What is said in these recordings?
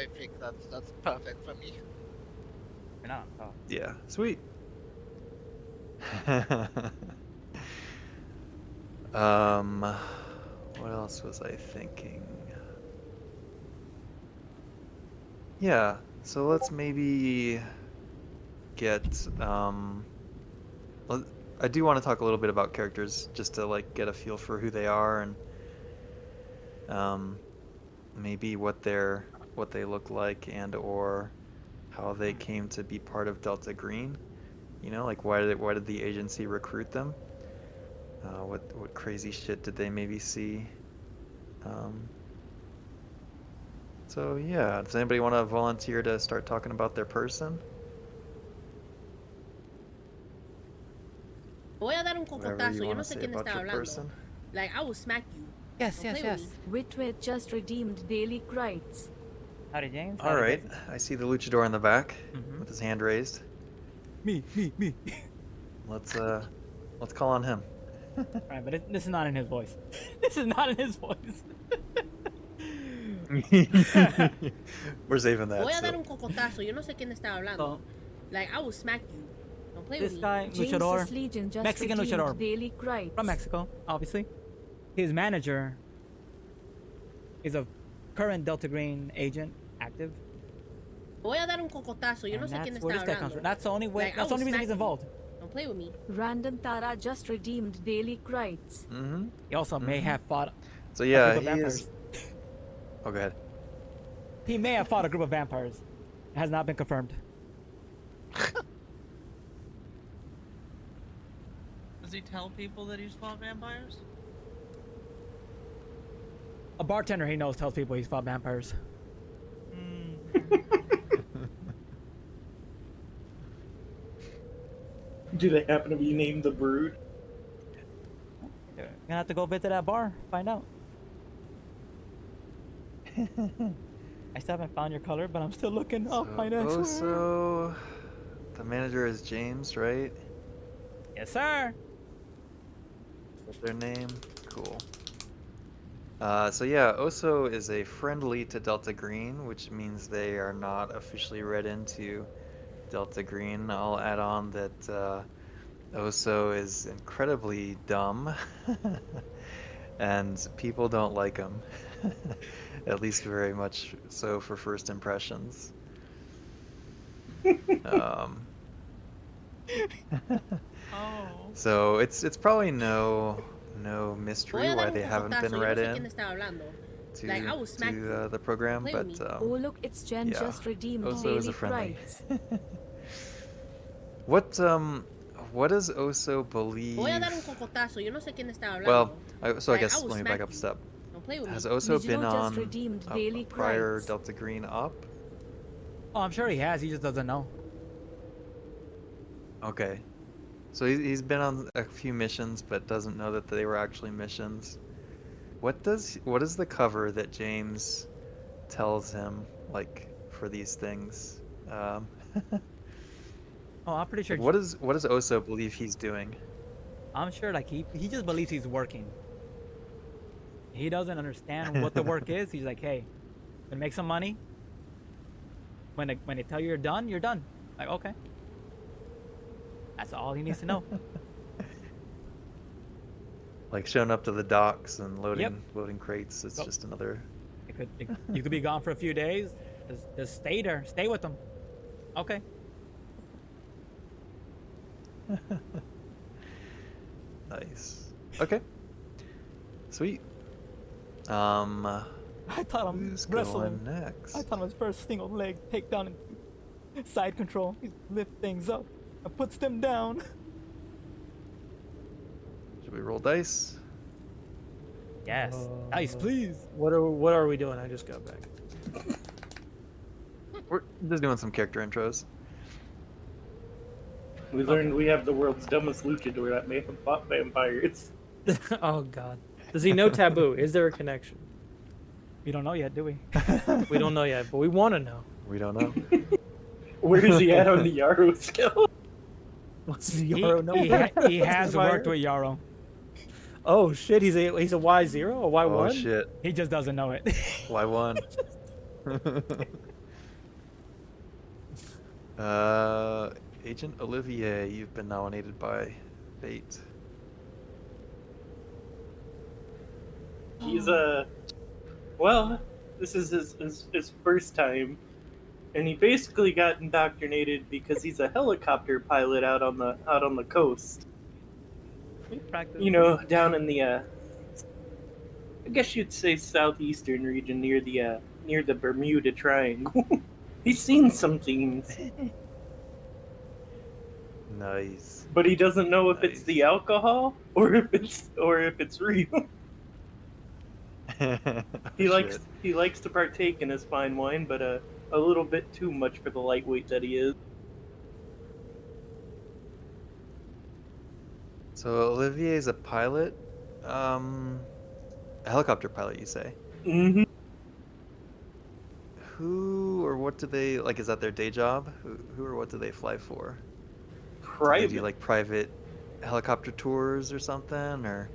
I think that's perfect for me. You're not. Oh. Yeah, sweet. What else was I thinking? Yeah, so let's maybe get I do want to talk a little bit about characters just to like get a feel for who they are and maybe what they look like and or how they came to be part of Delta Green. You know, like why did the agency recruit them? What crazy shit did they maybe see? Um, so yeah, does anybody want to volunteer to start talking about their person? Voy a dar un Whatever you cocotazo. Yo want no to sé say quién about está your hablando. person. Like, I will smack you. Yes, Don't yes, play with yes. me. Witwit just redeemed daily credits. Howdy, James. All Howdy, right, Daisy. I see the luchador in the back Mhm. with his hand raised. Me. Let's call on him. Alright, but this is not in his voice. This is not in his voice. We're saving that. Voy a dar So. un cocotazo. Yo no sé quién está hablando. So, Like, I will smack you. Don't play with this me. guy, luchador, James's Legion just Mexican redeemed luchador. daily credits. from Mexico, obviously. His manager is a current Delta Green agent, active. Voy a dar un cocotazo. Yo no And sé quién that's where está this guy comes hablando. from. That's the only way. Like, I That's the will only reason smack he's you. involved. Don't play with me. Random Tara just redeemed daily credits. Mm-hmm. He also may have fought So a yeah, group of he vampires. is. Oh, go ahead. He may have fought a group of vampires. It has not been confirmed. Does he tell people that he's fought vampires? A bartender he knows tells people he's fought vampires. Do they happen to be named the Brood? You're gonna have to go visit that bar, find out. I still haven't found your color, but I'm still looking. I'll find it. I swear. So the manager is James, right? Yes, sir. What's their name? Cool. So yeah, Oso is a friendly to Delta Green, which means they are not officially read into Delta Green. I'll add on that Oso is incredibly dumb, and people don't like him. At least very much so for first impressions. Um, Oh. so it's probably no Voy mystery a why dar un they haven't cocotazo. been Yo read no sé quién in está hablando. to, Like, I will smack you. the program, Play but with me. Oh look, it's Jen yeah. just redeemed Oso is daily a friendly. credits. what does Oso believe? Voy a dar un cocotazo. Yo no sé quién está hablando. Well, so I Like, guess will let me smack back up a you. step. Don't play with Has me. Oso Visual been just on redeemed a daily prior credits. Delta Green op? Oh, I'm sure he has. He just doesn't know. Okay. So he's been on a few missions, but doesn't know that they were actually missions. What is the cover that James tells him like for these things? Oh, I'm pretty sure. What does Oso believe he's doing? I'm sure, like he just believes he's working. He doesn't understand what the work is. He's like, hey, gonna make some money. When they tell you you're done, you're done. Like, okay. That's all he needs to know. Like showing up to the docks and loading Yep. loading crates. It's Yep. just another. You could be gone for a few days. Just stay there. Stay with them. Okay. Nice. Okay. Sweet. I taught him Who's wrestling. going next? I taught him his first single leg takedown and side control. He lifts things up and puts them down. Should we roll dice? Yes. Nice, please. What are we doing? I just got back. We're just doing some character intros. We learned we have the world's dumbest luchador that may have fought vampires. Oh God. Does he know taboo? Is there a connection? We don't know yet, do we? We don't know yet, but we want to know. We don't know. Where is he at on the Yarrow scale? What's the Yarrow number? He has worked with Yarrow. Oh shit, he's a Y0, a Y1. Oh shit. He just doesn't know it. Why one? Agent Olivier, you've been nominated by Fate. He's well, this is his first time, and he basically got indoctrinated because he's a helicopter pilot out on the coast. We practice. You know, down in the I guess you'd say southeastern region near the Bermuda Triangle. He's seen some things, Nice. but he doesn't know if it's Nice. the alcohol or if it's real. He likes Shit. he likes to partake in his fine wine, but a little bit too much for the lightweight that he is. So Olivier's a pilot, a helicopter pilot, you say? Mm-hmm. Who or what do they like? Is that their day job? Who or what do they fly for? Do they Private. do like private helicopter tours or something, or?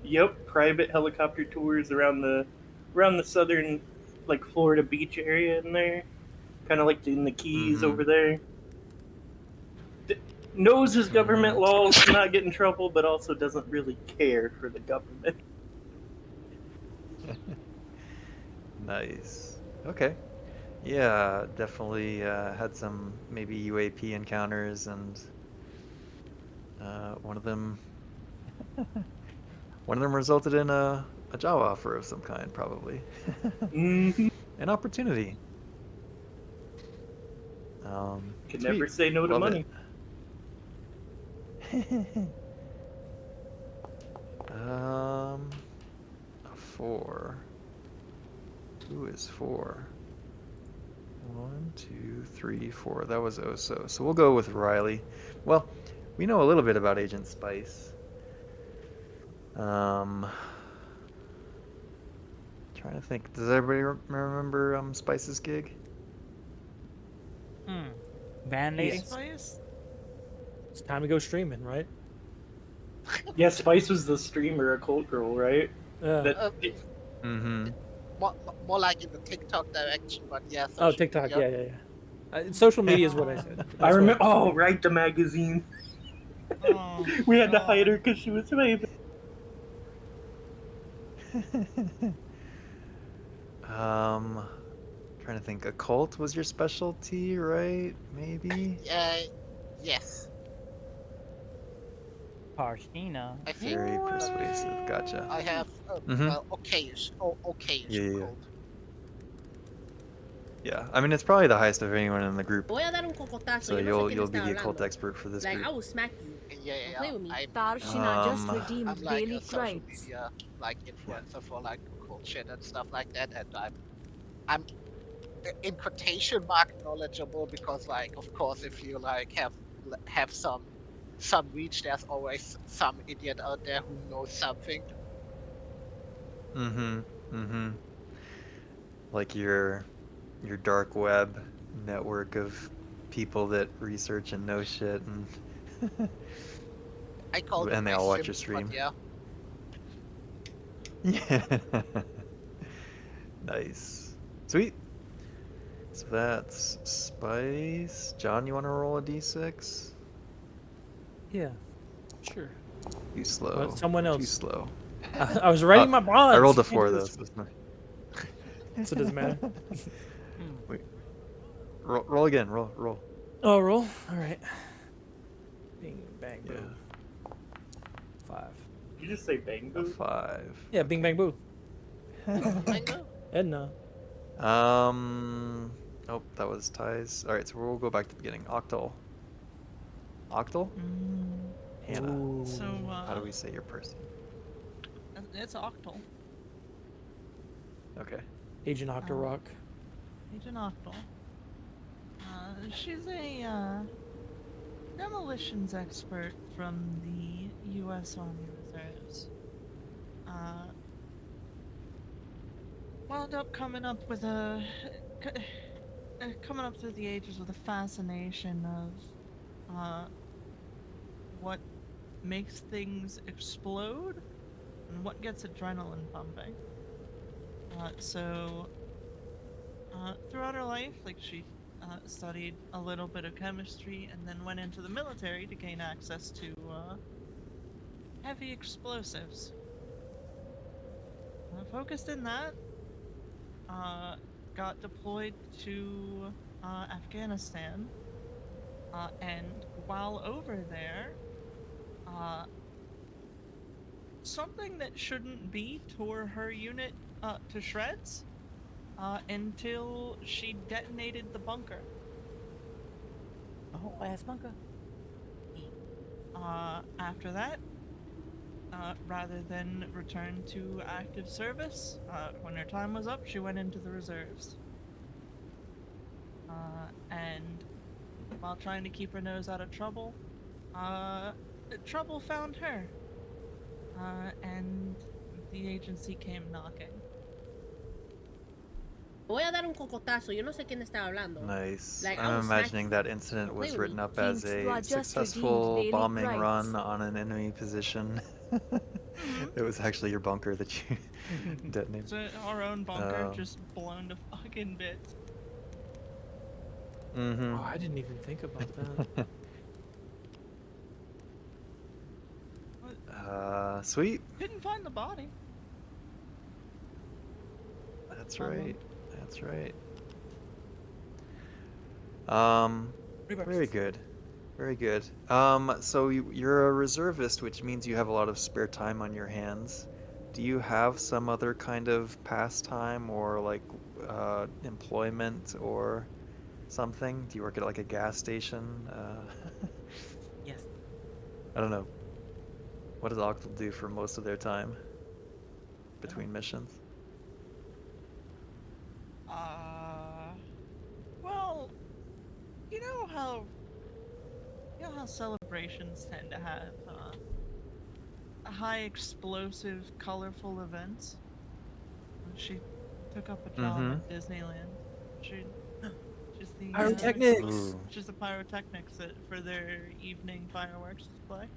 Yep, private helicopter tours around the southern, like Florida beach area in there, kind of like in the Keys Mhm. over there. Knows his government laws to not get in trouble, but also doesn't really care for the government. Nice. Okay. Yeah, definitely had some maybe UAP encounters, and one of them resulted in a job offer of some kind, probably. Mm-hmm. An opportunity. Can Sweet. never say no to Love money. it. A 4. Who is 4? 1, 2, 3, 4. That was Oso. So we'll go with Riley. Well, we know a little bit about Agent Spice. Trying to think. Does everybody remember Spice's gig? Band lady. Spice? It's time to go streaming, right? Yeah, Spice was the streamer, a cult girl, right? Yeah. That Mm-hmm. More like in the TikTok direction, but yeah. Oh, social TikTok. media. Yeah. Social media is what I said. I That's what- remember. Oh, right, the magazine. Oh, We had to God. hide her because she was famous. Trying to think. Occult was your specialty, right? Maybe. Yes, Parshina. I think Very persuasive. Gotcha. I have Mhm. well, okayish Yeah, yeah. code. Yeah. I mean, it's probably the highest of anyone in the group. Voy a dar un cocotazo. So Yo no sé quién you'll be está the occult hablando. expert for this Like, I group. will smack you. Yeah, Don't play with me. Tarshina just Um, redeemed I'm like daily a social credits. media like influencer for like cool shit and stuff like that, and I'm in quotation mark knowledgeable because like of course if you like have some reach, there's always some idiot out there who knows something. Mm-hmm. Mm-hmm. Like your dark web network of people that research and know shit, and I call And it they my all watch your Sims, but stream. yeah. yeah. Nice. Sweet. So that's Spice. John, you want to roll a d6? Yeah. Sure. Too slow. Well, someone Too else. slow. I was writing my bonds. I rolled a 4 though. So it's not... So it doesn't matter. Wait. Roll again. Roll. Oh, roll. All right. Bing, bang, Yeah. boom. 5. Did you just say bang A boo? 5. Yeah, bing, bang, boo. I know. Edna. Nope, that was ties. Alright, so we'll go back to the beginning. Octal. Octal? Hannah. So, How do we say your person? it's Octal. Okay. Agent Octorock. Agent Octal. She's a demolitions expert from the U.S. Army Reserves. Wound up coming up through the ages with a fascination of what makes things explode and what gets adrenaline pumping. So throughout her life, like she studied a little bit of chemistry, and then went into the military to gain access to heavy explosives. Focused in that. Got deployed to Afghanistan, and while over there, something that shouldn't be tore her unit to shreds until she detonated the bunker. Oh, ass bunker. After that, rather than return to active service, when her time was up, she went into the reserves. And while trying to keep her nose out of trouble, trouble found her. And the agency came knocking. Voy a dar un cocotazo. Yo no sé quién está hablando. Nice. Like, I I'm was imagining smacking- that incident Play was with written me. up as King's a Law just redeemed successful daily bombing rights. run on an enemy position. It was actually your bunker that you detonated. So our own bunker Oh. just blown to fucking bits. Mm-hmm. Oh, I didn't even think about that. Sweet. Didn't find the body. That's Uh-huh. right. That's right. Very Reverse. good. Very good. So you're a reservist, which means you have a lot of spare time on your hands. Do you have some other kind of pastime or like employment or something? Do you work at like a gas station? Yes. I don't know. What does Octal do for most of their time between missions? Well, you know how celebrations tend to have high explosive, colorful events. She took up a job Mhm. at Disneyland. She's the Pyrotechnics! Ooh. she's the pyrotechnics for their evening fireworks display.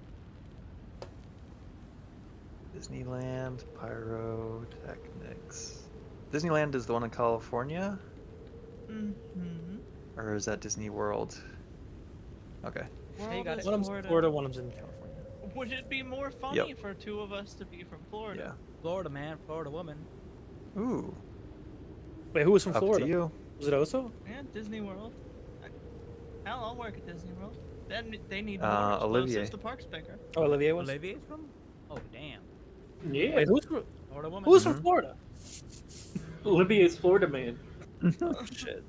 Disneyland Pyrotechnics. Disneyland is the one in California? Mm-hmm. Or is that Disney World? Okay. Yeah, you got it. One of them's in Florida, one of them's in California. Would it be more funny for two of us to be from Florida? Florida man, Florida woman. Yeah. Ooh. Wait, who was from Up Florida? to you. Was it Oso? Yeah, Disney World. Hell, I'll work at Disney World. Then they need more explosives. Olivier. The park's bigger. Oh, Olivier was. Olivier's from? Oh, damn. Yeah. Wait, who's from? Florida woman. Who's Mhm. from Florida? Olivier's Florida man. Oh shit.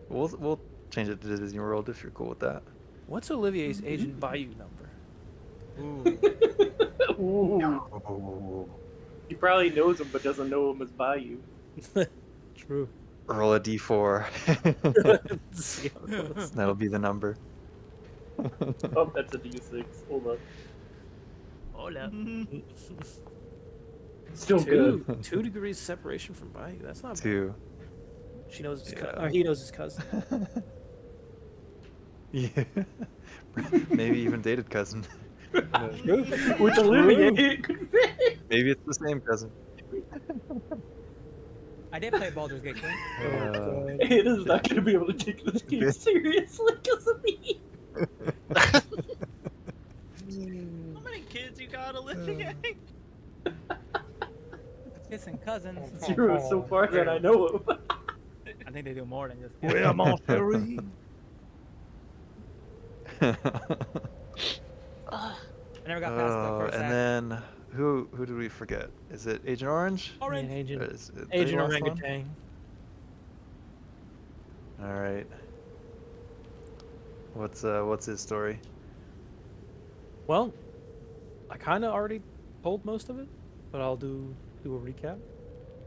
We'll change it to Disney World if you're cool with that. What's Olivier's Agent Bayou number? Ooh. Ooh. He probably knows him but doesn't know him as Bayou. True. Roll a d4. See how it goes. That'll be the number. Oh, that's a D6. Hold on. Hold up. Still good. 2 degrees separation from Bayou. That's not bad. 2. She knows his Yeah. or he knows his cousin. Yeah. Maybe even dated cousin. True. With Olivier. Maybe it's the same cousin. I did play Baldur's Gate 3. It is not going to be able to take this game seriously because of me. How many kids you got, Olivier? Kissing cousins. Zero so far that I know of. I think they do more than just Where mon chéri? I never got past the first and act. then who did we forget? Is it Agent Orange? Orange. Yeah, Agent, Or is it the Agent last one? Orangutan. All right. What's his story? Well, I kind of already told most of it, but I'll do a recap.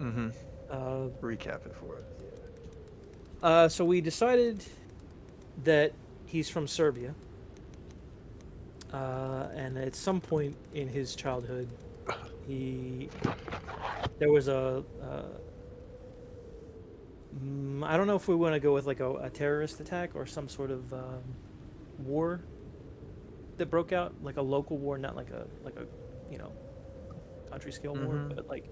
Mm-hmm. Uh, Recap it for us. So we decided that he's from Serbia, and at some point in his childhood, there was a I don't know if we want to go with like a terrorist attack or some sort of war that broke out, like a local war, not like a country scale war, Mhm. but like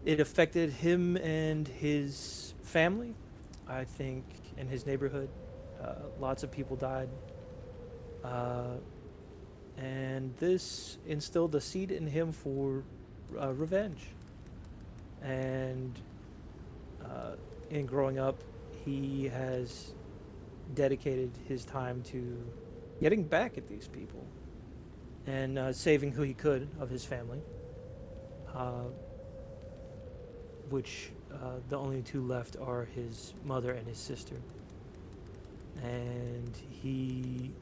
it affected him and his family, I think, in his neighborhood, lots of people died. And this instilled a seed in him for revenge. And in growing up, he has dedicated his time to getting back at these people and saving who he could of his family, which the only two left are his mother and his sister. And he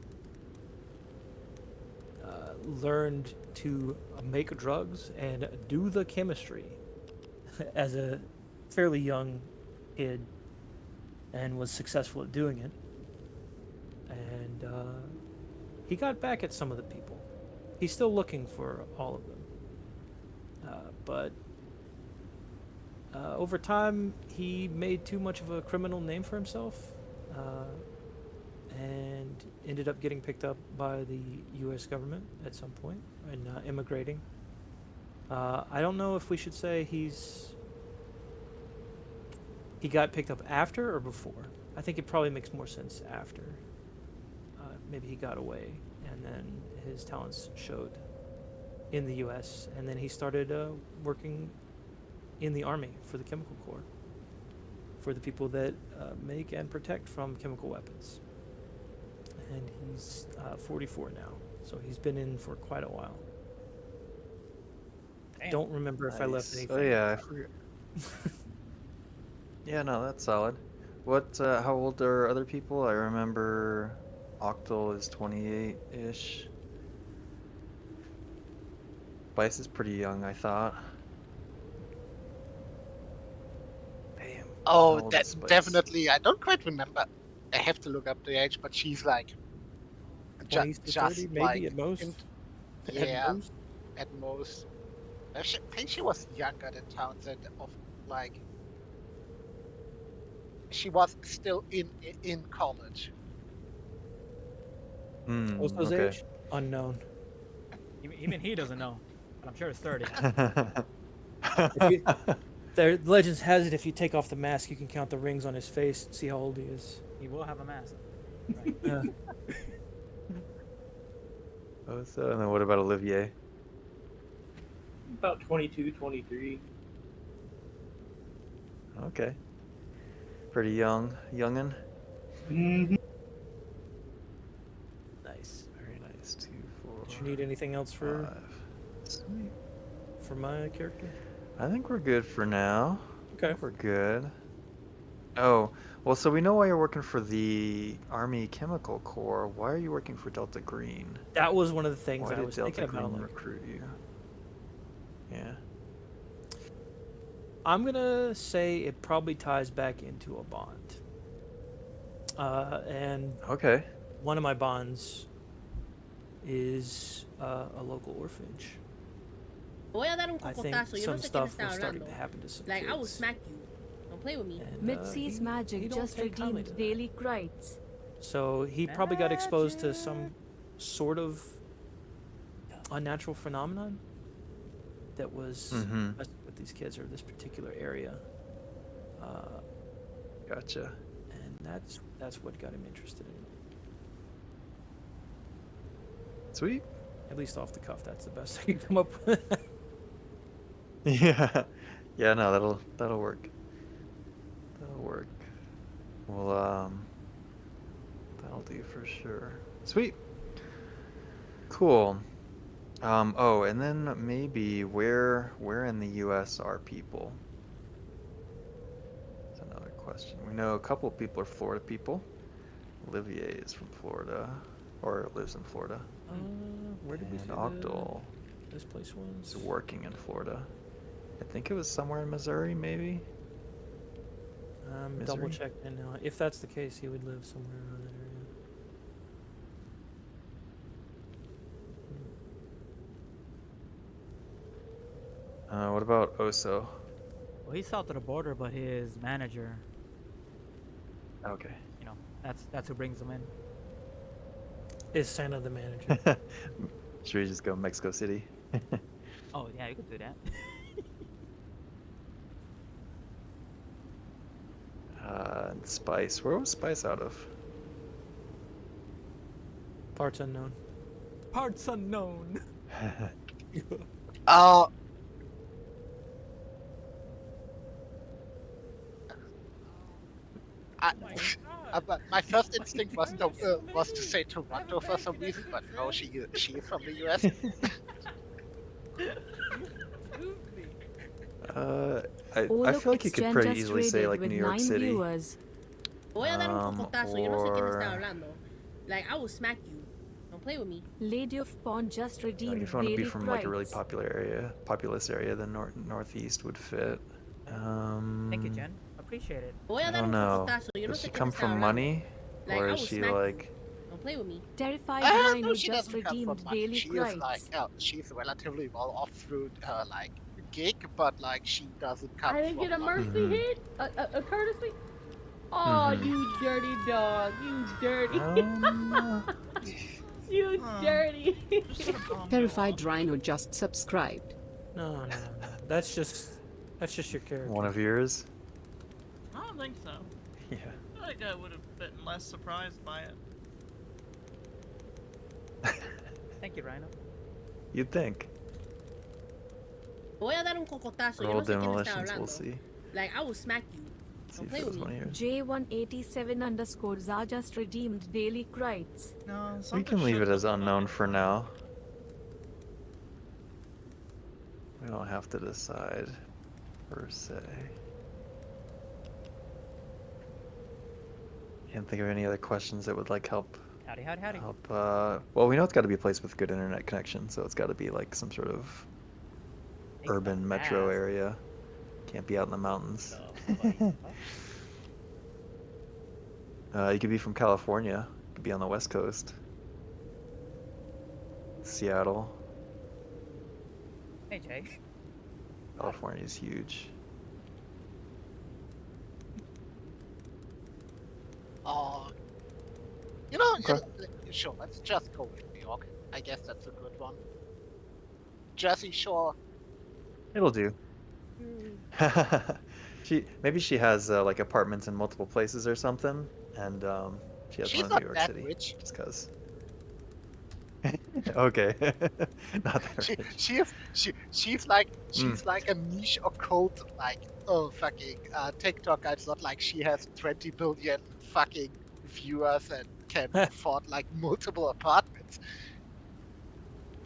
learned to make drugs and do the chemistry as a fairly young kid, and was successful at doing it. And he got back at some of the people. He's still looking for all of them. But over time, he made too much of a criminal name for himself, and ended up getting picked up by the U.S. government at some point and immigrating. I don't know if we should say he got picked up after or before. I think it probably makes more sense after. Maybe he got away, and then his talents showed in the U.S., and then he started working in the Army for the Chemical Corps, for the people that make and protect from chemical weapons. And he's 44 now, so he's been in for quite a while. Damn. Don't remember if I left Nice. anything. Oh yeah, I forgot. Yeah, no, that's solid. What? How old are other people? I remember Octal is 28-ish. Bice is pretty young, I thought. Damn. How Oh, old that is Spice? definitely. I don't quite remember. I have to look up the age, but she's like 20s to 30, maybe like at most. in- At yeah, most. at most. I think she was younger than Townsend. Of like, she was still in college. Oso's Okay. age? Unknown. Even he doesn't know, but I'm sure it's 30. There, legends has it if you take off the mask, you can count the rings on his face and see how old he is. He will have a mask. Yeah. Oh, so, and then what about Olivier? About 22, 23. Okay. Pretty youngin. Mm-hmm. Nice. Very nice. 2, 4, Did you need anything else for 5. Sweet. my character? I think we're good for now. Okay. We're good. Oh, well, so we know why you're working for the Army Chemical Corps. Why are you working for Delta Green? That was one of the things Why I did was Delta thinking about. Green Like, recruit you? Yeah. I'm gonna say it probably ties back into a bond. And Okay. one of my bonds is a local orphanage. Voy a dar un I think cocotazo. Yo no some sé quién stuff está was starting hablando. to happen to some Like, I will kids. smack you. Don't play with me. And, Midsea's he magic don't just take kindly redeemed to that. daily crites. So he probably got exposed to some sort of unnatural phenomenon that was Mm-hmm. messing with these kids or this particular area, Gotcha. and that's what got him interested in it. Sweet. At least off the cuff, that's the best I can come up with. Yeah. Yeah, no, that'll work. That'll work. Well, that'll do for sure. Sweet. Cool. Oh, and then maybe where in the US are people? That's another question. We know a couple of people are Florida people. Olivier is from Florida, or lives in Florida. Where did we And say Octal this place was? is working in Florida. I think it was somewhere in Missouri, maybe. Double Missouri? checking now. If that's the case, he would live somewhere around that area. What about Oso? Well, he's south of the border, but his manager, Okay. you know, that's who brings him in. Is Santa the manager? Should we just go Mexico City? Oh yeah, you could do that. And Spice. Where was Spice out of? Parts unknown. Parts unknown. Oh, I, but my first instinct was no, was to say Toronto for some reason, but no, she is from the US. I feel like you could pretty just easily say raided like with New York 9 City. viewers. Voy a dar un cocotazo. Yo no sé quién está Or hablando. Like, I will smack you. Don't play with me. Lady of Pawn just like redeemed if you want to be daily from like a really Crites. populous area, then northeast would fit. Thank you, Jen. Appreciate it. Voy I a dar don't un know. cocotazo. Yo no Does sé she quién come está from hablando. money, Like, or I is will she smack like? you. Don't play with me. Terrified No, Rhino she just doesn't come from redeemed money. daily She is like, Crites. she's relatively well off through her like gig, but like she doesn't come I didn't from get a money. mercy Mhm. hit? A courtesy? Oh, Mhm. you dirty dog. You dirty. You Huh. dirty. Just let a bomb go Terrified off. Rhino just subscribed. No. That's just your character. One of yours? I don't think so. Yeah. I think I would have been less surprised by it. Thank you, Rhino. You'd think. Voy a dar un cocotazo. Yo Roll no sé quién está demolitions, hablando. we'll see. Like, I will smack you. See Don't if play it was with one me. of yours. J187_Za just redeemed daily Crites. No, We something can leave should it as look unknown familiar. for now. We don't have to decide, per se. Can't think of any other questions that would like help. Howdy, howdy, howdy. Well, we know it's got to be a place with good internet connection, so it's got to be like some sort of Thanks, urban but metro fast. area. Can't be out in the mountains. So, buddy. You could be from California. You could be on the West Coast. Seattle. Hey, Jay. California is huge. Oh, you know, Okay. sure. Let's just go with New York. I guess that's a good one. Jersey Shore. It'll do. Maybe she has like apartments in multiple places or something, and she has She's one in not New York that City. rich. Just cause. Okay. Not that She, rich. she's like a niche occult like fucking TikTok. It's not like she has 20 billion fucking viewers and can afford like multiple apartments.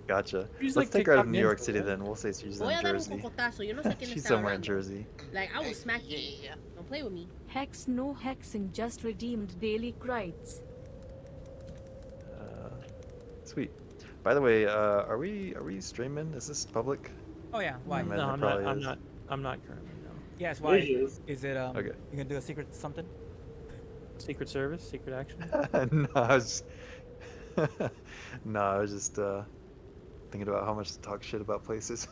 Gotcha. She's Let's like take her out of TikTok New York ninja, City right? then. We'll say she's Voy in a dar un Jersey. cocotazo. Yo no sé quién She's está somewhere in hablando. Jersey. Like, I will smack you. Yeah. Don't play with me. Hex no hexing just redeemed daily Crites. Sweet. By the way, are we streaming? Is this public? Oh yeah, why? I mean, No, it I'm not. probably I'm is. not. I'm not currently. No. Yes, There why? she is. Is it Okay. You gonna do a secret something? Secret Service, Secret Action. No, I was no, I was just thinking about how much to talk shit about places.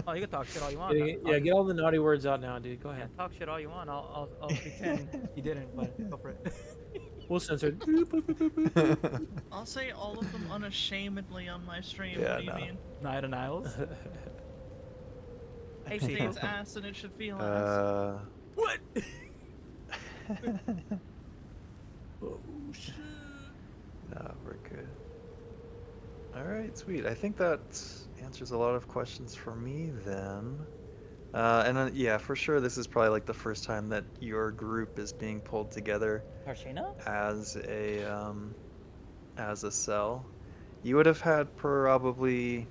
Oh, you can talk shit all you want. Yeah, get all the naughty words out now, dude. Go Yeah, ahead. talk shit all you want. I'll pretend you didn't, but go for it. We'll censor it. I'll say all of them unashamedly on my stream. Yeah, what do you no. mean? Night of Niles. Hey, It see. stays ass and it should feel ass. What? No, we're good. Alright, sweet. I think that answers a lot of questions for me then. Yeah, for sure this is probably like the first time that your group is being pulled together Tarshina? as a cell. You would have had probably,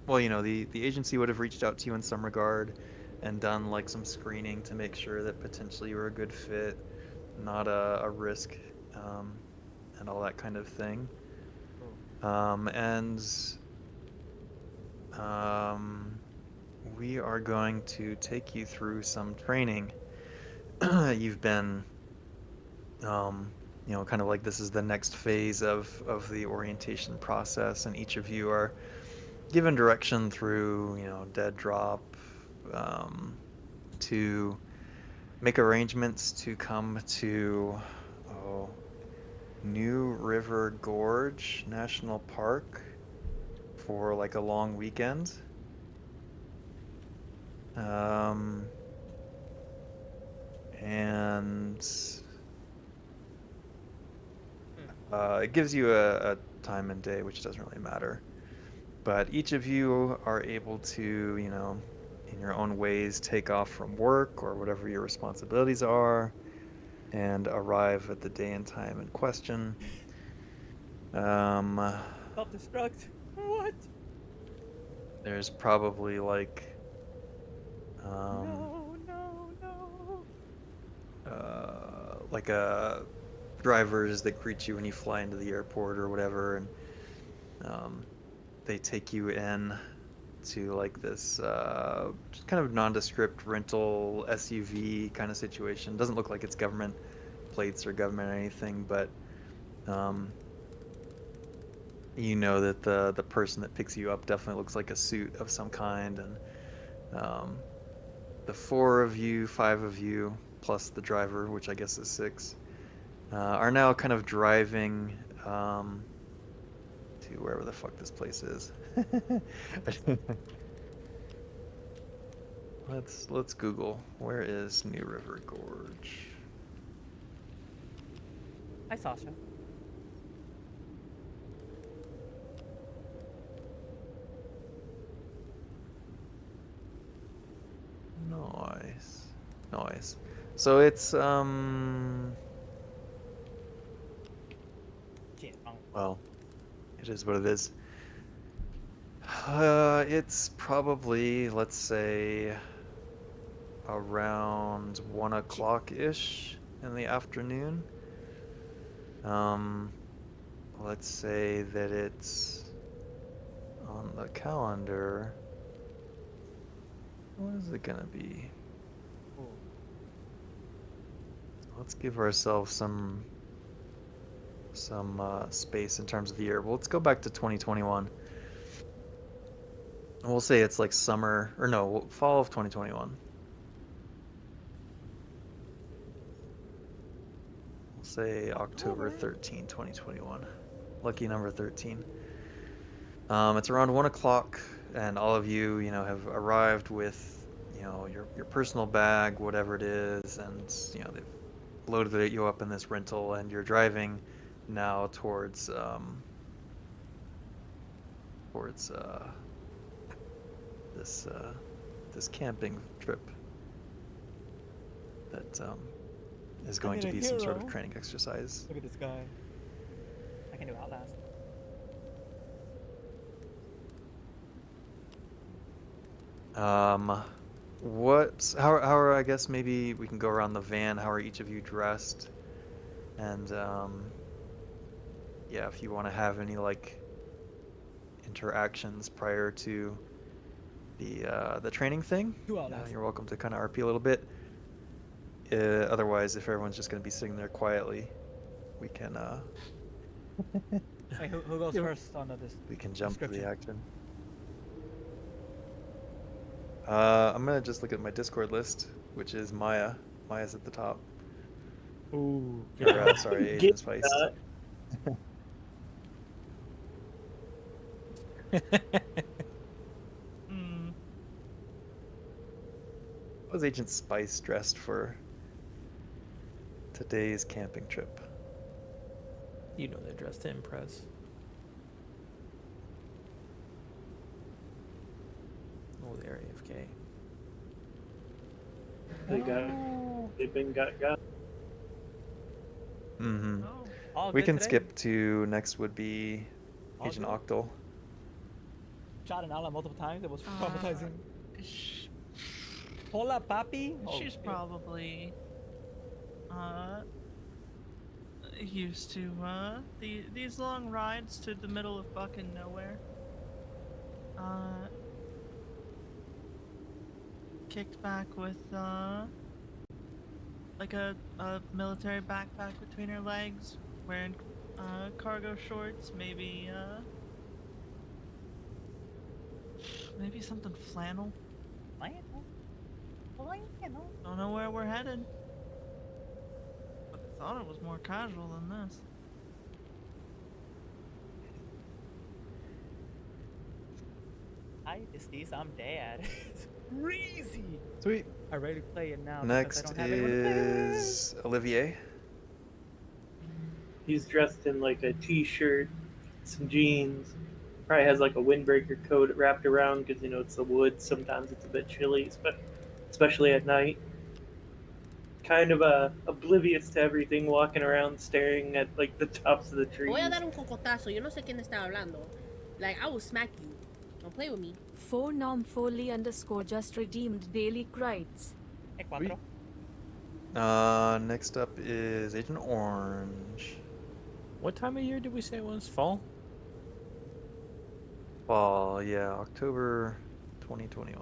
well, you know, the agency would have reached out to you in some regard and done like some screening to make sure that potentially you were a good fit, not a risk, and all that kind of thing. We are going to take you through some training. You've been, you know, kind of like this is the next phase of the orientation process, and each of you are given direction through, you know, dead drop, to make arrangements to come to New River Gorge National Park for like a long weekend. And It gives you a time and day, which doesn't really matter. But each of you are able to, you know, in your own ways, take off from work or whatever your responsibilities are, and arrive at the day and time in question. Self-destruct. What? There's probably like, No. like a drivers that greet you when you fly into the airport or whatever, and they take you in to like this just kind of nondescript rental SUV kind of situation. Doesn't look like it's government plates or government or anything, but you know that the person that picks you up definitely looks like a suit of some kind, and the 4 of you, 5 of you, plus the driver, which I guess is 6, are now kind of driving to wherever the fuck this place is. Let's Google, where is New River Gorge? Hi, Sasha. Nice. So it's well, it is what it is. It's probably, let's say, around 1 o'clock ish in the afternoon. Let's say that it's on the calendar. What is it gonna be? Let's give ourselves some space in terms of the year. Well, let's go back to 2021. And we'll say it's like summer, or no, fall of 2021. We'll say October 13, 2021. Lucky number 13. It's around 1 o'clock, and all of you, you know, have arrived with, you know, your personal bag, whatever it is, and, you know, they've loaded you up in this rental, and you're driving now towards this camping trip that is going to be some sort of training exercise. Look at this guy. I can do Outlast. How are, I guess maybe we can go around the van. How are each of you dressed? And yeah, if you want to have any like interactions prior to the training thing, you're welcome to kind of RP a little bit. Otherwise, if everyone's just going to be sitting there quietly, we can Wait, who goes first on this? we can jump to the action. I'm gonna just look at my Discord list, which is Maya. Maya's at the top. Ooh. Or, sorry, Agent Spice. What was Agent Spice dressed for today's camping trip? You know they're dressed to impress. Oh, they're AFK. They've been got. Mm-hmm. All We good can today? skip to next would be All Agent good? Octal. Shot an outlet multiple times. It was traumatizing. Hola, papi. Oh, She's shit. probably used to these long rides to the middle of fucking nowhere. Kicked back with like a military backpack between her legs, wearing cargo shorts, maybe something flannel. Don't know where we're headed. But I thought it was more casual than this. Hi, Disties. I'm Dad. It's crazy. Sweet. I rarely play it now. because I Next don't have anyone to play with. is Olivier. He's dressed in like a t-shirt, some jeans. Probably has like a windbreaker coat wrapped around because it's the woods. Sometimes it's a bit chilly, especially at night. Kind of oblivious to everything, walking around staring at like the tops of the Te voy a trees. dar un cocotazo. Yo no sé quién está hablando. Like, I will smack you. Don't play with me. 4normfoley _ just redeemed daily credits. Hey, Cuatro. Next up is Agent Orange. What time of year did we say it was? Fall? Fall, yeah, October 2021.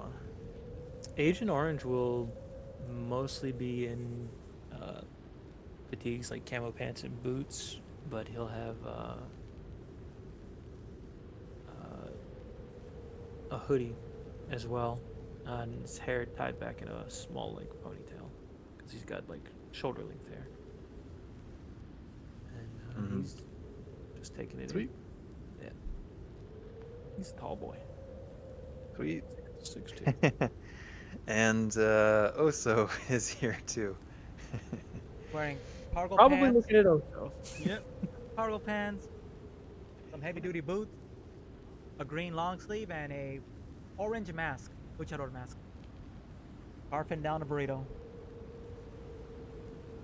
Agent Orange will mostly be in fatigues like camo pants and boots, but he'll have a hoodie as well, and his hair tied back in a small like ponytail because he's got like shoulder length hair, and Mhm. he's just taking it Sweet. in. Yeah, he's a tall boy, Sweet. 6'2". And Oso is here too. Wearing cargo Probably pants. looking at Oso. Yep. Cargo pants, some heavy duty boots, a green long sleeve, and a orange mask, luchador mask. Scarfing down a burrito.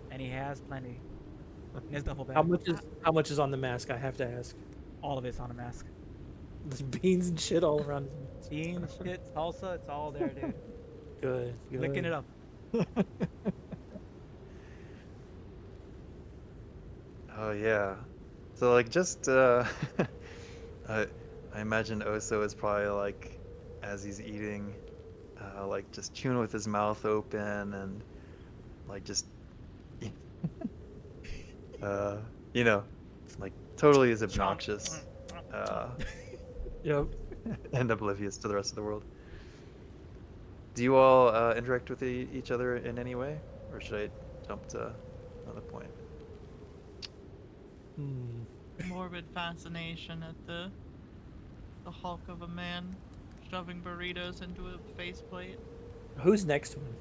And he has plenty in his duffel bag. How much is on the mask? I have to ask. All of it's on a mask. There's beans and shit all around his mask. Beans, shit, salsa, it's all there, dude. Good. Licking it up. Oh yeah. So like just I imagine Oso is probably like as he's eating, like just chewing with his mouth open and like just like totally is obnoxious. Yep. And oblivious to the rest of the world. Do you all interact with each other in any way, or should I jump to another point? Morbid fascination at the hulk of a man shoving burritos into a faceplate. Who's next to him?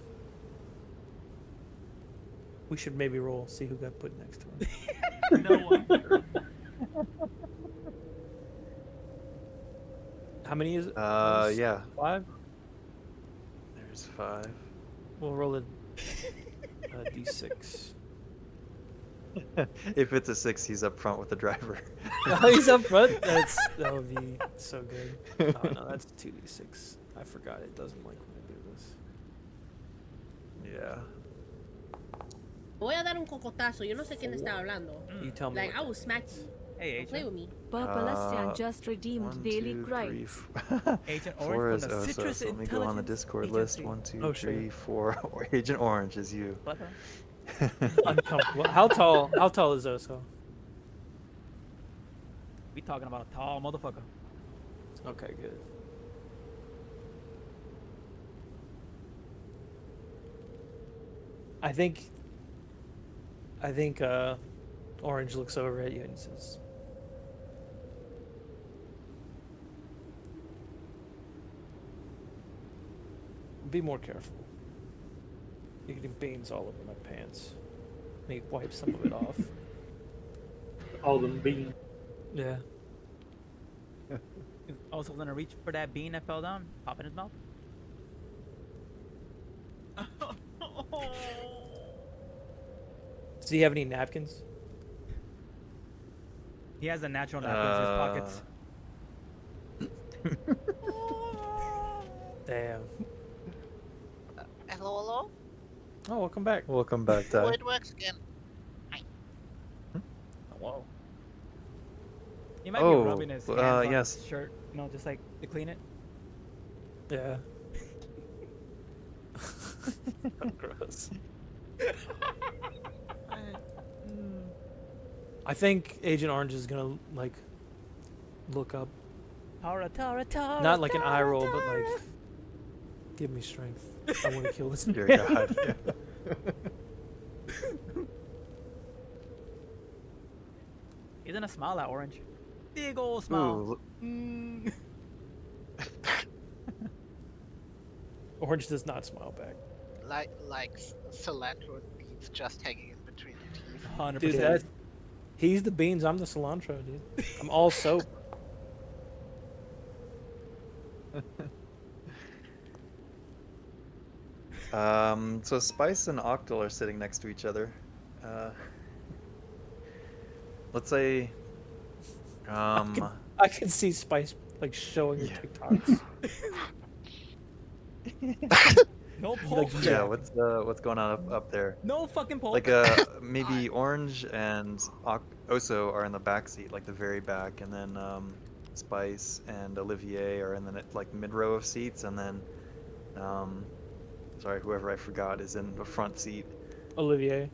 We should maybe roll, see who got put next to him. No one. How many is it? Yeah. 5? There's 5. We'll roll a d6. If it's a 6, he's up front with the driver. Oh, he's up front? That would be so good. Oh no, that's 2d6. I forgot it doesn't like when I do this. Yeah. Te voy a dar un cocotazo. Yo no sé quién está hablando. You tell me. Like, what I will that smack means. you. Hey, Don't play Agent. with me. Purpleus just redeemed 1, daily 2, 3, credits. 4. Agent 4 Orange is from the Oso. Citrus So let me go on the Intelligence Discord list. Agency. 1, 2, Oh, 3, shit. 4. Agent Orange is you. Uncomfortable. How tall is Oso? We talking about a tall motherfucker. Okay, good. I think Orange looks over at you and says, "Be more careful. You're getting beans all over my pants." And he wipes some of it off. All them beans. Yeah. Also gonna reach for that bean that fell down, pop in his mouth. Does he have any napkins? He has a natural napkins in his pockets. Damn. Hello, hello? Oh, welcome back. Welcome back, Oh, Ty. it works again. Whoa. He might Oh, be rubbing his hands on yes. his shirt, just like to clean it. Yeah. Gross. I think Agent Orange is gonna like look up, Tara, Tara, Tara. not like an eye Tara, roll, but Tara. like, give me strength. I want to kill this Dear man. God. He's gonna smile at Orange. Big old smile. Ooh, Mm. Orange does not smile back. Like cilantro and beans just hanging in between your teeth. 100%. Dude, He's the beans. I'm the cilantro, dude. I'm all soap. So Spice and Octal are sitting next to each other. Let's say, I can see Spice like showing her Yeah. TikToks. No Like, pulp. yeah, what's going on up there? No fucking pulp. Like maybe Orange and Oso are in the back seat, like the very back, and then Spice and Olivier are in the like mid row of seats, and then sorry, whoever I forgot is in the front seat Olivier,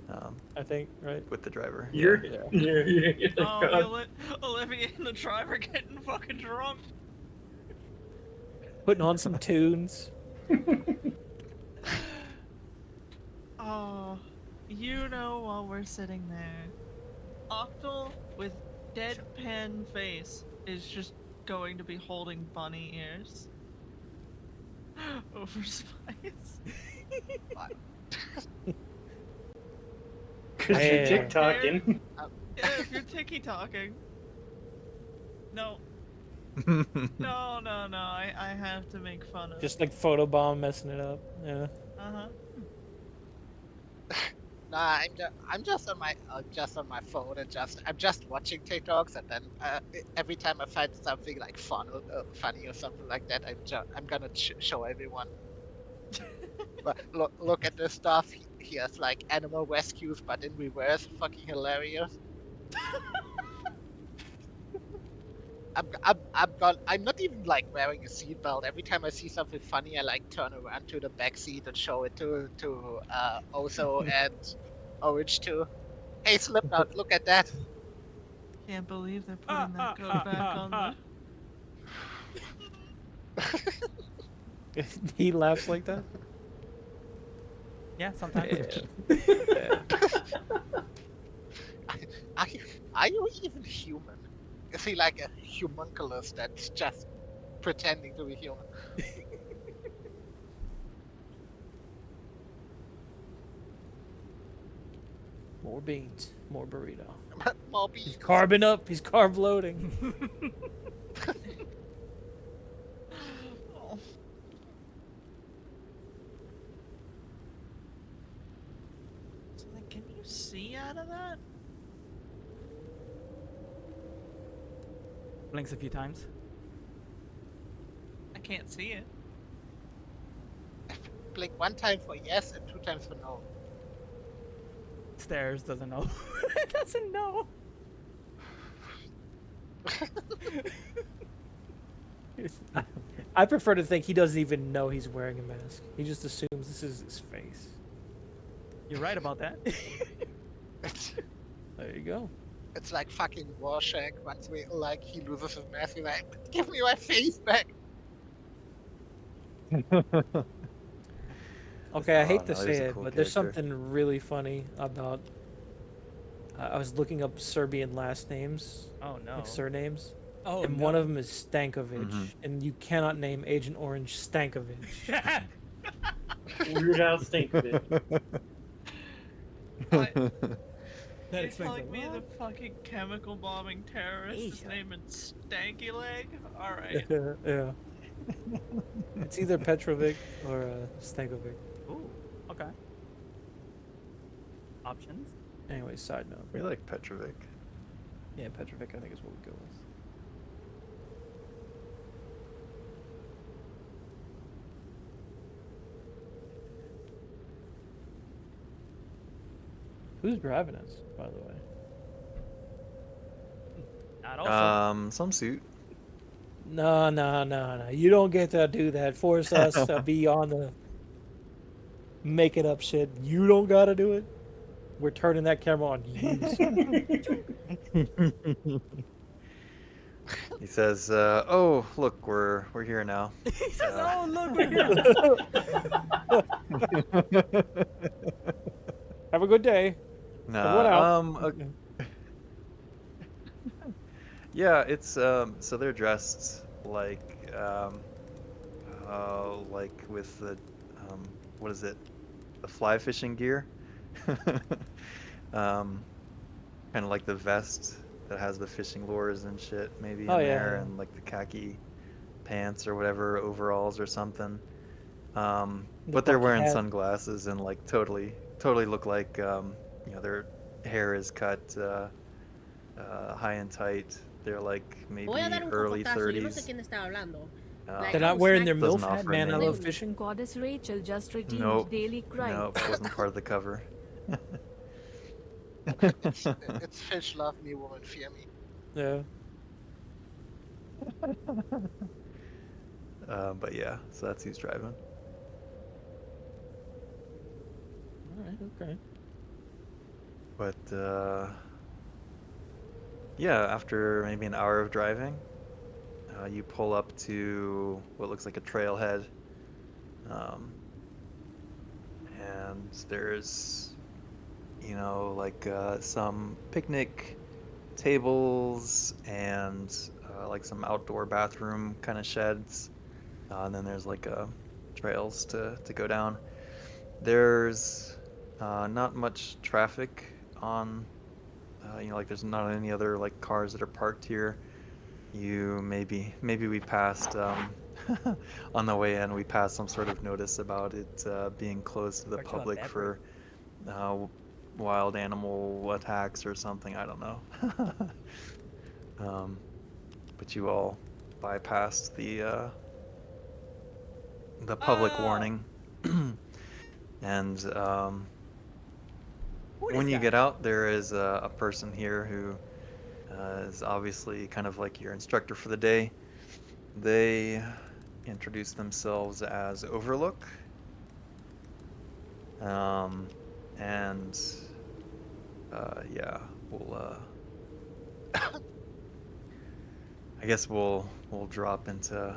I think, right? with the driver. You're, Yeah. you're Oh, God. Olivia and the driver getting fucking drunk. Putting on some tunes. Oh, you know, while we're sitting there, Octal with deadpan face is just going to be holding bunny ears over Spice. Because you're Yeah. TikToking. Yeah, if you're ticky talking. No, no, I have to make fun of. Just like photobomb messing it up. Yeah. Uh-huh. Nah, I'm just on my phone and I'm just watching TikToks, and then every time I find something like funny or something like that, I'm gonna show everyone. But look at this stuff. He has like animal rescues, but in reverse. Fucking hilarious. I'm not even like wearing a seatbelt. Every time I see something funny, I like turn around to the back seat and show it to Oso and Orange too. Hey, Slipknot, look at that. Can't believe they're putting that coat back on the. He laughs like that. Yeah, sometimes. Yeah. Are you even human? Is he like a homunculus that's just pretending to be human? More beans, more burrito. More He's beans. carbing up. He's carb loading. Oh. So, like, can you see out of that? Blinks a few times. I can't see it. Blink one time for yes and two times for no. Stares, doesn't know. Doesn't know. I prefer to think he doesn't even know he's wearing a mask. He just assumes this is his face. You're right about that. There you go. It's like fucking Rorschach. Once he loses his mask, he's like, "Give me my face back." Okay, I hate Oh, to no, say he's a it, cool but there's character. something really funny about. I was looking up Serbian last names, Oh no. like surnames, Oh and no. one of them is Stankovic, Mhm. and you cannot name Agent Orange Stankovic. Weird Al Stankovic. What? That You're explains telling a me the lot. fucking chemical bombing terrorist is Asia. named Stanky Leg? Alright. Yeah. It's either Petrovic or Stankovic. Ooh, okay. Options? Anyway, side note. We like Petrovic. Yeah, Petrovic, I think is what we go with. Who's driving us, by the way? Not also. Some suit. No. You don't get to do that. Force us to be on the making up shit. You don't gotta do it. We're turning that camera on you. He says, "Oh, look, we're here now." He says, Uh, "Oh, look, we're here." Have a good day. Everyone out. Okay. Yeah, it's so they're dressed like with the what is it? The fly fishing gear. Kind kind of like the vest that has the fishing lures and shit maybe Oh, in yeah, there, yeah. and like the khaki pants or whatever, overalls or something. The But they're bucket wearing hat. sunglasses and like totally look like their hair is cut high and tight. They're like maybe Voy a dar un early cocotazo. Yo no sé 30s. quién está hablando. Um, Like, They're I not will wearing smack their you. doesn't MILF hat, offer a man. I name. love fishing. Goddess Rachel just redeemed Nope. Daily Nope, Crites. wasn't part of the cover. It's fish love me, woman fear me. Yeah. But yeah, so that's who's driving. All right. Okay. But yeah, after maybe an hour of driving, you pull up to what looks like a trailhead. And there's, like some picnic tables and like some outdoor bathroom kind of sheds. And then there's like trails to go down. There's not much traffic on, like there's not any other like cars that are parked here. Maybe we passed on the way in. We passed some sort of notice about it being closed to the Talked about public that, for wild animal attacks or something. I don't know. But you all bypassed the public Oh. warning, and Who when is you that? get out, there is a person here who is obviously kind of like your instructor for the day. They introduce themselves as Overlook. And yeah, we'll I guess we'll drop into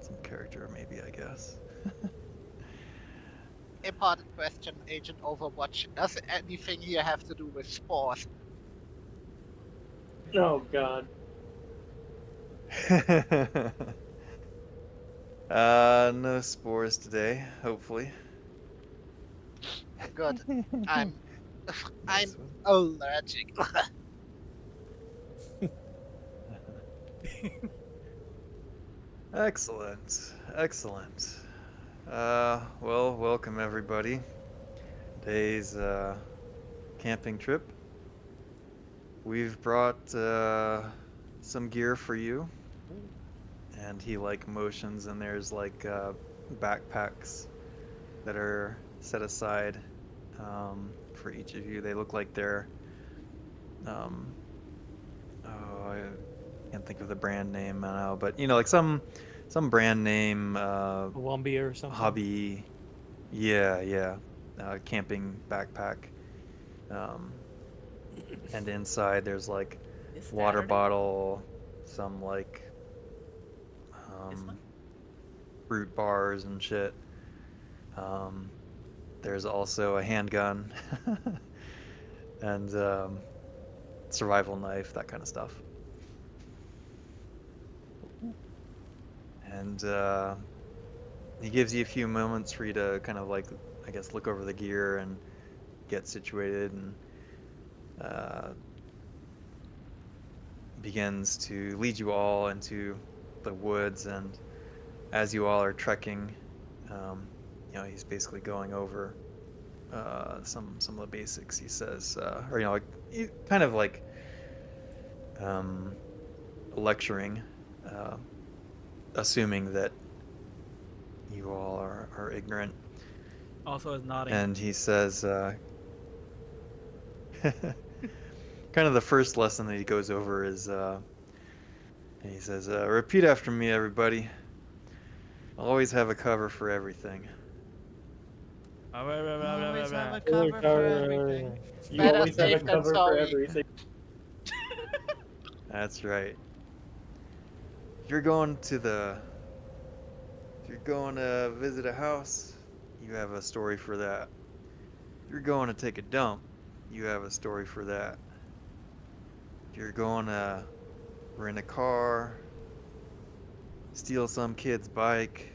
some character maybe, I guess. Important question, Agent Overwatch. Does anything here have to do with spores? Oh god. No spores today, hopefully. Good. I'm Nice allergic. Excellent, excellent. Well, welcome everybody. Today's camping trip. We've brought some gear for you, and he like motions, and there's like backpacks that are set aside for each of you. They look like they're I can't think of the brand name now, but like some brand name Columbia or something. hobby, yeah, camping backpack. And inside there's like This water Saturday? bottle, some like This one? fruit bars and shit. There's also a handgun and survival knife, that kind of stuff. And he gives you a few moments for you to kind of like, I guess, look over the gear and get situated, and begins to lead you all into the woods. And as you all are trekking, he's basically going over some of the basics. He says, or like kind of like lecturing, assuming that you all are ignorant. Also is nodding. And he says, kind of the first lesson that he goes over is, he says, repeat after me, everybody. Always have a cover for everything. Always have a Cover cover for for everything. You Better always have a safe than cover for sorry. everything. That's right. If you're going to visit a house, you have a story for that. If you're going to take a dump, you have a story for that. If you're going to rent a car, steal some kid's bike,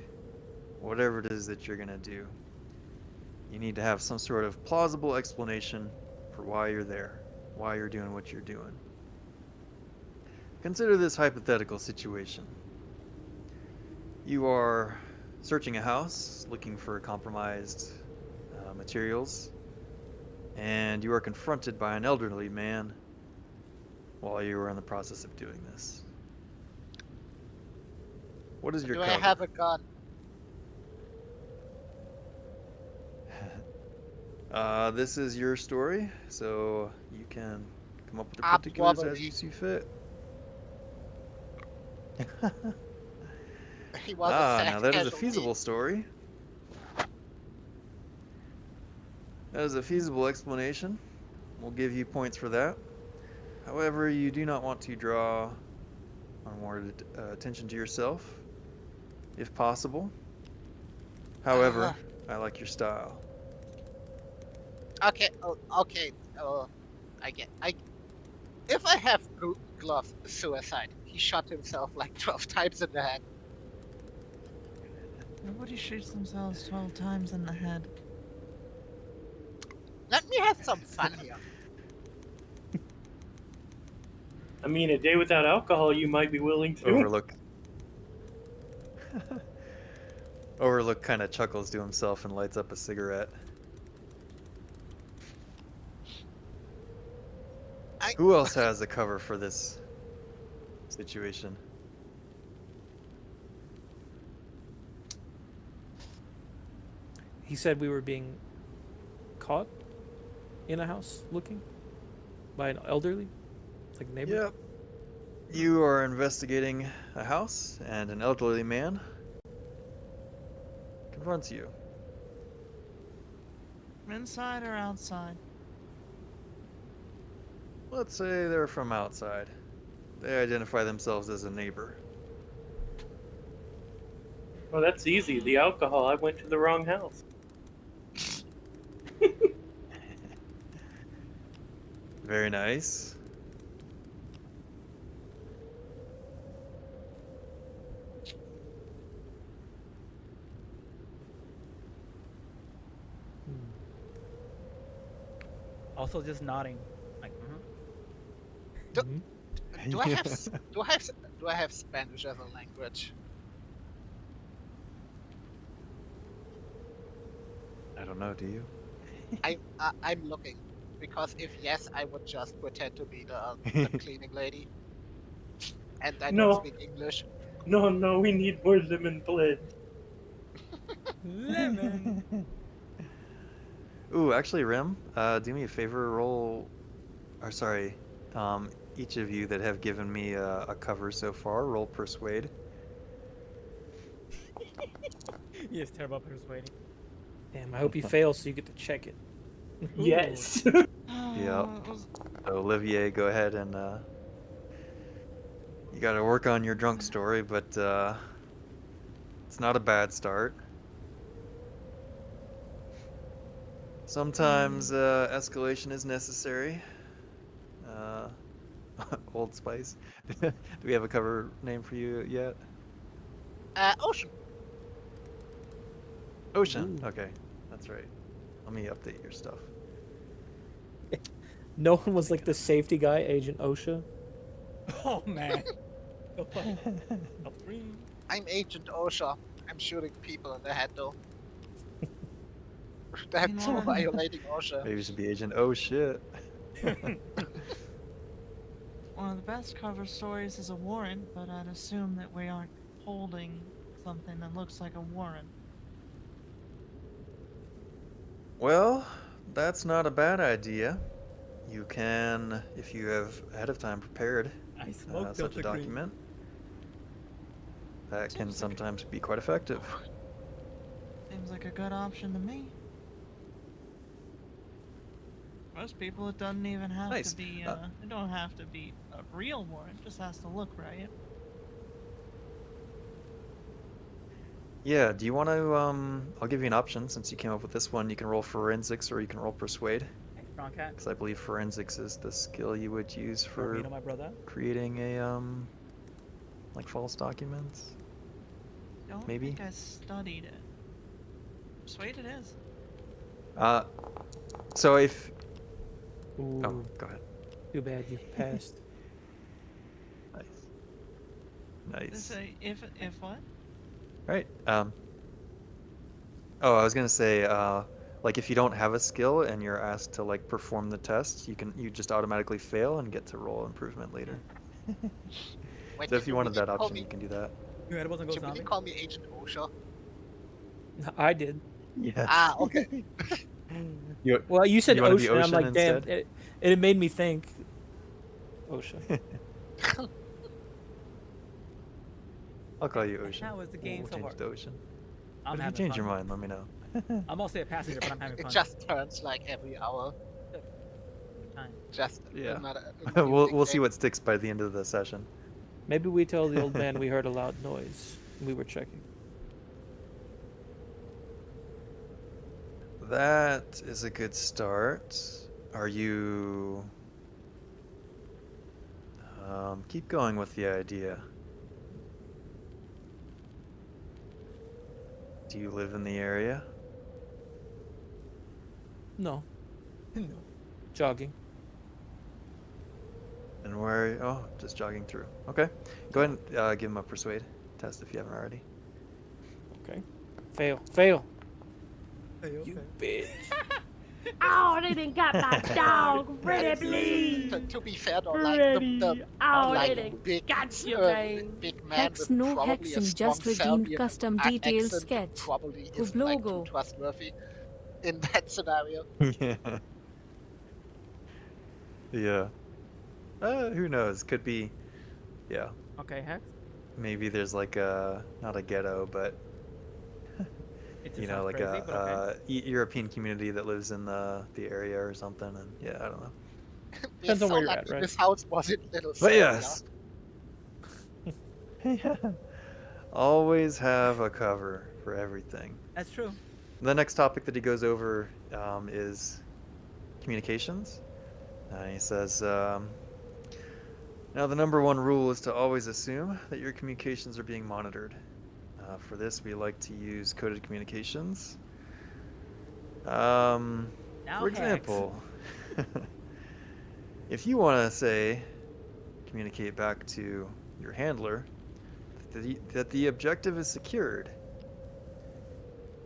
whatever it is that you're going to do, you need to have some sort of plausible explanation for why you're there. why you're doing what you're doing. Consider this hypothetical situation. You are searching a house, looking for compromised materials, and you are confronted by an elderly man while you are in the process of doing this. What is your Do I cover? have a gun? This is your story, so you can come up with the Ah, particulars as probably. you see fit. He was Ah, a now sad that is a casualty. feasible story. That is a feasible explanation. We'll give you points for that. However, you do not want to draw unwarranted attention to yourself, if possible. However, I like your style. Okay, okay. If I have gloves, suicide. He shot himself like 12 times in the head. Nobody shoots themselves 12 times in the head. Let me have some fun here. I mean, a day without alcohol, you might be willing to. Overlook. Overlook kind of chuckles to himself and lights up a cigarette. Who else has a cover for this situation? He said we were being caught in a house looking by an elderly, like neighbor. Yep. You are investigating a house, and an elderly man confronts you. Inside or outside? Let's say they're from outside. They identify themselves as a neighbor. Well, that's easy. The alcohol, I went to the wrong house. Very nice. Also, just nodding. Like, Do I have do I have Spanish as a language? I don't know, do you? I'm looking, because if yes, I would just pretend to be the cleaning lady, and I No. don't speak English. No, we need more lemon blend. lemon. Ooh, actually, Rim, do me a favor, roll, or sorry, each of you that have given me a cover so far, roll Persuade. He is terrible at persuading. Damn, I hope you fail so you get to check it. Yes. Yep. So Olivier, go ahead and you got to work on your drunk story, but it's not a bad start. Sometimes escalation is necessary. Old Spice. Do we have a cover name for you yet? Ocean. Ocean. Okay, that's right. Let me update your stuff. No one was like the safety guy, Agent OSHA. Oh man. I'm Agent OSHA. I'm shooting people in the head though. That's You know- violating OSHA. Maybe you should be Agent. Oh shit. One of the best cover stories is a warrant, but I'd assume that we aren't holding something that looks like a warrant. Well, that's not a bad idea. You can, if you have ahead of time prepared I smoked such a Delta Green. document, that can Seems like- sometimes be quite effective. Seems like a good option to me. Most people, it doesn't even have Nice. to be, it don't have to be a real warrant, just has to look right. Yeah, do you want to, I'll give you an option since you came up with this one. You can roll forensics or you can roll persuade. Thanks, Strong Cat. Because I believe forensics is the skill you would use for Ramiro, my brother. creating a, like false documents. Don't Maybe? think I studied it. Persuade it is. So if, Ooh. oh, go ahead. Too bad you passed. Nice. Say if what? Right. Oh, I was gonna say, like if you don't have a skill and you're asked to like perform the test, you just automatically fail and get to roll improvement later. Wait, So did if you you wanted really that call option, me? you can do that. Your head wasn't go Did you really zombie. call me Agent OSHA? I did. Yes. Ah, okay. You, Well, you said You wanna be ocean, and I'm Ocean like, damn, instead? it made me think. OSHA. I'll call you Ocean. How is the game We'll so change hard? to Ocean. I'm But if you having change your fun. mind, let me know. I'm mostly a passenger, but I'm having It fun. just turns like every hour. Time. Just Yeah. another we'll see game. what sticks by the end of the session. Maybe we tell the old man we heard a loud noise. We were checking. That is a good start. Are you... keep going with the idea. Do you live in the area? No, No. jogging. And where... Oh, just jogging through. Okay. Go ahead and give him a persuade test if you haven't already. Okay. Fail. You bitch. Oh, they done got my dog. Ready, please. To be fair though, like Ready. the Oh, like they done big, got you, uh, man. big man Hex with no probably Hex a and strong just redeemed Serbian custom accent detailed sketch. probably isn't like too Ublogo. trustworthy in that scenario. Yeah. Yeah. Who knows? Could be... Yeah. Okay, Hex. Maybe there's like a... Not a ghetto, but... It just You know, sounds like crazy, but okay. European community that lives in the area or something, and yeah, I don't know. Depends on where So you're like at, right? this house was in Little But Serbia. yes, yeah. Always have a cover for everything. That's true. The next topic that he goes over is communications. He says, now the number one rule is to always assume that your communications are being monitored. For this, we like to use coded communications. Now, For Hex. example, if you want to say, communicate back to your handler that the objective is secured,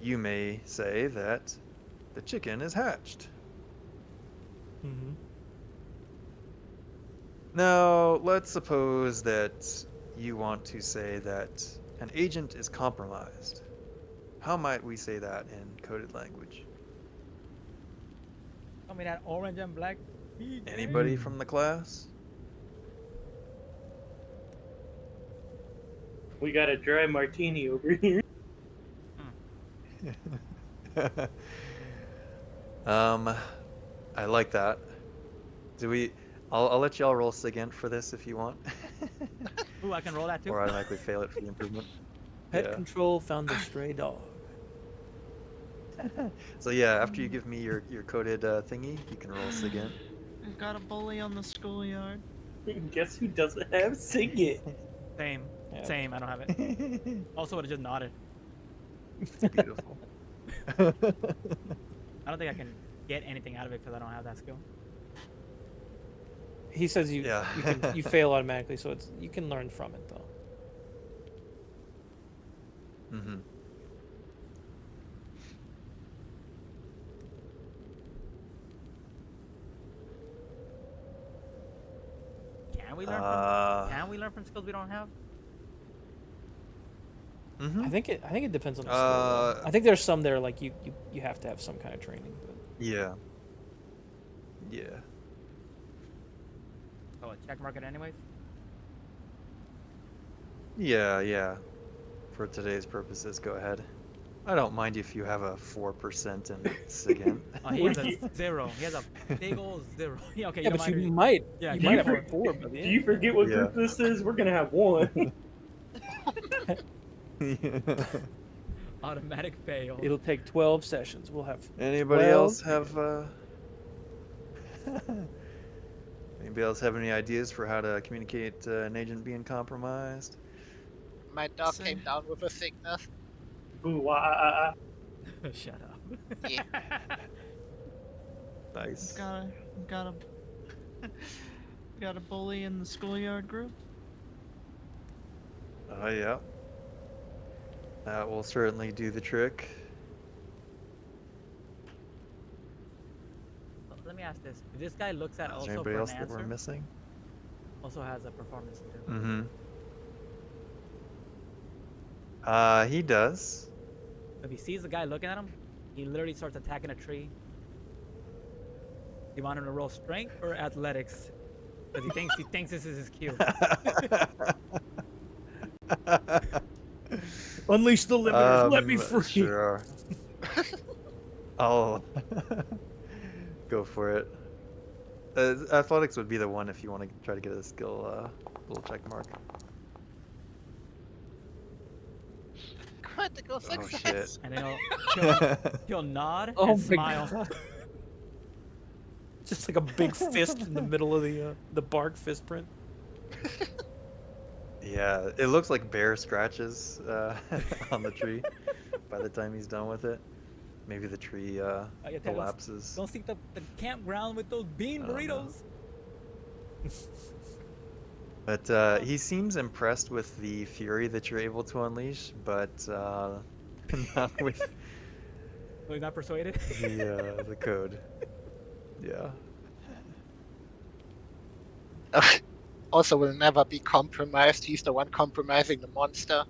you may say that the chicken is hatched. Mm-hmm. Now, let's suppose that you want to say that an agent is compromised. How might we say that in coded language? Tell me that orange and black. Anybody from the class? We got a dry martini over here. I like that. Do we? I'll let y'all roll SIGINT for this if you want, Ooh, I can roll that too. or automatically fail it for the improvement. Pet Yeah. control found the stray dog. So yeah, after you give me your coded thingy, you can roll SIGINT. We've got a bully on the schoolyard. Guess who doesn't have Sing It? Same. Yeah. Same. I don't have it. Also, would have just nodded. Beautiful. I don't think I can get anything out of it because I don't have that skill. He says you Yeah. you fail automatically, so it's you can learn from it though. Mm-hmm. Can we learn can we learn from skills we don't have? Mm-hmm. I think it depends on the skill. Though. I think there's some that are like you have to have some kind of training. But Yeah. Yeah. Oh, a check mark it anyways. Yeah. For today's purposes, go ahead. I don't mind if you have a 4% in SIGINT. Oh, he has a 0. He has a big old 0. Yeah, okay. yeah, you but don't you mind might Yeah, you do might you have for- a 4 by the Do end. you forget what Yeah. group this is? We're gonna have one. automatic fail. It'll take 12 sessions. We'll have Anybody 12 else have anybody else have any ideas for how to communicate an agent being compromised? My dog So- came down with a sickness. Ooh, Shut up. Yeah. Nice. Got a Got a bully in the schoolyard group? Oh, yeah. That will certainly do the trick. Let me ask this: if this guy looks at Is also there for anybody an else that we're answer, missing? also has a performance too. Mm-hmm. He does. If he sees the guy looking at him, he literally starts attacking a tree. Do you want him to roll strength or athletics? Because he thinks this is his cue. Unleash the limiters. Let me free. Sure. I'll go for it. Athletics would be the one if you want to try to get a skill little check mark. Critical Oh success. shit. And then he'll nod Oh and my smile. God. Just like a big fist in the middle of the bark fist print. Yeah, it looks like bear scratches on the tree by the time he's done with it. Maybe the tree Yeah, Taylor, collapses. Don't seek the campground with those bean I don't know. burritos. But he seems impressed with the fury that you're able to unleash, but not with So he's not persuaded. the code. Yeah. Also will never be compromised. He's the one compromising the monster.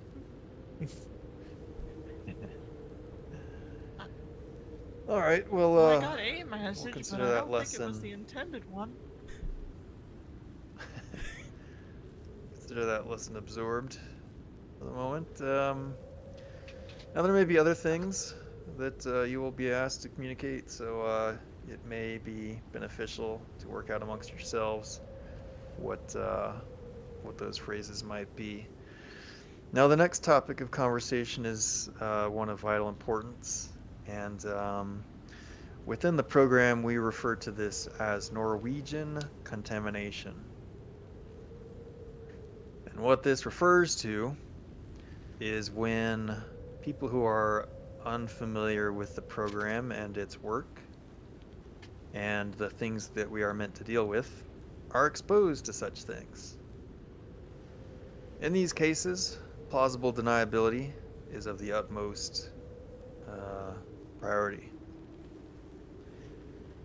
All right. Well, Well, I got a message, but consider I that don't think it was lesson. the intended one. Consider that lesson absorbed for the moment. Now there may be other things that you will be asked to communicate, so it may be beneficial to work out amongst yourselves what those phrases might be. Now the next topic of conversation is one of vital importance, and within the program we refer to this as Norwegian contamination. And what this refers to is when people who are unfamiliar with the program and its work and the things that we are meant to deal with are exposed to such things. In these cases, plausible deniability is of the utmost priority.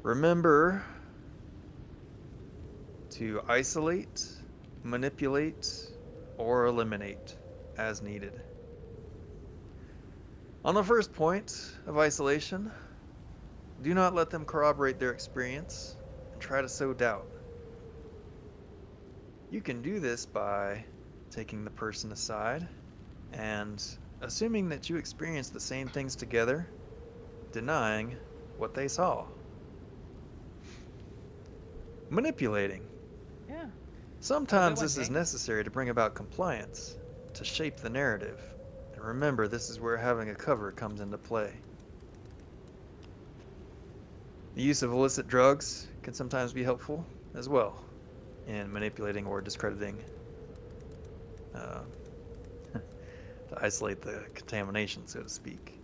Remember to isolate, manipulate, or eliminate as needed. On the first point of isolation, do not let them corroborate their experience and try to sow doubt. You can do this by taking the person aside and assuming that you experienced the same things together, denying what they saw. Manipulating. Yeah. Sometimes one, this is Hank. necessary to bring about compliance, to shape the narrative. And remember, this is where having a cover comes into play. The use of illicit drugs can sometimes be helpful as well in manipulating or discrediting to isolate the contamination, so to speak.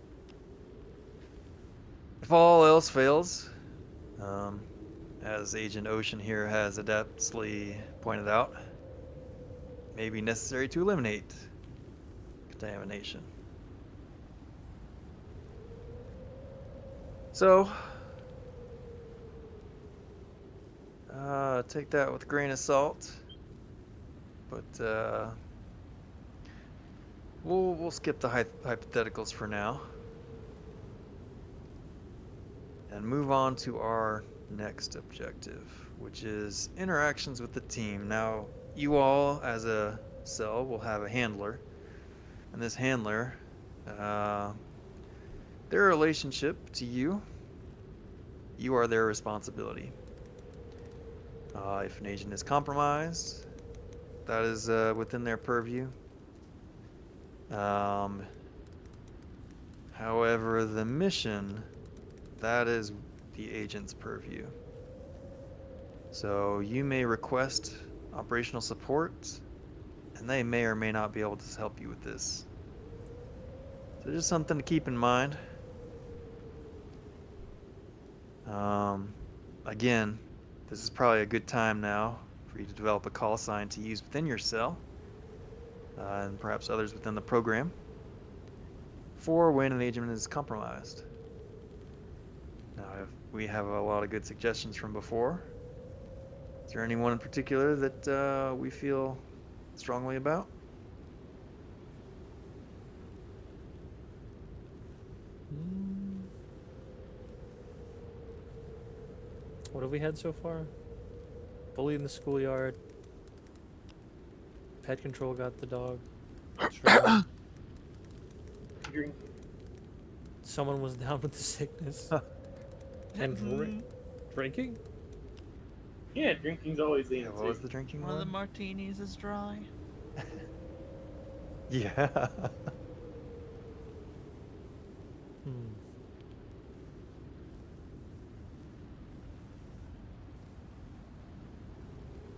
If all else fails, as Agent Ocean here has adeptly pointed out, it may be necessary to eliminate contamination. So, take that with a grain of salt, but we'll skip the hypotheticals for now and move on to our next objective, which is interactions with the team. Now, you all as a cell will have a handler, and this handler, their relationship to you are their responsibility. If an agent is compromised, that is within their purview. However, the mission, that is the agent's purview. So you may request operational support, and they may or may not be able to help you with this. So just something to keep in mind. Again, this is probably a good time now for you to develop a call sign to use within your cell, and perhaps others within the program, for when an agent is compromised. Now, we have a lot of good suggestions from before. Is there anyone in particular that we feel strongly about? What have we had so far? Bully in the schoolyard. Pet control got the dog. Shredded. Drink. Someone was down with the sickness. And drinking? Yeah, drinking's always the Yeah, answer. what was the drinking One of the one? martinis is dry. Yeah. Hmm.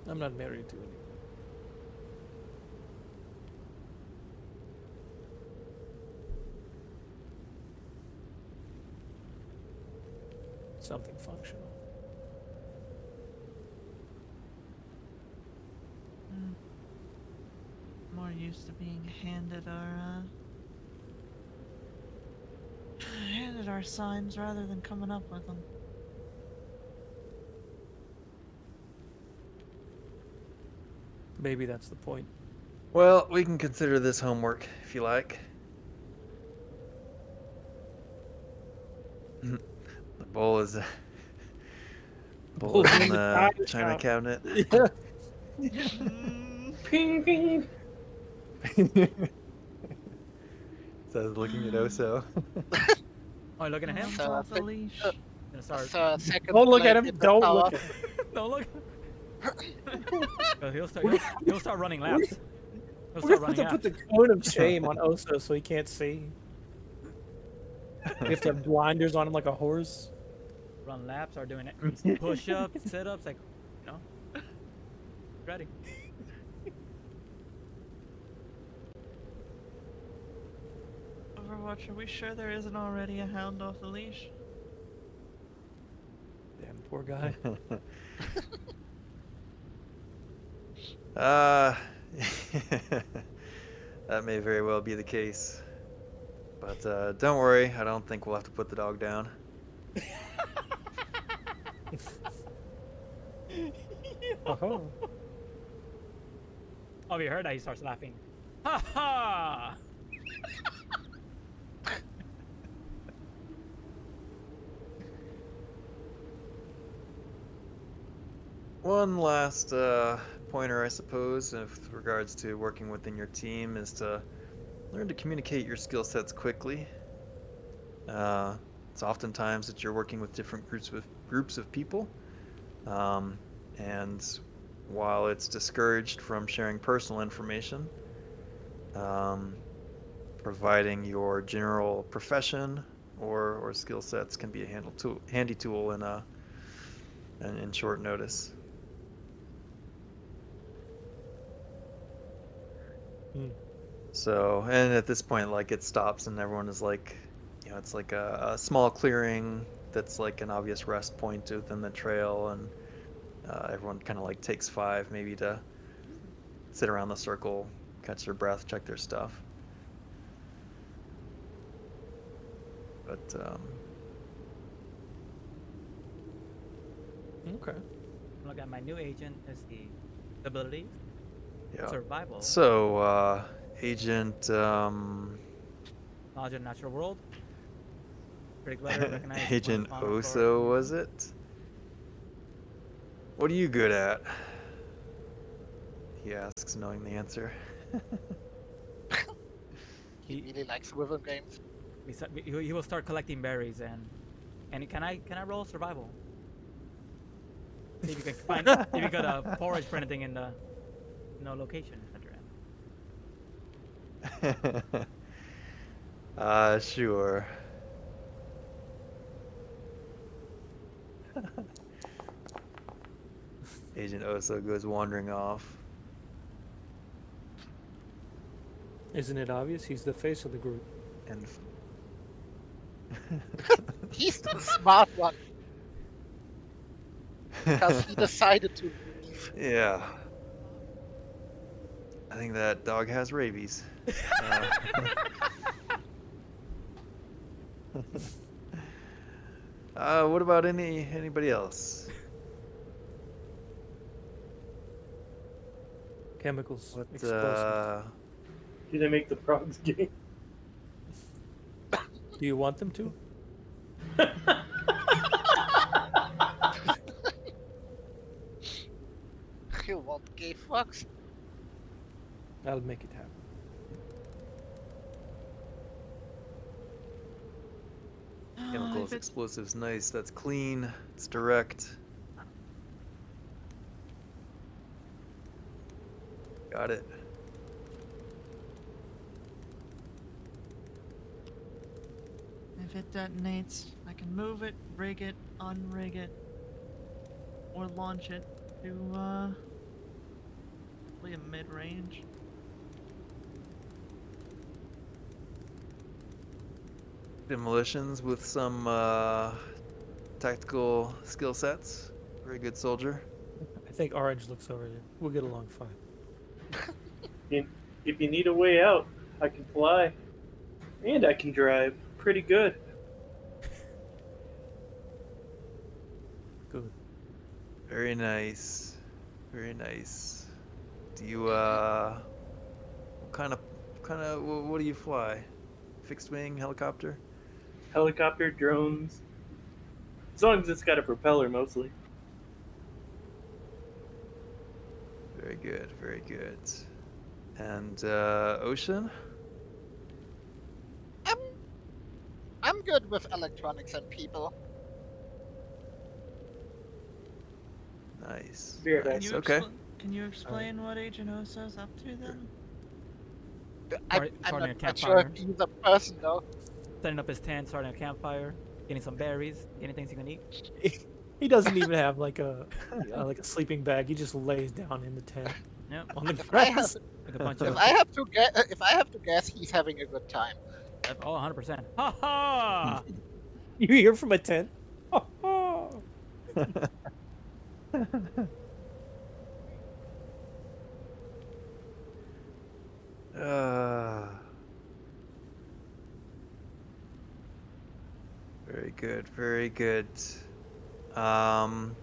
I'm not married to anyone. Something functional. More used to being handed our signs rather than coming up with them. Maybe that's the point. Well, we can consider this homework if you like. The bowl is bowl is in the china cabinet. Yeah. Ping, ping. Says looking at Oso. Oh, you're looking at him? Hands So, off the leash. Gonna start. So second Don't look at place him. in the Don't tower. look at him. Don't look. He'll start running laps. He'll We're start going to running put laps. the cone of shame on Oso so he can't see. We have to have blinders on him like a horse. Run laps, start doing it. Push-ups, sit-ups, like, you know. Ready. Overwatch, are we sure there isn't already a hound off the leash? Damn poor guy. That may very well be the case. But don't worry, I don't think we'll have to put the dog down. Oh. Oh, you heard that? He starts laughing. Ha ha! One last pointer, I suppose, with regards to working within your team, is to learn to communicate your skill sets quickly. It's oftentimes that you're working with different groups of people, and while it's discouraged from sharing personal information, providing your general profession or skill sets can be a handy tool in short notice. So, and at this point, like, it stops and everyone is like, you know, it's like a small clearing that's like an obvious rest point within the trail, and everyone kind of like takes 5 maybe to sit around the circle, catch their breath, check their stuff. But Okay. Look at my new agent is the abilities. yeah. Survival. So, Agent Knowledge of the natural world. Predict weather, recognize Agent when fauna, Oso, flora, was it? What are you good at? He asks, knowing the answer. He really likes rhythm games. he will start collecting berries and can I roll survival? See if you can find if you got forage for anything in the location that you're in. Sure. Agent Oso goes wandering off. Isn't it obvious? He's the face of the group. And He's the smart one because he decided to leave. Yeah. I think that dog has rabies. What about anybody else? Chemicals, What explosives. Do they make the frogs gay? Do you want them to? You want gay fucks? I'll make it happen. Chemicals, If it- explosives, nice. That's clean. It's direct. Got it. If it detonates, I can move it, rig it, unrig it, or launch it to probably a mid-range. Demolitions with some tactical skill sets. Very good soldier. I think Orange looks over there. We'll get along fine. If you need a way out, I can fly. And I can drive. Pretty good. Good. Very nice. Very nice. Do you what kind of what do you fly? Fixed wing helicopter? Helicopter, drones. As long as it's got a propeller, mostly. Very good, very good. And Ocean? I'm good with electronics and people. Nice. Very Can Nice. you, Okay. can you explain what Agent Osa's up to then? I'm Starting a not sure if campfire. he's a person though. Setting up his tent, starting a campfire, getting some berries, getting things he can eat. He doesn't even have like a sleeping bag. He just lays down in the tent Yep. on the If I have, grass. Like a bunch if of I have to guess, he's having a good time. oh, 100%. Ha ha! You hear from a tent. Very good, very good. Um,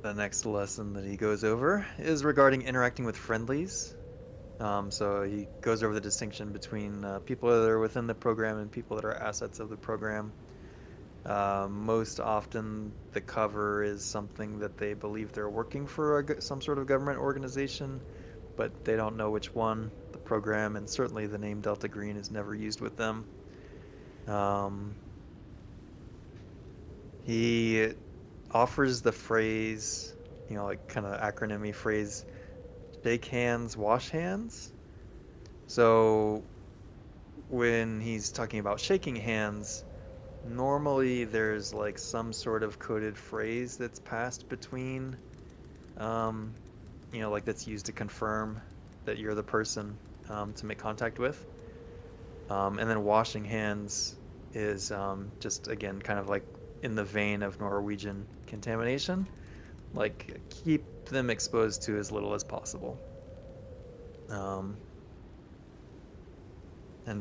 the next lesson that he goes over is regarding interacting with friendlies. So he goes over the distinction between people that are within the program and people that are assets of the program. Most often, the cover is something that they believe they're working for some sort of government organization, but they don't know which one. The program and certainly the name Delta Green is never used with them. He offers the phrase, like kind of acronym-y phrase, shake hands, wash hands. So when he's talking about shaking hands, normally there's like some sort of coded phrase that's passed between, like that's used to confirm that you're the person to make contact with. And then washing hands is just, again, kind of like in the vein of Norwegian contamination. Like, keep them exposed to as little as possible. And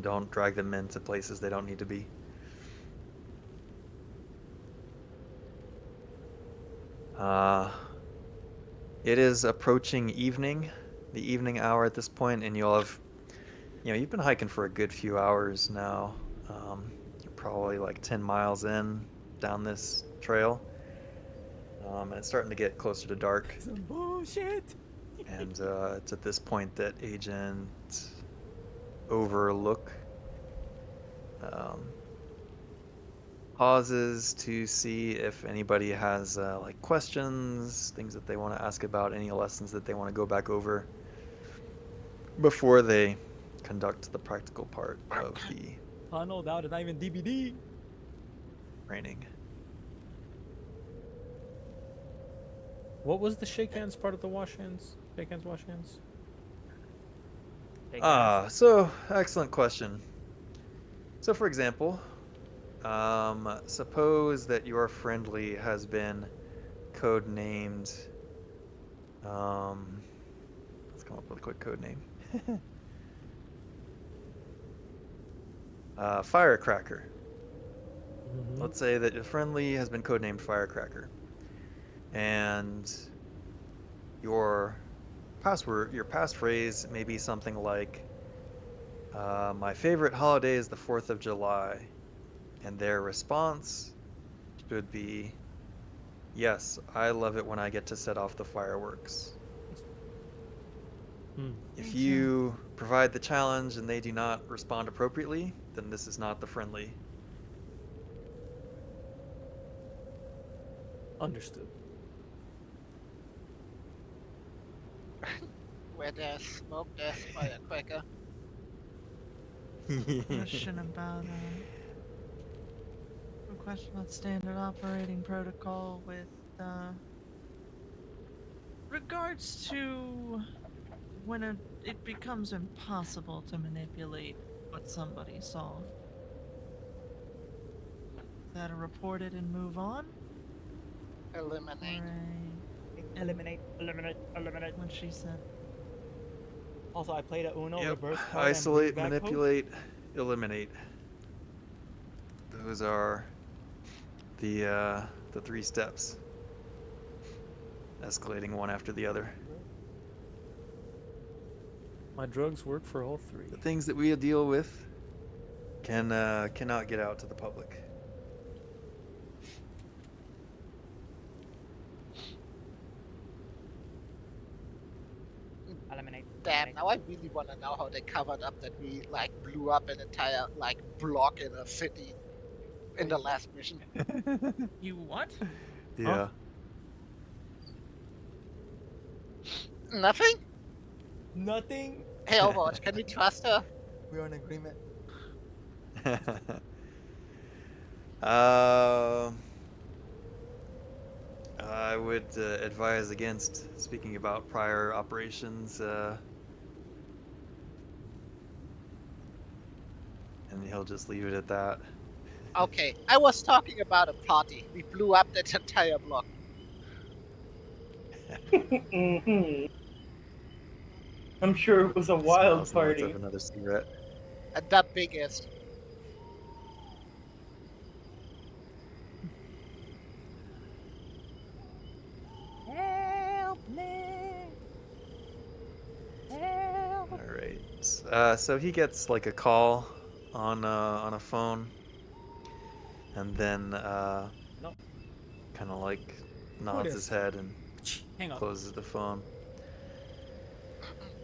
don't drag them into places they don't need to be. It is approaching evening, the evening hour at this point, and you'll have, you've been hiking for a good few hours now. You're probably like 10 miles in down this trail, and it's starting to get closer to dark. Some bullshit. And it's at this point that Agent Overlook pauses to see if anybody has like questions, things that they want to ask about, any lessons that they want to go back over before they conduct the practical part of the Oh no, that is not even DBD. training. What was the shake hands part of the wash hands? Shake hands, wash hands. So excellent question. So for example, Suppose that your friendly has been codenamed. Let's come up with a quick code name. Firecracker. Let's say that your friendly has been codenamed Firecracker, and your passphrase may be something like, "My favorite holiday is the 4th of July," and their response should be, "Yes, I love it when I get to set off the fireworks." If you provide the challenge and they do not respond appropriately, then this is not the friendly. Understood. Where there's smoke, there's firecracker. Question about a question about standard operating protocol with regards to when it becomes impossible to manipulate what somebody saw. Is that a report it and move on? Eliminate. Or Eliminate, eliminate, eliminate. what she said. Also, I played a Uno Yep. reverse card. and bring Isolate, back hope. manipulate, eliminate. Those are the 3 steps. Escalating one after the other. My drugs work for all 3. The things that we deal with cannot get out to the public. Eliminate. Damn, now I really want to know how they covered up that we like blew up an entire like block in a city in the last mission. You what? Yeah. Nothing? Nothing. Hey Overwatch, can we trust her? We're in agreement. I would advise against speaking about prior operations, and he'll just leave it at that. Okay, I was talking about a party. We blew up that entire block. Mhm. I'm sure it was a wild Smells the lights party. of another cigarette. And the biggest. Help me. Help. All right. So he gets like a call on a phone, and then No. kind of like nods his dis? head and Hang up. closes the phone.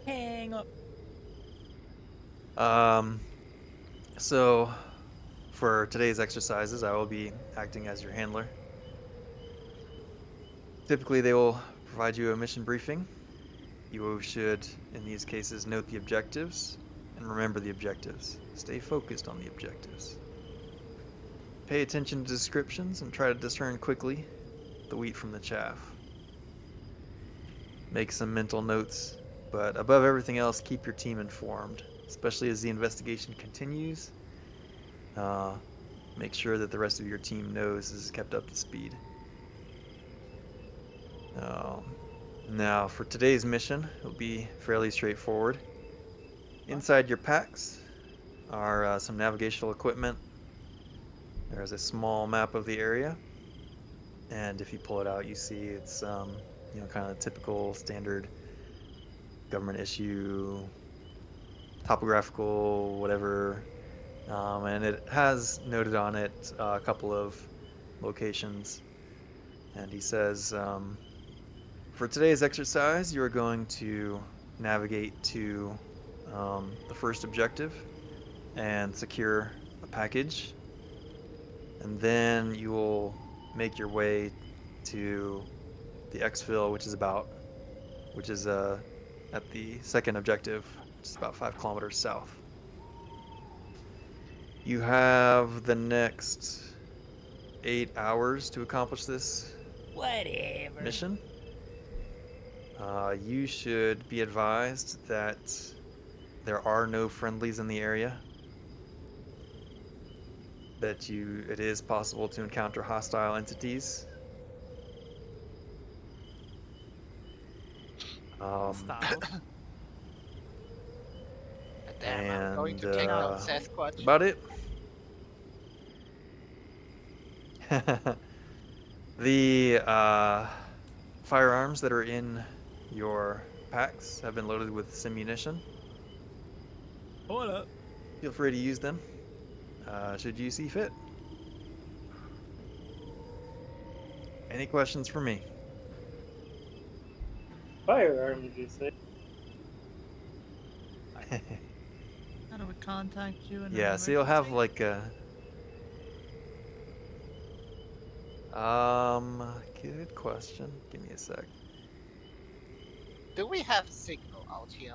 Hang up. So for today's exercises, I will be acting as your handler. Typically, they will provide you a mission briefing. You should, in these cases, note the objectives and remember the objectives. Stay focused on the objectives. Pay attention to descriptions and try to discern quickly the wheat from the chaff. Make some mental notes, but above everything else, keep your team informed, especially as the investigation continues. Make sure that the rest of your team knows is kept up to speed. Now, for today's mission, it'll be fairly straightforward. Inside your packs are some navigational equipment. There's a small map of the area, and if you pull it out, you see it's kind of typical standard government issue, topographical, whatever, and it has noted on it a couple of locations. And he says, for today's exercise, you are going to navigate to the first objective and secure a package. And then you will make your way to the exfil, which is at the second objective, which is about 5 kilometers south. You have the next 8 hours to accomplish this Whatever. mission. You should be advised that there are no friendlies in the area. that it is possible to encounter hostile entities. Style. Damn, I'm going And to take down that's Sasquatch. about it. The firearms that are in your packs have been loaded with simunition. Hold up. Feel free to use them, should you see fit. Any questions for me? Firearms, you say? How do we contact you? In Yeah, an so you'll have emergency? like a... good question. Give me a sec. Do we have signal out here?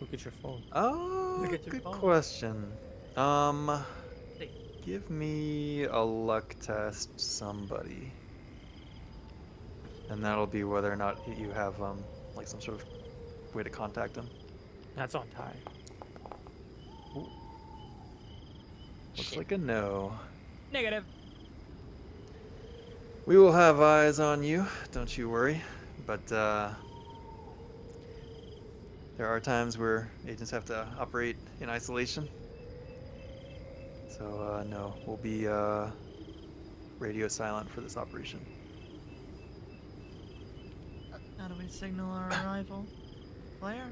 Look at your phone. Oh, Look at your good phone. question. Hey. Give me a luck test, somebody. And that'll be whether or not you have like some sort of way to contact him. That's on Ty. Looks Shit. like a no. Negative. We will have eyes on you, don't you worry. But there are times where agents have to operate in isolation. So no, we'll be radio silent for this operation. How do we signal our arrival? Claire?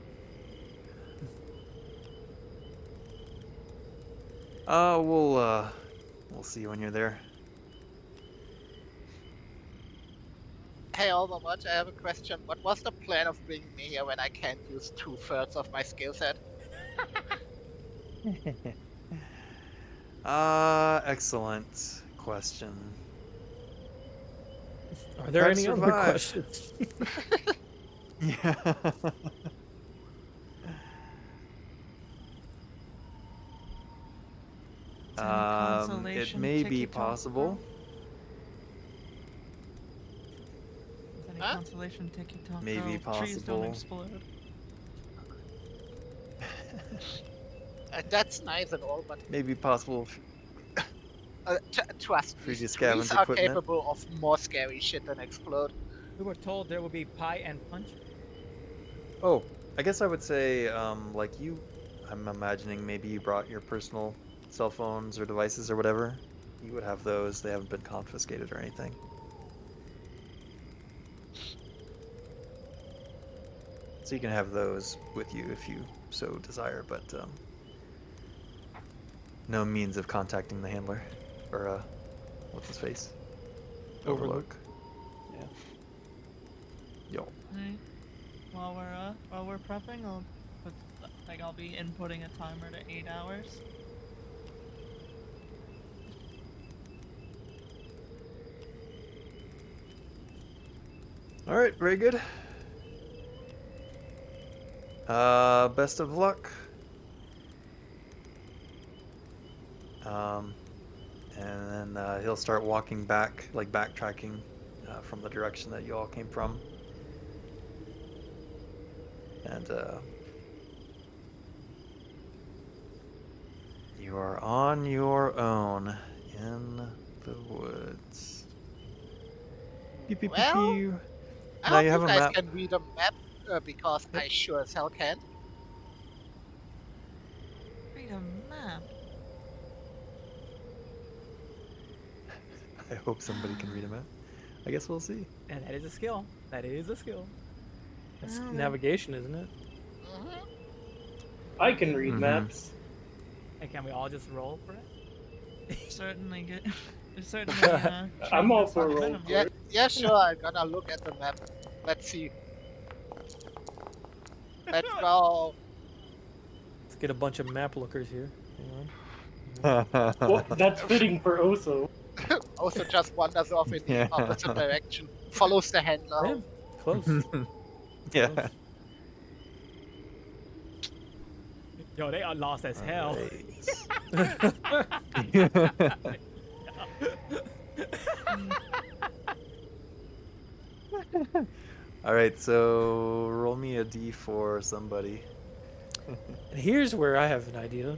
We'll see when you're there. Hey, Overwatch, I have a question. What was the plan of bringing me here when I can't use 2/3 of my skill set? Excellent question. Are there Try to any other survive. questions? Yeah. Is any It consolation may be ticky-tack possible. girl? Is any Huh? consolation ticky-tack May be girl? Trees don't possible. explode. That's nice and all, but Maybe possible. trust Free me, to trees scavenge are equipment. capable of more scary shit than explode. We were told there would be pie and punch. Oh, I guess I would say, like you, I'm imagining maybe you brought your personal cell phones or devices or whatever. You would have those. They haven't been confiscated or anything. So you can have those with you if you so desire, but no means of contacting the handler or what's his face? Overlook. Yeah. Yo. Right. While we're prepping, I'll be inputting a timer to 8 hours. All right, very good. Best of luck. And then he'll start walking back, like backtracking from the direction that you all came from. And you are on your own in the woods. Pew, pew, pew, Well, pew. I Now hope you have you a guys map. can read a map, because I sure as hell can't. Read a map. I hope somebody can read a map. I guess we'll see. And that is a skill. That is a skill. That's Oh, navigation, isn't it? Mhm. I can read Mhm. maps. And can we all just roll for it? Certainly good. Certainly. I'm all treatments for at roll minimum. for Yeah, it. yeah, sure. I'm gonna look at the map. Let's see. Let's go. Let's get a bunch of map lookers here. Hang on. Well, that's fitting for Oso. Also, just wanders off in the Yeah. opposite direction. Follows the handler. Yeah, close. Yeah. Close. Yo, they are lost as hell. All right, so roll me a d4, somebody. And here's where I have an idea.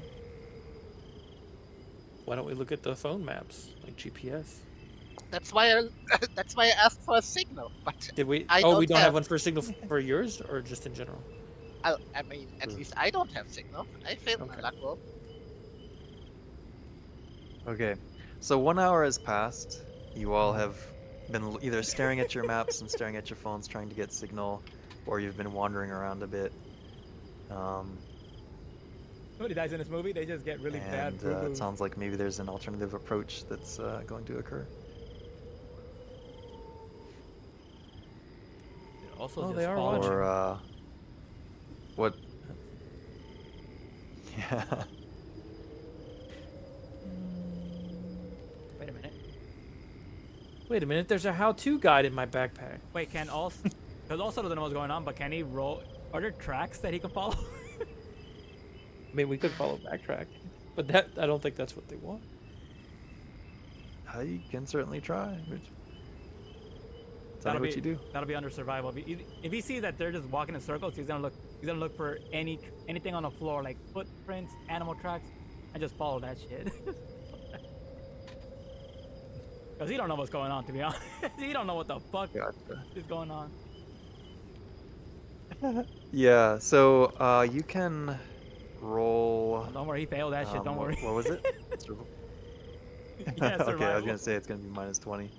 Why don't we look at the phone maps, like GPS? That's why I that's why I asked for a signal. But Did we? I Oh, we don't don't have have. one for signal for yours, or just in general? I mean, at Hmm. least I don't have signal. I failed my Okay. luck roll. Okay, so 1 hour has passed. You all Mhm. have been either staring at your maps and staring at your phones trying to get signal, or you've been wandering around a bit. Somebody dies in this movie, they just get really bad And boo-boos. it sounds like maybe there's an alternative approach that's going to occur. Also, Oh, just they are follow watching. Or him. what? Yeah. Wait a minute. Wait a minute. There's a how-to guide in my backpack. Wait, can also because also doesn't know what's going on, but can he roll? Are there tracks that he can follow? I mean, we could follow backtrack, but that I don't think that's what they want. You can certainly try. Tell That'll me be what you do. that'll be under survival. If he sees that they're just walking in circles, he's gonna look. He's gonna look for anything on the floor, like footprints, animal tracks, and just follow that shit. Because he don't know what's going on, to be honest. He don't know what the fuck Gotcha. is going on. Yeah, so you can roll. Don't worry, he failed that shit. Don't worry. What was it? Survival? Yeah, Okay, I was survival. gonna say it's gonna be -20.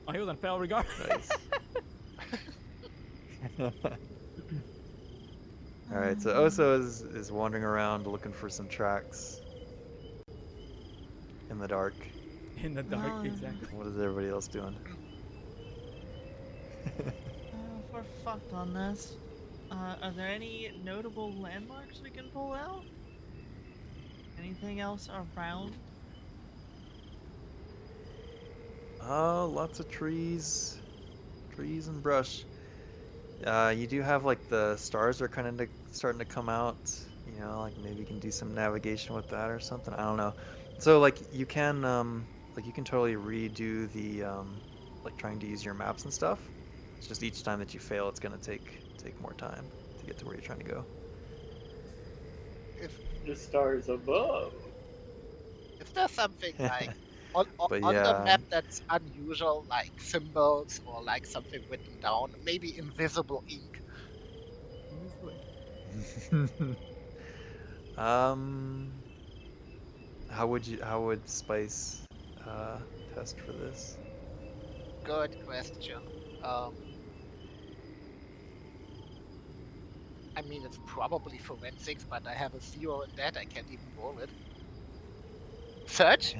Oh, he was on fail regard. Nice. All right, so Oso is wandering around looking for some tracks in the dark. In the dark, exactly. What is everybody else doing? If we're fucked on this, are there any notable landmarks we can pull out? Anything else around? Lots of trees and brush. You do have like the stars are kind of starting to come out. You know, like maybe you can do some navigation with that or something. I don't know. So like you can totally redo the like trying to use your maps and stuff. It's just each time that you fail, it's gonna take more time to get to where you're trying to go. The stars above. If there's something like on But the yeah. map that's unusual, like symbols or like something written down, maybe invisible ink. How would Spice test for this? Good question. I mean, it's probably forensics, but I have a 0 in that. I can't even roll it. Search?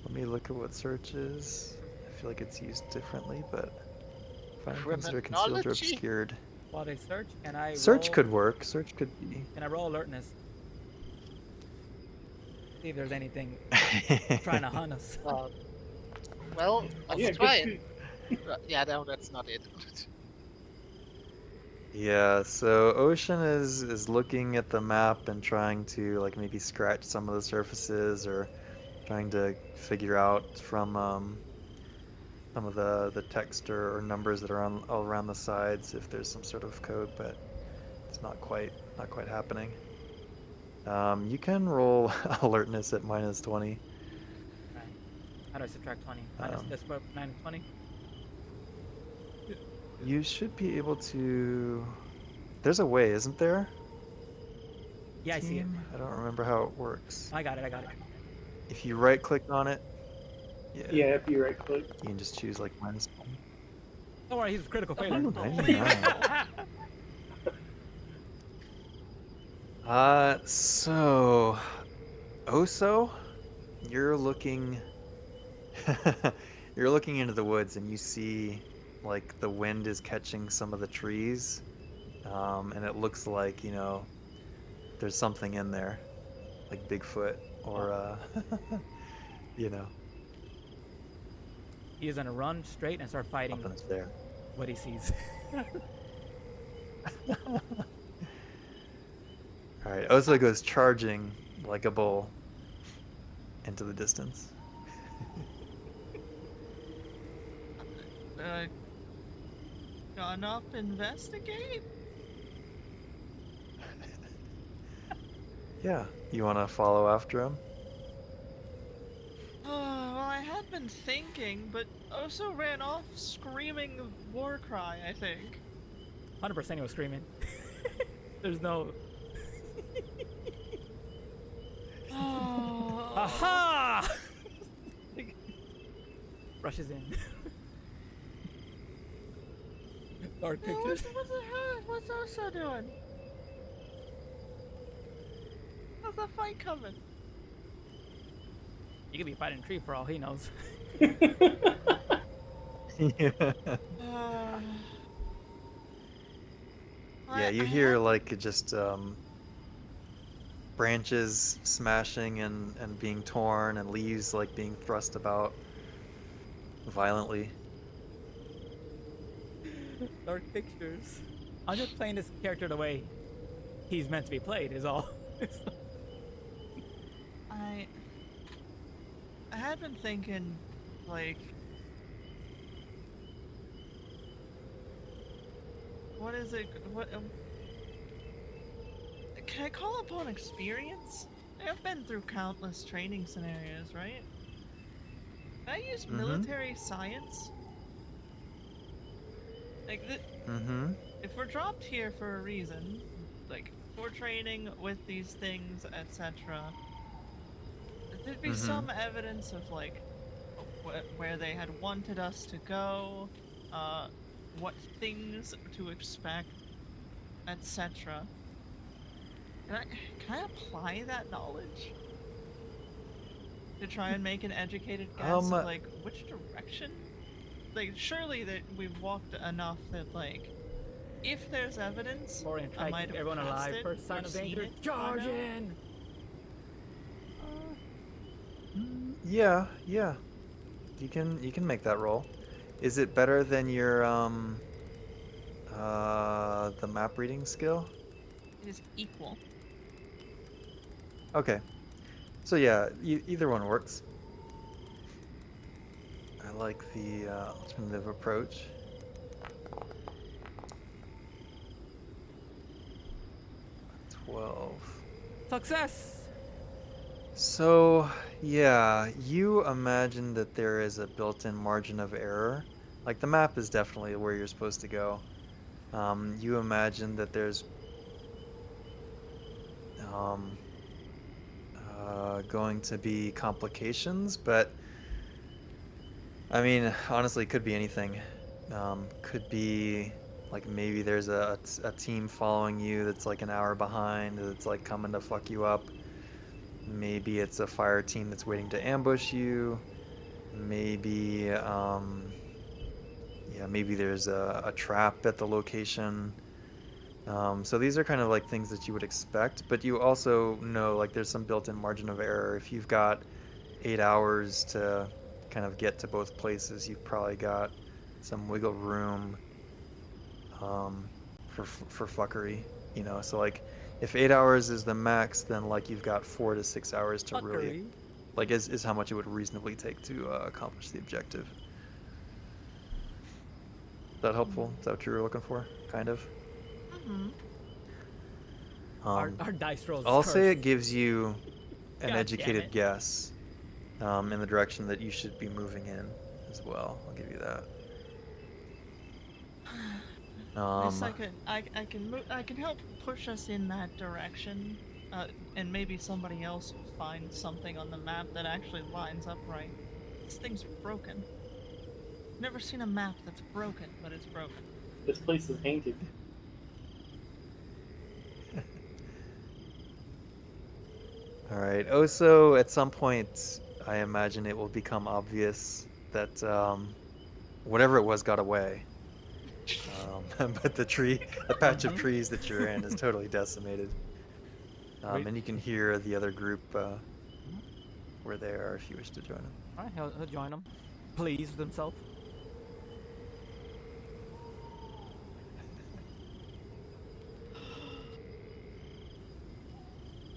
Let me look at what search is. I feel like it's used differently, but find things that are concealed or Criminology? obscured. While they search, can I Search roll, could work. Search could be. Can I roll alertness? See if there's anything trying to hunt us. Well, let's Yeah, try good it. Yeah, no, that's not it. Yeah, so Ocean is looking at the map and trying to like maybe scratch some of the surfaces or trying to figure out from some of the text or numbers that are all around the sides if there's some sort of code, but it's not quite happening. You can roll alertness at -20. How do I subtract 20? Um, That's what, 9 and 20? You should be able to. There's a way, isn't there? Yeah, I see it. Team? I don't remember how it works. I got it. If you right click on it, Yeah, if you right click. you can just choose like -1. Don't worry, he's a critical failure. Ooh, 99. So, Oso, you're looking you're looking into the woods and you see like the wind is catching some of the trees, and it looks like, you know, there's something in there, like Bigfoot or you know, He is gonna run straight and start fighting something's there. what he sees. All right, Oso goes charging like a bull into the distance. Gone up, investigate? Yeah, you want to follow after him? Well, I had been thinking, but Oso ran off screaming a war cry, I think. 100% he was screaming. There's no. Oh. Aha! Rushes in. Dark No, pictures. what's Oso doing? How's the fight coming? You could be fighting a tree for all he knows. Yeah. Uh, Yeah, you hear like just branches smashing and being torn and leaves like being thrust about violently. Dark pictures. I'm just playing this character the way he's meant to be played, is all. I had been thinking, like, what is it? What can I call upon experience? I've been through countless training scenarios, right? Can I use military science? Like, if we're dropped here for a reason, like, if we're training with these things, etc., there'd be some evidence of, like, where they had wanted us to go, what things to expect, etc. Can I apply that knowledge to try and make an educated guess of, like, which direction? Like, surely that we've walked enough that, like, if there's evidence, Lorian, I try might to keep have everyone passed alive. it First sign or of seen danger. it by Charge now. in! Yeah, yeah. You can make that roll. Is it better than your the map reading skill? It is equal. Okay. So yeah, either one works. I like the alternative approach. 12. Success! So, yeah, you imagine that there is a built-in margin of error. Like, the map is definitely where you're supposed to go. You imagine that there's going to be complications, but I mean, honestly, it could be anything. Could be like maybe there's a team following you that's like an hour behind, that's like coming to fuck you up. Maybe it's a fire team that's waiting to ambush you. Maybe, yeah, maybe there's a trap at the location. So these are kind of like things that you would expect, but you also know like there's some built-in margin of error. If you've got 8 hours to kind of get to both places, you've probably got some wiggle room for fuckery, you know. So like, if 8 hours is the max, then like you've got 4 to 6 hours to really, Fuckery. like, is how much it would reasonably take to accomplish the objective. Is that helpful? Is that what you were looking for? Kind of. Our dice rolls. I'll say it cursed. gives you an God damn educated it. guess in the direction that you should be moving in as well. I'll give you that. At least I can help push us in that direction, and maybe somebody else will find something on the map that actually lines up right. This thing's broken. Never seen a map that's broken, but it's broken. This place is haunted. All right. Also, at some point, I imagine it will become obvious that whatever it was got away. But the patch of trees that you're in is totally decimated. Wait. And you can hear the other group where they are if you wish to join them. Alright, he'll join them. Pleased with himself.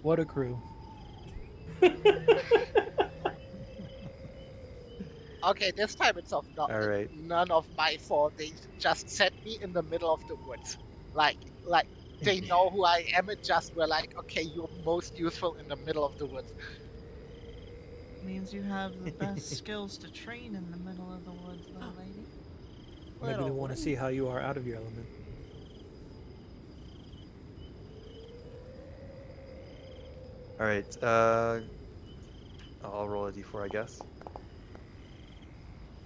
What a crew. Okay, this time it's not All right. none of my fault. They just set me in the middle of the woods. Like they know who I am. It just we're like, okay, you're most useful in the middle of the woods. Means you have the best skills to train in the middle of the woods, little lady. Maybe they Little want to lady. see how you are out of your element. All right. I'll roll a d4, I guess.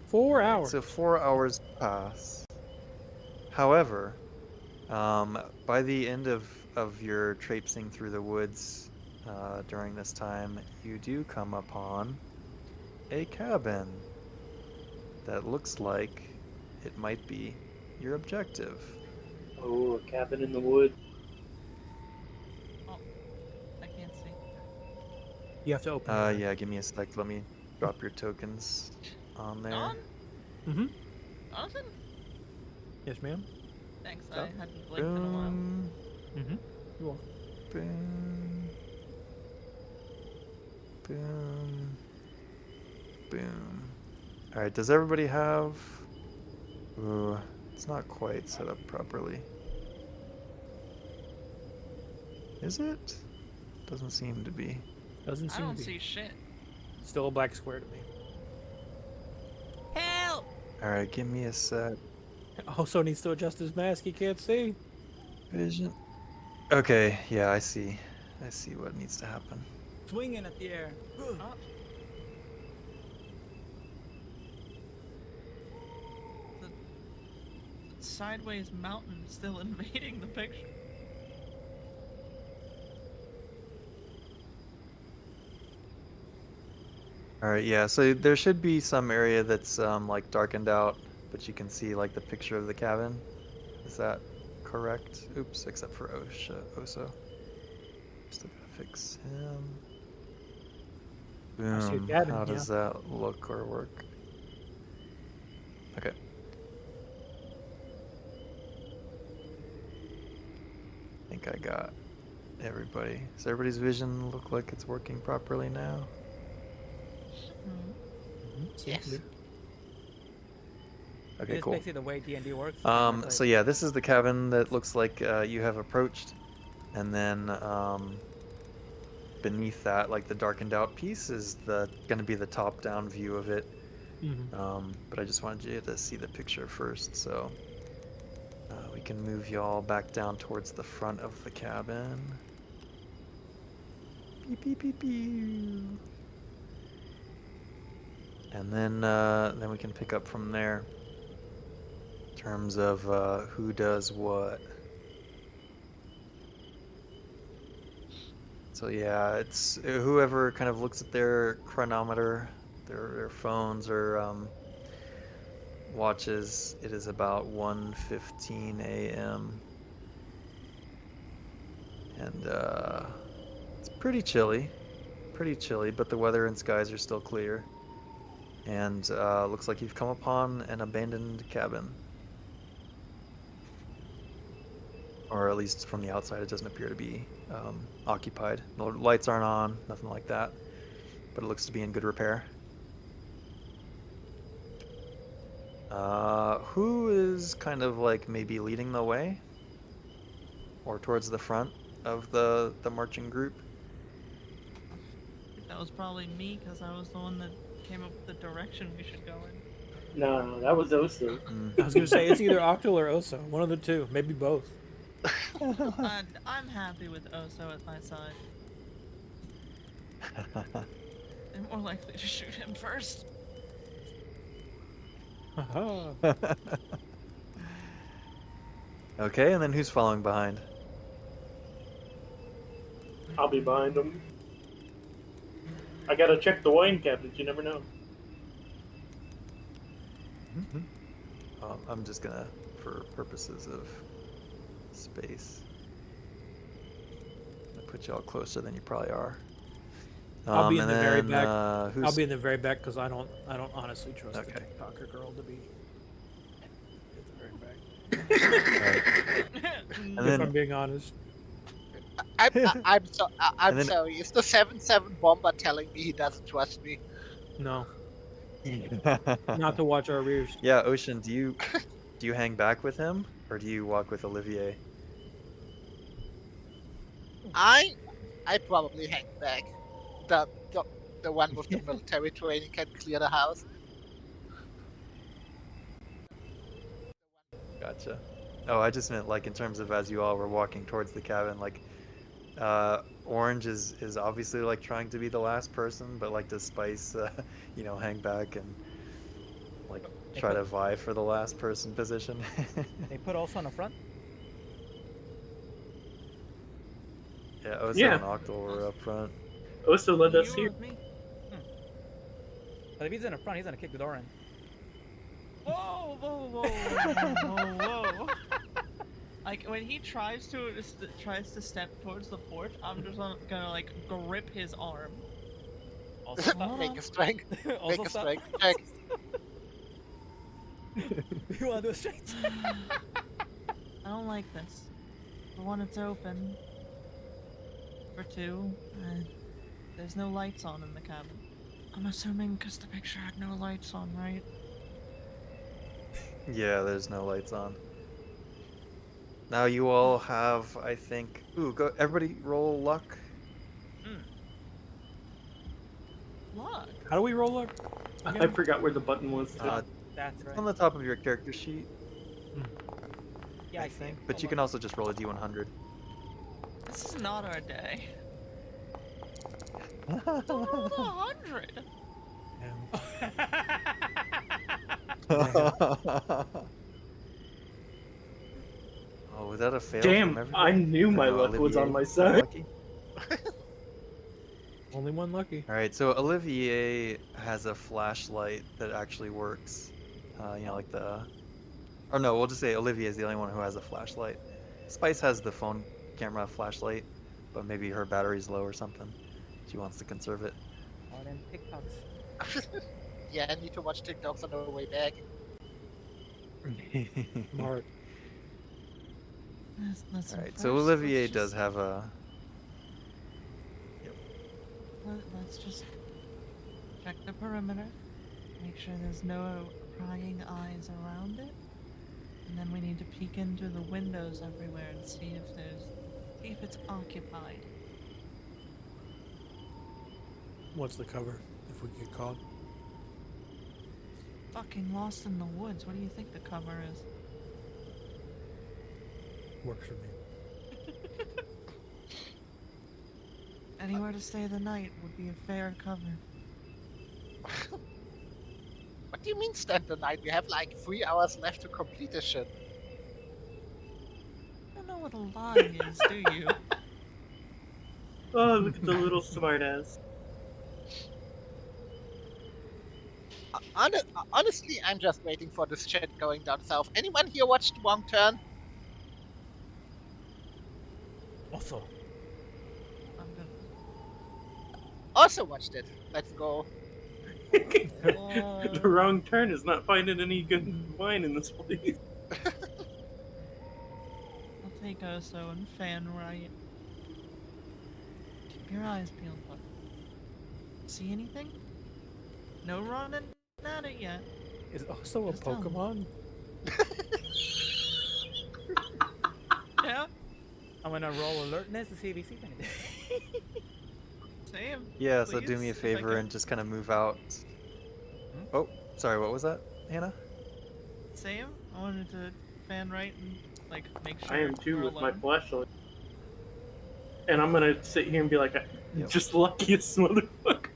4 hours. So 4 hours pass. However, by the end of your traipsing through the woods during this time, you do come upon a cabin that looks like it might be your objective. Oh, a cabin in the woods. Oh, I can't see. You have to open. your eyes. Yeah, give me a sec. Let me drop your tokens on there. On? Mm-hmm. Jonathan? Yes, ma'am. Thanks, So, I hadn't blinked in a while. Boom, Mm-hmm. You are. boom, boom, boom. All right. Does everybody have? Ooh, it's not quite set up properly. Is it? Doesn't seem to be. Doesn't I seem don't to be. see shit. Still a black square to me. Help! All right. Give me a sec. Also needs to adjust his mask. He can't see. Vision. Okay. Yeah, I see. I see what needs to happen. Swinging at the air. Oh. The sideways mountain is still invading the picture. All right, yeah. So there should be some area that's like darkened out, but you can see like the picture of the cabin. Is that correct? Oops, except for Oso. Still gotta fix him. I see a Boom. cabin, How does that look or work? Okay. I think I got everybody. Does everybody's vision look like it's working properly now? Yes. Okay, It's cool. basically the way D&D works. So yeah, this is the cabin that looks like you have approached, and then beneath that, like the darkened out piece, is going to be the top-down view of it. Mm-hmm. But I just wanted you to see the picture first, so we can move y'all back down towards the front of the cabin. Beep beep beep beep. And then we can pick up from there. In terms of who does what. So yeah, it's whoever kind of looks at their chronometer, their phones or watches. It is about 1:15 a.m. and it's pretty chilly, but the weather and skies are still clear. And looks like you've come upon an abandoned cabin. Or at least from the outside, it doesn't appear to be occupied. The lights aren't on, nothing like that. But it looks to be in good repair. Who is kind of like maybe leading the way? Or towards the front of the marching group? That was probably me, because I was the one that came up with the direction we should go in. No, that was Osu. I was gonna say it's either Octal or Oso. One of the two, maybe both. And I'm happy with Oso at my side. I'm more likely to shoot him first. Haha. Okay, and then who's following behind? I'll be behind him. I gotta check the wine cabinet, you never know. I'm just gonna, for purposes of space, I'm gonna put y'all closer than you probably are. I'll be in and the very then, back. who's... I'll be in the very back because I don't honestly trust the Okay. TikToker girl to be at the very back. Alright. And And If I'm then, being honest. I'm And then- sorry. It's the 7-7 bomber telling me he doesn't trust me. No, not to watch our rears. yeah, Ocean, do you hang back with him or do you walk with Olivier? I probably hang back. The the, the one with the military training can clear the house. Gotcha. Oh, I just meant like in terms of as you all were walking towards the cabin, like Orange is obviously like trying to be the last person, but like does Spice, hang back and like try to vie for the last person position? They put also on the front. Yeah, Oso Yeah. and Octal were up front. Oso led us You here. with me? But if he's in the front, he's gonna kick the door in. Whoa, whoa, whoa, whoa, whoa. Like when he tries to step towards the porch, I'm just gonna like grip his arm. Also stop. Make a strength. Also Make a stop. strength check. You wanna do a straight? I don't like this. For one, it's open. For two, there's no lights on in the cabin. I'm assuming because the picture had no lights on, right? Yeah, there's no lights on. Now you all have, I think. Ooh, go! Everybody, roll luck. Look. How do we roll up? I forgot where the button was. Too. That's It's right. on the top of your character sheet, Yeah, I think. But you can also just roll a d100. This is not our day. Don't roll the 100. Oh, was that a fail? Damn, from everybody? I knew my Or no, luck was Olivier? on my side. Lucky? Only one lucky. All right, so Olivier has a flashlight that actually works. Like the. Or no, we'll just say Olivier is the only one who has a flashlight. Spice has the phone camera flashlight, but maybe her battery's low or something. She wants to conserve it. Oh, then TikToks. Yeah, I need to watch TikToks on the way back. Smart. Listen, All right, so first, Olivier let's does just- have a. Let's just check the perimeter, make sure there's no prying eyes around it, and then we need to peek into the windows everywhere and see if it's occupied. What's the cover if we get caught? Fucking lost in the woods. What do you think the cover is? Works for me. Anywhere to stay the night would be a fair cover. What do you mean stand the night? We have like 3 hours left to complete this shit. You don't know what a lie is, do you? Oh, look at the little smartass. Honestly, I'm just waiting for this shit going down south. Anyone here watched Wrong Turn? Also, I'm good. Also watched it. Let's go. The wrong turn is not finding any good wine in this place. I'll take Oso and Fan right. Keep your eyes peeled, bud. See anything? No running at it yet. Is also a Just tell me. Pokemon? Yeah? I'm gonna roll alertness to see if he sees anything. Same. Yeah, so do Please, me a if I favor can. and just kind of move out. Oh, sorry, what was that, Hannah? Same. I wanted to Fan right and like make sure. I am too we're with my alone. flashlight. And I'm gonna sit here and be like, Yep. just luckiest motherfucker.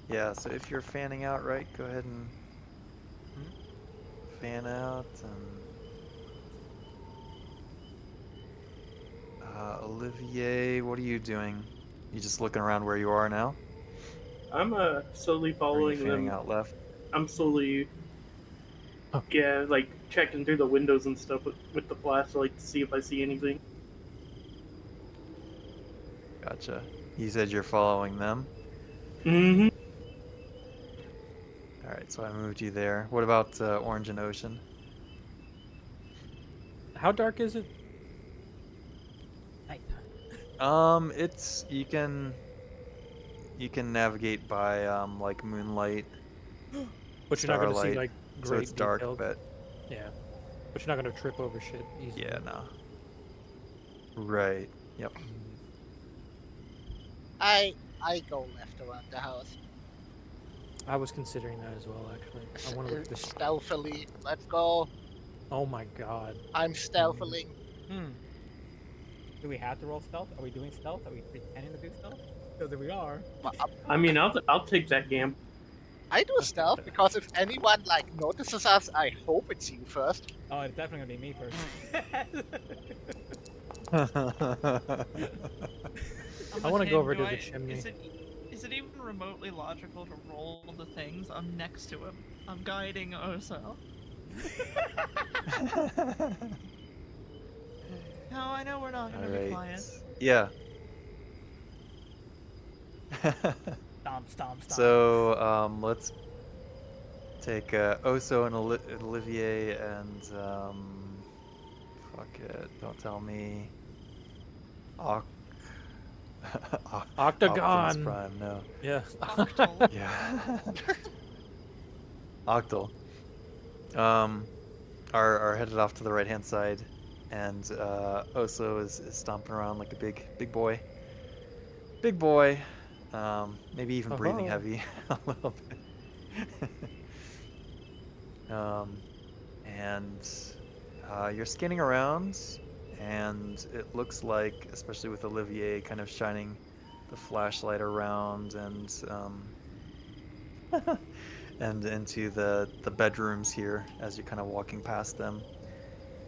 Yeah, so if you're fanning out, right, go ahead and fan out. Olivier, what are you doing? You just looking around where you are now? I'm slowly Or are you following fanning them. out left? I'm slowly, yeah, like checking through the windows and stuff with the flashlight to see if I see anything. Gotcha. You said you're following them? Mm-hmm. Alright, so I moved you there. What about Orange and Ocean? How dark is it? Nighttime. It's you can navigate by like moonlight, But you're not going to see starlight, like so great it's dark, detailed- but Yeah. But you're not gonna trip over shit easily. Yeah, no. Right. Yep. I go left around the house. I was considering that as well, actually. I want to look at this. Stealthily. Let's go. Oh my god. I'm stealthily. Do we have to roll stealth? Are we doing stealth? Are we pretending to do stealth? Because if we are, I mean, I'll take that gamble. I do stealth because if anyone like notices us, I hope it's you first. oh, it's definitely gonna be me first. I want to go over Do to the chimney. Is it even remotely logical to roll the things? I'm next to him. I'm guiding Oso. No, I know we're not gonna be quiet. Yeah. Stomp. So let's take Oso and Olivier and fuck it, don't tell me. Octagon. Optimus Prime, no. Yeah. Octal. Yeah. Octal. Are headed off to the right hand side, and Oso is stomping around like a big boy. Big boy. Maybe even breathing heavy a little bit. And you're scanning around, and it looks like, especially with Olivier kind of shining the flashlight around and and into the bedrooms here as you're kind of walking past them,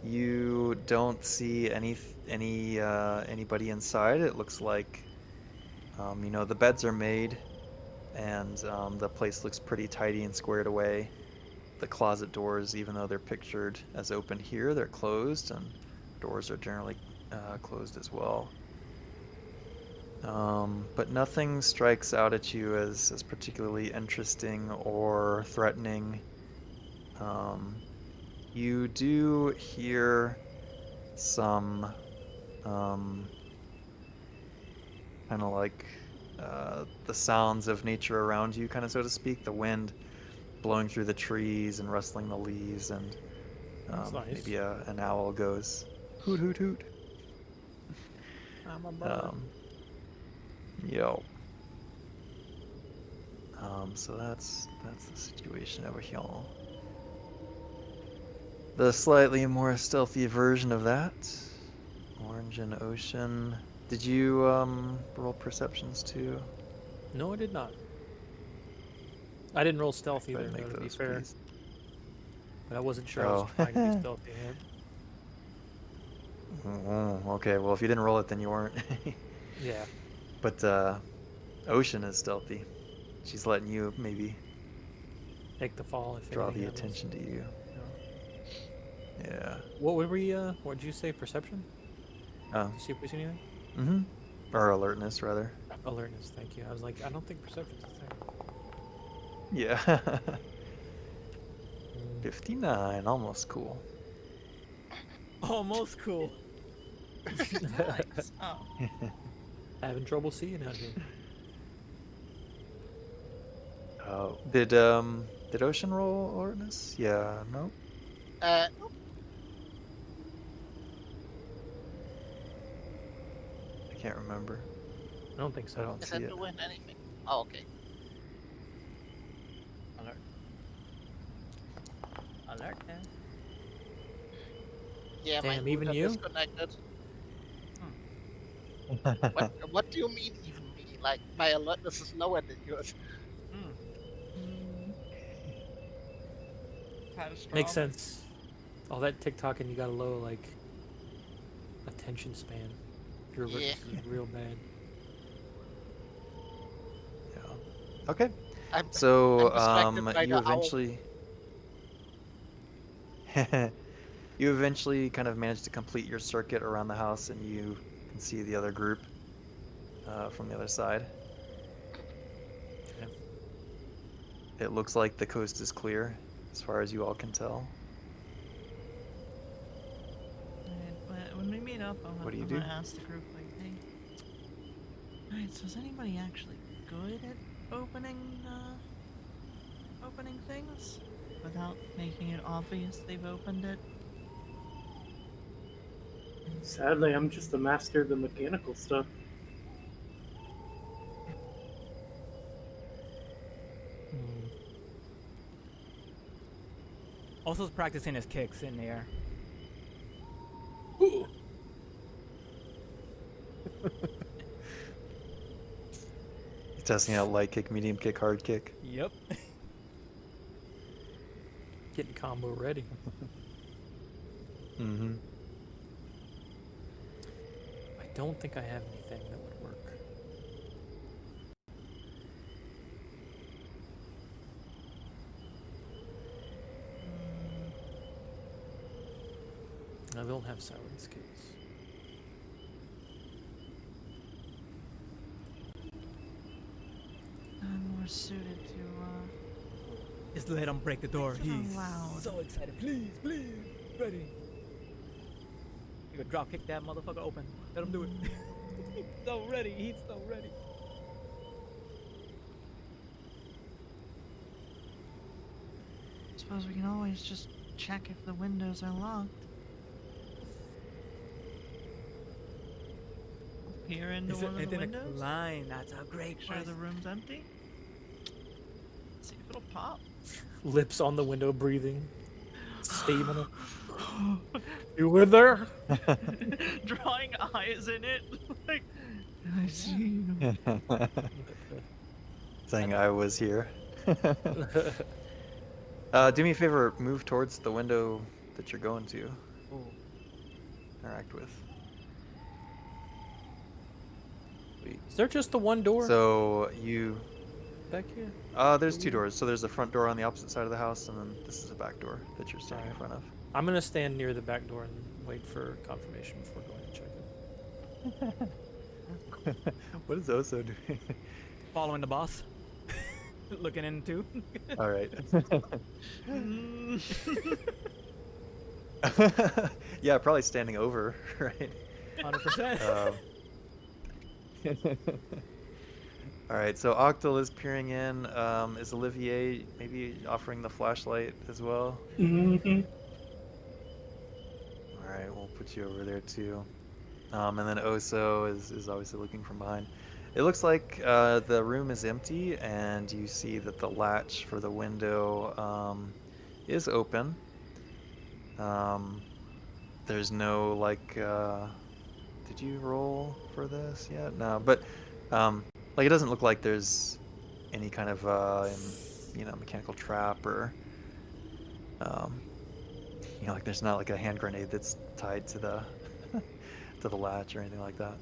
you don't see anybody inside. It looks like the beds are made, and the place looks pretty tidy and squared away. The closet doors, even though they're pictured as open here, they're closed, and doors are generally closed as well. But nothing strikes out at you as particularly interesting or threatening. You do hear some kind of like the sounds of nature around you, kind of, so to speak. The wind blowing through the trees and rustling the leaves, and That's nice. maybe an owl goes hoot hoot hoot. I'm a bird. Yo. So that's the situation over here. The slightly more stealthy version of that, Orange and Ocean. Did you roll perceptions too? No, I did not. I didn't roll stealth Go ahead either, and though, to be those, fair. please. But I wasn't sure I was Oh. trying to be stealthy. Okay, well, if you didn't roll it, then you weren't. Yeah. But Ocean is stealthy. She's letting you maybe Take the fall if draw anything the happens. attention to you. Yeah. What were we, what did you say, perception? Oh. Did you see if we see anything? Mm-hmm. Or alertness, rather. Alertness, thank you. I was like, I don't think perception's a thing. Yeah. 59, almost cool. almost cool. Nice. Oh. Having trouble seeing out here. Oh, did Ocean roll alertness? Yeah, no. Nope. I can't remember. I don't think so. I don't Is see that it. doing anything? Oh, okay. Alert. Alert. Yeah, my Damn, even router you? disconnected. What do you mean even me? Like, my alertness is lower than yours. Catastrophic. Makes sense. All that TikTok and you got a low, like, attention span. Your alertness is real bad. Yeah. Okay. I'm So distracted by you the owl. eventually you eventually kind of manage to complete your circuit around the house, and you can see the other group from the other side. Yeah. It looks like the coast is clear, as far as you all can tell. When we meet up, What do you I'm do? gonna ask the group, like, hey, alright, so is anybody actually good at opening things without making it obvious they've opened it? Sadly, I'm just a master of the mechanical stuff. Hmm. Also practicing his kicks in the air. He's testing out light kick, medium kick, hard kick. Yep. Getting combo ready. Mm-hmm. I don't think I have anything that would work. I don't have silent skills. I'm more suited to, Just let him break the door. It's not He's loud. so excited. Please, please, ready. You could drop kick that motherfucker open. Let him do it. He's so ready. He's so ready. suppose we can always just check if the windows are locked. Peer into It's one of the in a windows. line. That's a great Make sure place. the room's empty. See if it'll pop. Lips on the window, breathing. Steam on it. You were there? Drawing eyes in it. Like, I see you. Saying I was here. Do me a favor, move towards the window that you're going to Ooh. interact with. Sweet. Is there just the one door So you, back here? there's two doors. So there's a front door on the opposite side of the house, and then this is a back door that you're standing in front of. I'm gonna stand near the back door and wait for confirmation before going to check it. What is Oso doing? Following the boss. Looking in too. All right. Yeah, probably standing over, right? 100%. All right, so Octal is peering in. Is Olivier maybe offering the flashlight as well? Mm-hmm. All right, we'll put you over there too. And then Oso is obviously looking from behind. It looks like the room is empty, and you see that the latch for the window is open. There's no like. Did you roll for this yet? No, but like it doesn't look like there's any kind of mechanical trap or like there's not like a hand grenade that's tied to the to the latch or anything like that.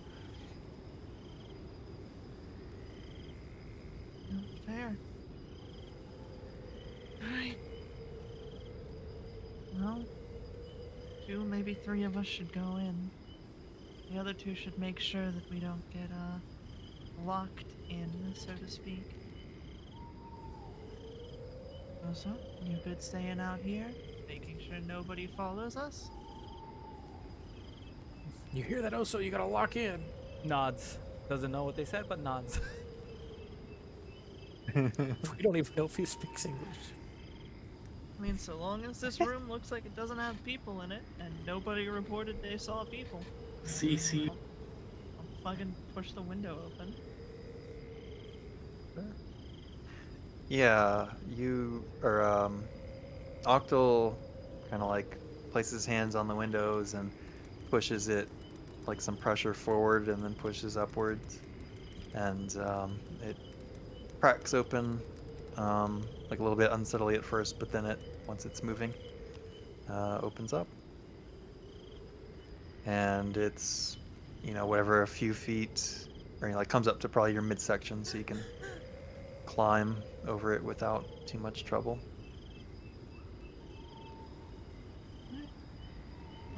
Fair. Alright. Well, 2, maybe 3 of us should go in. The other 2 should make sure that we don't get locked in, so to speak. Also, you good staying out here, making sure nobody follows us? You hear that, Oso? You gotta lock in. Nods. Doesn't know what they said, but nods. We don't even know if he speaks English. I mean, so long as this room looks like it doesn't have people in it, and nobody reported they saw people, CC. I'll fucking push the window open. Yeah, you or Octal kind of like places his hands on the windows and pushes it like some pressure forward, and then pushes upwards, and it cracks open like a little bit unsteadily at first, but then once it's moving, opens up, and it's whatever, a few feet, or like comes up to probably your midsection, so you can climb over it without too much trouble.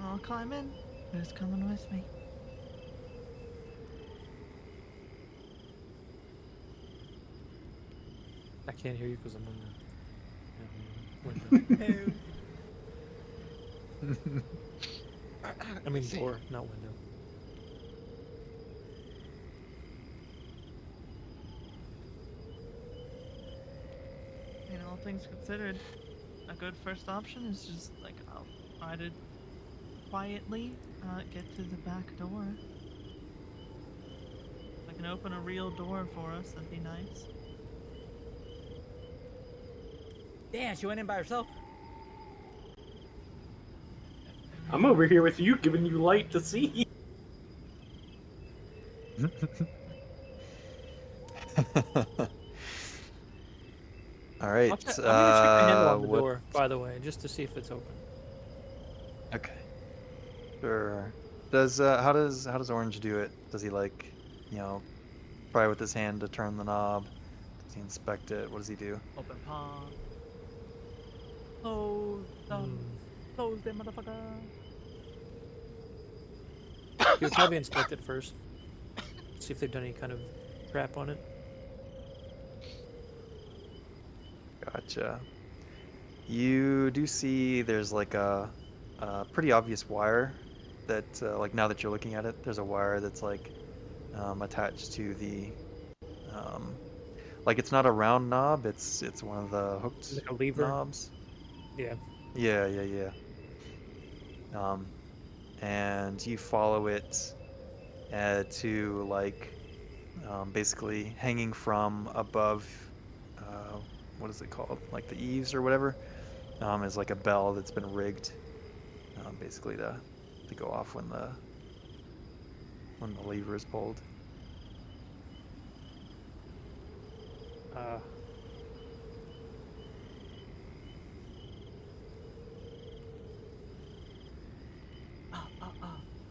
I'll climb in. Who's coming with me? I can't hear you because I'm on the window. I mean door, not window. All things considered, a good first option is just like I'll try to quietly get to the back door. If I can open a real door for us, that'd be nice. Damn, she went in by herself. I'm over here with you, giving you light to see. All right. I'm gonna check the handle on the what- door, by the way, just to see if it's open. Okay. Sure. How does Orange do it? Does he like, try with his hand to turn the knob? Does he inspect it? What does he do? Open palm. Close them. Close them, motherfucker. You would probably inspect it first. See if they've done any kind of crap on it. Gotcha. You do see there's like a pretty obvious wire that, like now that you're looking at it, there's a wire that's like attached to the, like it's not a round knob, it's one of the hooked Like a lever? knobs. Yeah. Yeah. And you follow it to like basically hanging from above, what is it called? Like the eaves or whatever, is like a bell that's been rigged, basically to go off when the lever is pulled.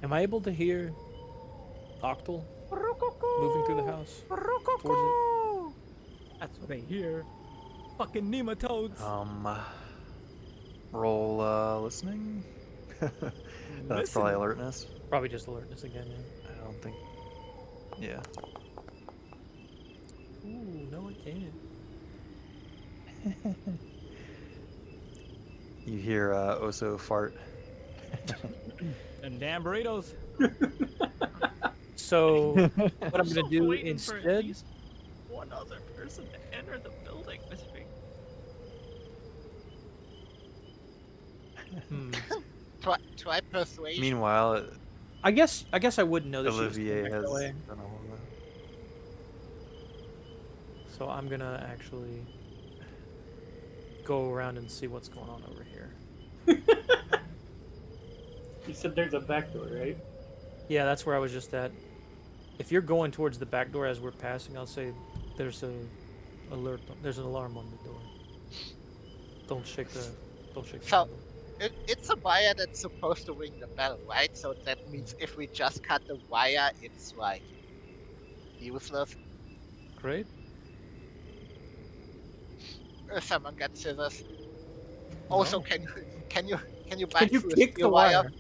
Am I able to hear Octal moving through the house towards it? That's what they hear. Fucking nematodes. Roll listening. That's probably alertness. Probably just alertness again, yeah. I don't think. Yeah. Ooh, no, I can't. You hear Oso fart. And damn burritos. So, what I'm gonna do Waiting for at instead? least one other person to enter the building with me. Try persuasion. Meanwhile, I guess I wouldn't know that she was Olivier coming back has that way. done all of that. So I'm gonna actually go around and see what's going on over here. You said there's a back door, right? Yeah, that's where I was just at. If you're going towards the back door as we're passing, I'll say there's a alert. There's an alarm on the door. Don't shake the. So- handle. It's a wire that's supposed to ring the bell, right? So that means if we just cut the wire, it's like useless. Great. Someone got scissors. Also, No. can you Can bite you through a kick steel the wire?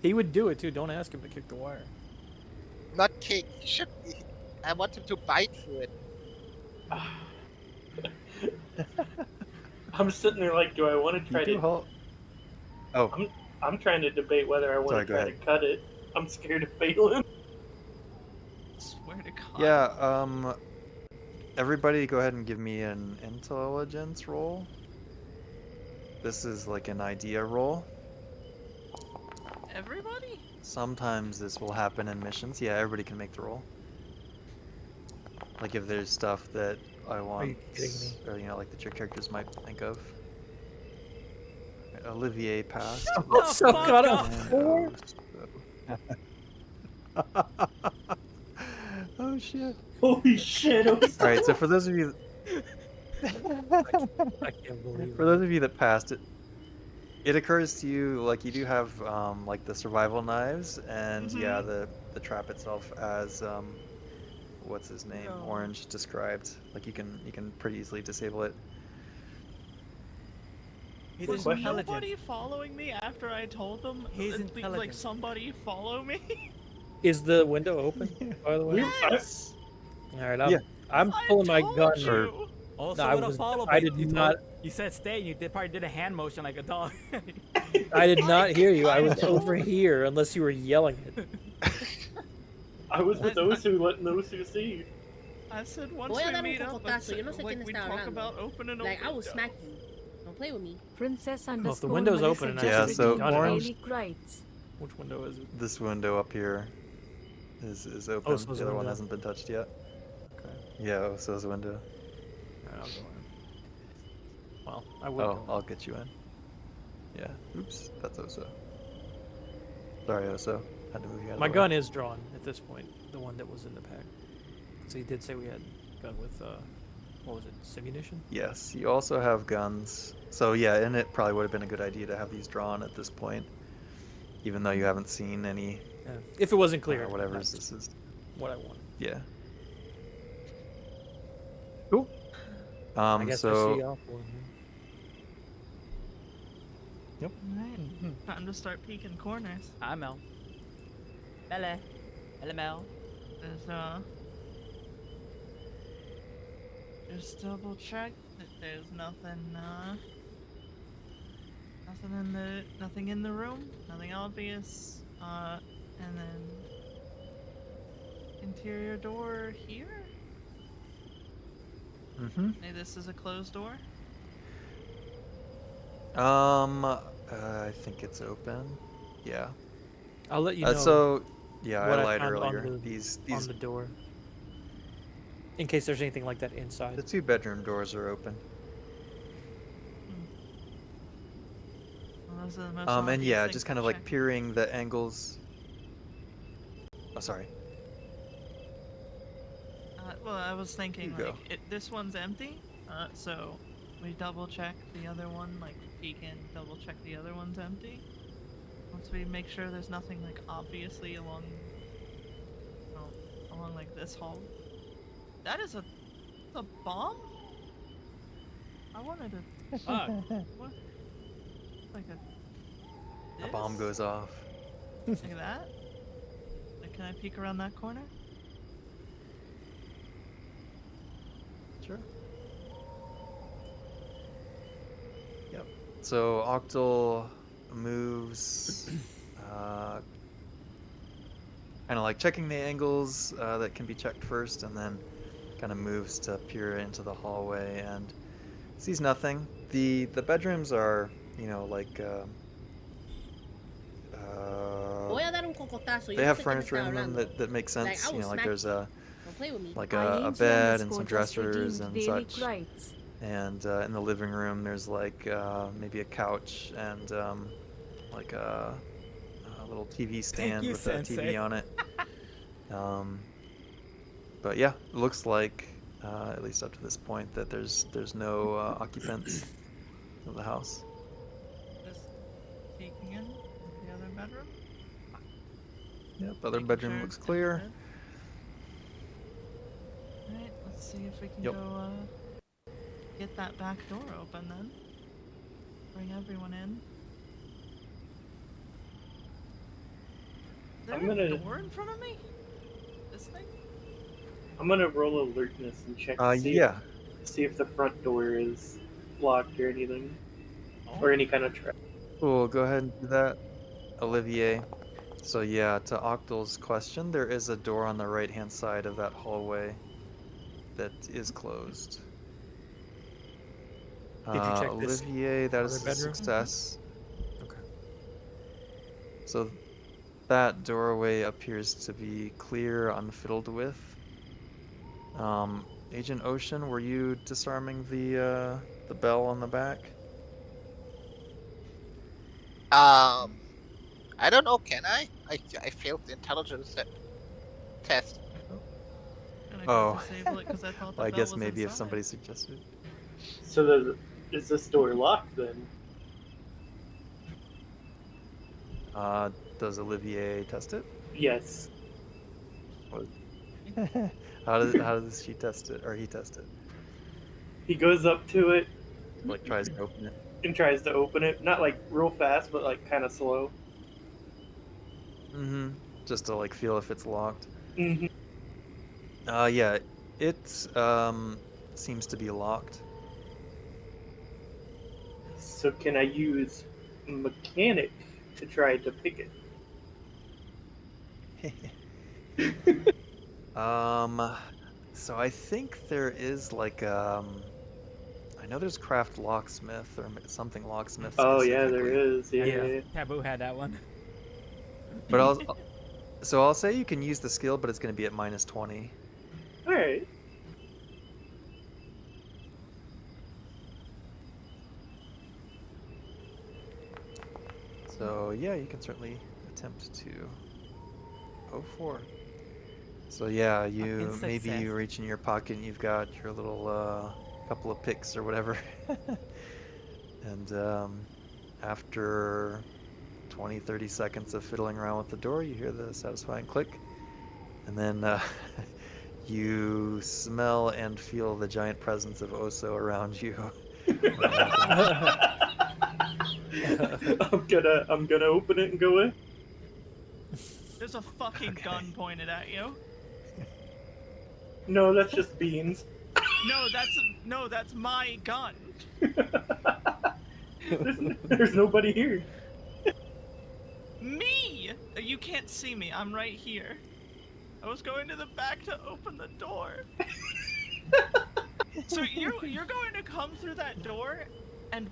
He would do it too. Don't ask him to kick the wire. Not kick. He should. I want him to bite through it. I'm sitting there like, do I want to You try do to? hold. Oh, I'm trying to debate whether I want Sorry, to go try to cut it. I'm scared of failing. Swear to God. yeah. Everybody, go ahead and give me an intelligence roll. This is like an idea roll. Everybody? Sometimes this will happen in missions. Yeah, everybody can make the roll. Like if there's stuff that I want, you kidding me? or like that your characters might think of. Right, Olivier passed. So got a and 4. Oh shit! Holy shit! All right, so for those of you, I can't believe for those of you that passed it, it occurs to you like you do have like the survival knives, and yeah, the trap itself as what's his name, No. Orange described. Like you can pretty easily disable it. He's Good question. intelligent. Nobody following me after I told them? He's like intelligent. somebody follow me? Is the window open? By the way. Yes. All right. Yeah. I'm I pulling my told gun. you. Also, No, I with a was- follow, I but did you not- You said stay, and you probably did a hand motion like a dog. I did not hear you. I was over here, unless you were yelling it. I was with Osu, letting Osu see. I said once Voy a we dar un meet up, cocotazo, yo no sé like quién we está talk hablando. about opening a Like, I will window. smack you. Don't play with me. Princess Well, if the underscore window's Melissa open and just Yeah, so redeemed orange- Daily Crites. Which window is it? This window up here is open. Oh, so it's the a other one window. hasn't been touched yet. Okay. Yeah, so is the window. Alright, I'll go in. Well, I would Oh, go. I'll get you in. Yeah. Oops, that's Oso. Sorry, Oso. Had to move you out of My the gun way. is drawn at this point, the one that was in the pack. So you did say we had a gun with, what was it, simunition? Yes, you also have guns. So yeah, and it probably would have been a good idea to have these drawn at this point, even though you haven't seen any. Yeah. If it wasn't clear, Whatever that's this is. what I wanted. Yeah. Cool. I guess I see So y'all for him. Alright. Time to start peeking corners. Hi, Mel. Bella. Hello, Mel. There's just double check that there's nothing nothing in the room, nothing obvious. And then interior door here. Hey, this is a closed door. I think it's open. Yeah. I'll let you know So yeah, what I I lied found on earlier. the- These on the door. In case there's anything like that inside. the 2 bedroom doors are open. Well, those are the most And obvious yeah, things just to kind of like check. peering the angles. Oh, sorry. Well, I was thinking You go. like this one's empty. So we double check the other one, like peek in, double check the other one's empty. Once we make sure there's nothing like obviously along like this hall. That is a bomb? I wanted to Fuck. what? Like A bomb this? goes off. Like that? Like, can I peek around that corner? Sure. Yep. So Octal moves, kind of like checking the angles that can be checked first, and then kind of moves to peer into the hallway and sees nothing. The bedrooms are, you know, like Voy a dar un cocotazo. Yo they no have sé qué me furniture está in them hablando. that makes sense. Like, I You will know, like smack there's you. a Don't play with me. like Eileen a G bed and underscore some just dressers redeemed and Daily such. Crites. And in the living room, there's like maybe a couch and like a little TV stand you, with Sensei. a TV on it. But yeah, it looks like at least up to this point that there's no occupants of the house. Just peeking in the other bedroom. Yep, other Making bedroom sure looks it's clear. good. Alright, let's see if we can Yep. go get that back door open then. Bring everyone in. Is there I'm a gonna- door in front of me? This thing? I'm gonna roll alertness and check to Yeah. see if the front door is locked or anything, or any kind of trap. Cool, go ahead and do that, Olivier. So yeah, to Octal's question, there is a door on the right-hand side of that hallway that is closed. Did you check this Olivier, that is other a bedroom? success. Okay. So that doorway appears to be clear, unfiddled with. Agent Ocean, were you disarming the bell on the back? I don't know. Can I? I failed the intelligence test. And I Oh. could disable it 'cause I thought the Well, I bell guess was maybe if inside. somebody suggested. So is this door locked then? Does Olivier test it? Yes. How does she test it, or he test it? He goes up to it Like tries to open it. and tries to open it, not like real fast, but like kind of slow. Mm-hmm. Just to like feel if it's locked. hmm Yeah, it seems to be locked. So can I use mechanic to try to pick it? So I think there is like I I know there's craft locksmith or something locksmith Oh yeah, specifically. there is. Yeah, Yeah. yeah, yeah. Taboo had that one. But I'll say you can use the skill, but it's going to be at -20. All right. So yeah, you can certainly attempt to. 04. So yeah, you Fucking maybe success. you reach in your pocket and you've got your little couple of picks or whatever. And after 20-30 seconds of fiddling around with the door, you hear the satisfying click. And then you smell and feel the giant presence of Oso around you. I'm gonna open it and go in. There's a fucking Okay. gun pointed at you. No, that's just beans. No, that's my gun. There's nobody here. Me! You can't see me. I'm right here. I was going to the back to open the door. So you're going to come through that door and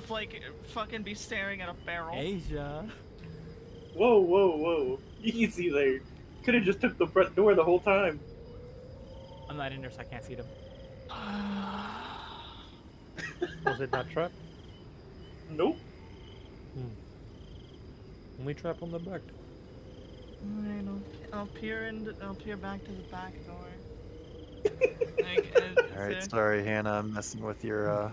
like fucking be staring at a barrel. Asia. Whoa, whoa, whoa. Easy there. Could have just took the front door the whole time. I'm not in there, so I can't see them. Was it not trap? Nope. Only trap on the back. Alright, I'll peer back to the back door. All right, sorry, Hannah. I'm messing with your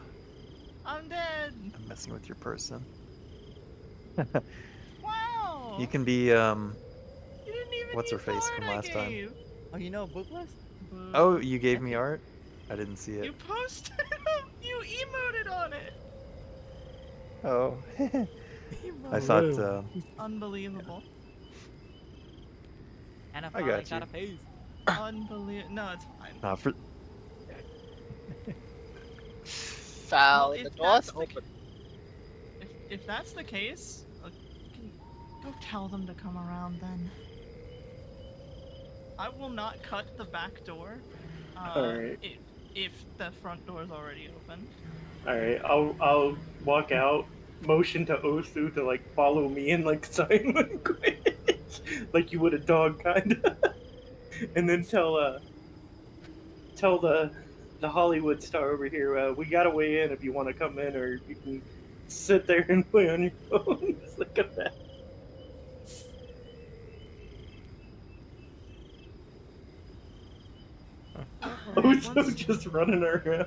I'm dead. I'm messing with your person. Wow. You can be You didn't even what's her use the face art from I last time? gave. Oh, you know Bookless? Boo. Oh, you gave me art? I didn't see You it. posted you emoted on it. Oh. I thought Unbelievable. And I I finally got got you. a face. Unbelievable. No, it's fine. not for So if the door's that's the open. If that's the case, go tell them to come around then. I will not cut the back door. Alright. If the front door is already open. Alright, I'll walk out, motion to Osu to like follow me in like sign language. Like you would a dog kinda. And then tell the Hollywood star over here, we got a way in if you want to come in, or you can sit there and play on your phone. Just like a that. Osu just running around.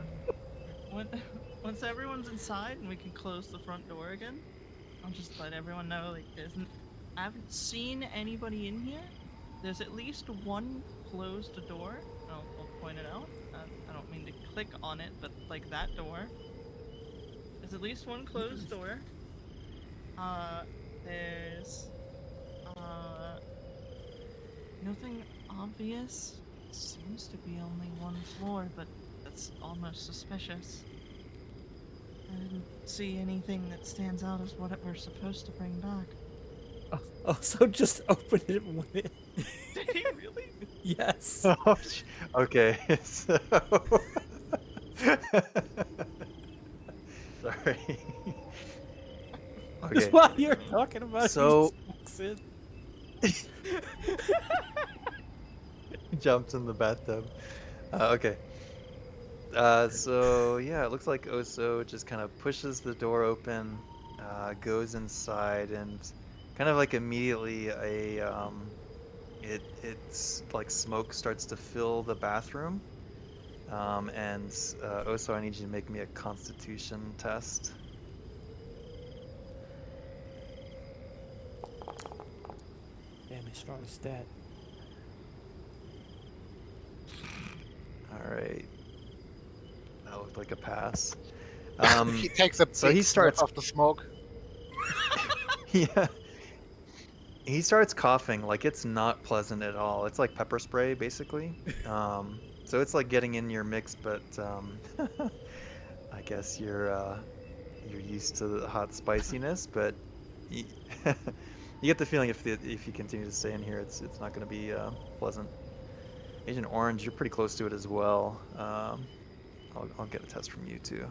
Once everyone's inside and we can close the front door again, I'll just let everyone know I haven't seen anybody in here. There's at least one closed door. I'll point it out. I don't mean to click on it, but like that door. There's at least one closed door. There's nothing obvious. Seems to be only one floor, but that's almost suspicious. I didn't see anything that stands out as what we're supposed to bring back. Oh, so just open it and went in. Did he really? Yes. Okay. So sorry. That's Okay. what you're talking about. He So- just walks in. Jumps in the bathtub. Okay. So yeah, it looks like Oso just kind of pushes the door open, goes inside, and kind of like immediately it's like smoke starts to fill the bathroom. And Oso, I need you to make me a Constitution test. Damn, his strongest stat. All right. That looked like a pass. He takes a so big he sniff starts- of the smoke. Yeah. He starts coughing like it's not pleasant at all. It's like pepper spray, basically. So it's like getting in your mix, but I guess you're used to the hot spiciness. But you, you get the feeling if you continue to stay in here, it's not going to be pleasant. Agent Orange, you're pretty close to it as well. I'll get a test from you too.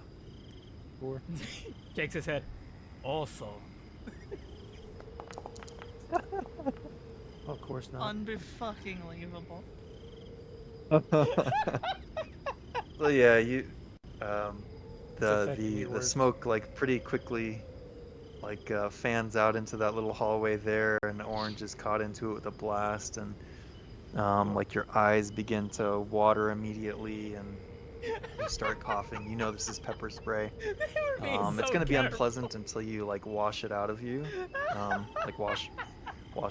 before. Shakes his head. Also, Of course not. Unbefucking-leavable. So yeah, you the affecting you the worse. smoke like pretty quickly fans out into that little hallway there, and Orange is caught into it with a blast, and like your eyes begin to water immediately, and you start coughing. You know this is pepper spray. It's gonna be unpleasant until you like wash it out of you, like wash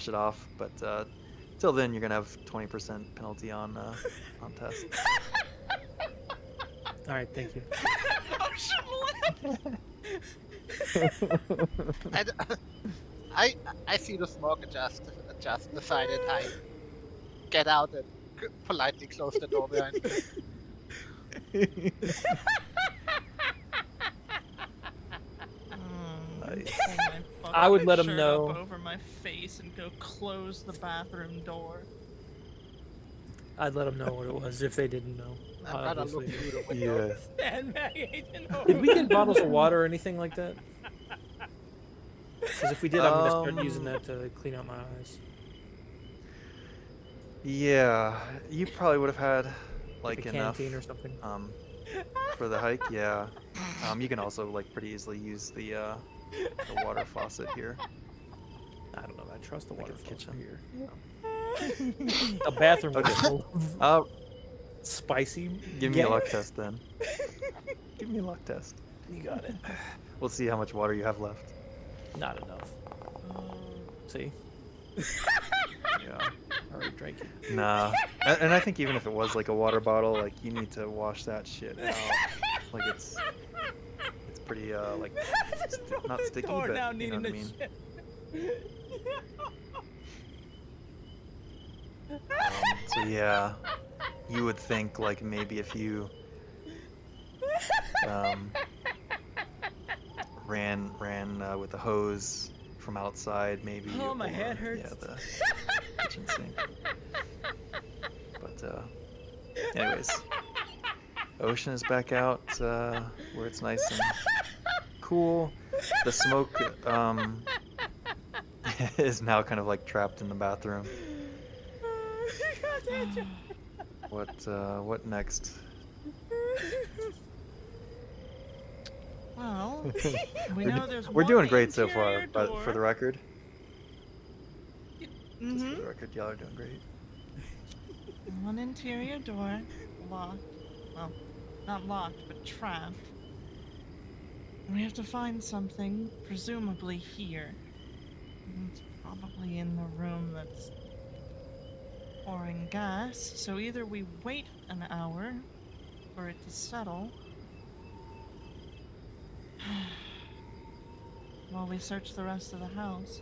it off. But till then, you're gonna have 20% penalty on tests. All right, thank you. And I see the smoke and just decided I get out and politely close the door behind me. Nice. I would let 'em Shirt know. up over my face and go close the bathroom door. I'd let them know what it was if they didn't know. I'm gonna look obviously. through the window. Yeah. Stand back, Agent Did we get bottles of water or anything like that? Because if we did, I'm gonna start using that to clean out my eyes. Yeah, you probably would have had like a enough canteen or something. for the hike. Yeah. You can also like pretty easily use the water faucet here. I don't know. I trust the Like water a filter kitchen. here. A bathroom was Okay. full of Uh, spicy. give me a gas. luck test then. Give me a luck test. You got it. We'll see how much water you have left. Not enough. See, Yeah. already drank it. Nah. And I think even if it was like a water bottle, like you need to wash that shit out. Like it's pretty like not sticky, Door but now you know needing what I a mean. shit. So yeah, you would think like maybe if you ran with a hose from outside, maybe. Oh, my head or, hurts. Yeah, the kitchen sink. But anyways, Ocean is back out where it's nice and cool. The smoke is now kind of like trapped in the bathroom. What next? Well, we know there's We're one doing great so far, interior but door. for the record, just Mhm. for the record, y'all are doing great. One interior door, locked. Well, not locked, but trapped. We have to find something, presumably here. It's probably in the room that's pouring gas. So either we wait an hour for it to settle, while we search the rest of the house.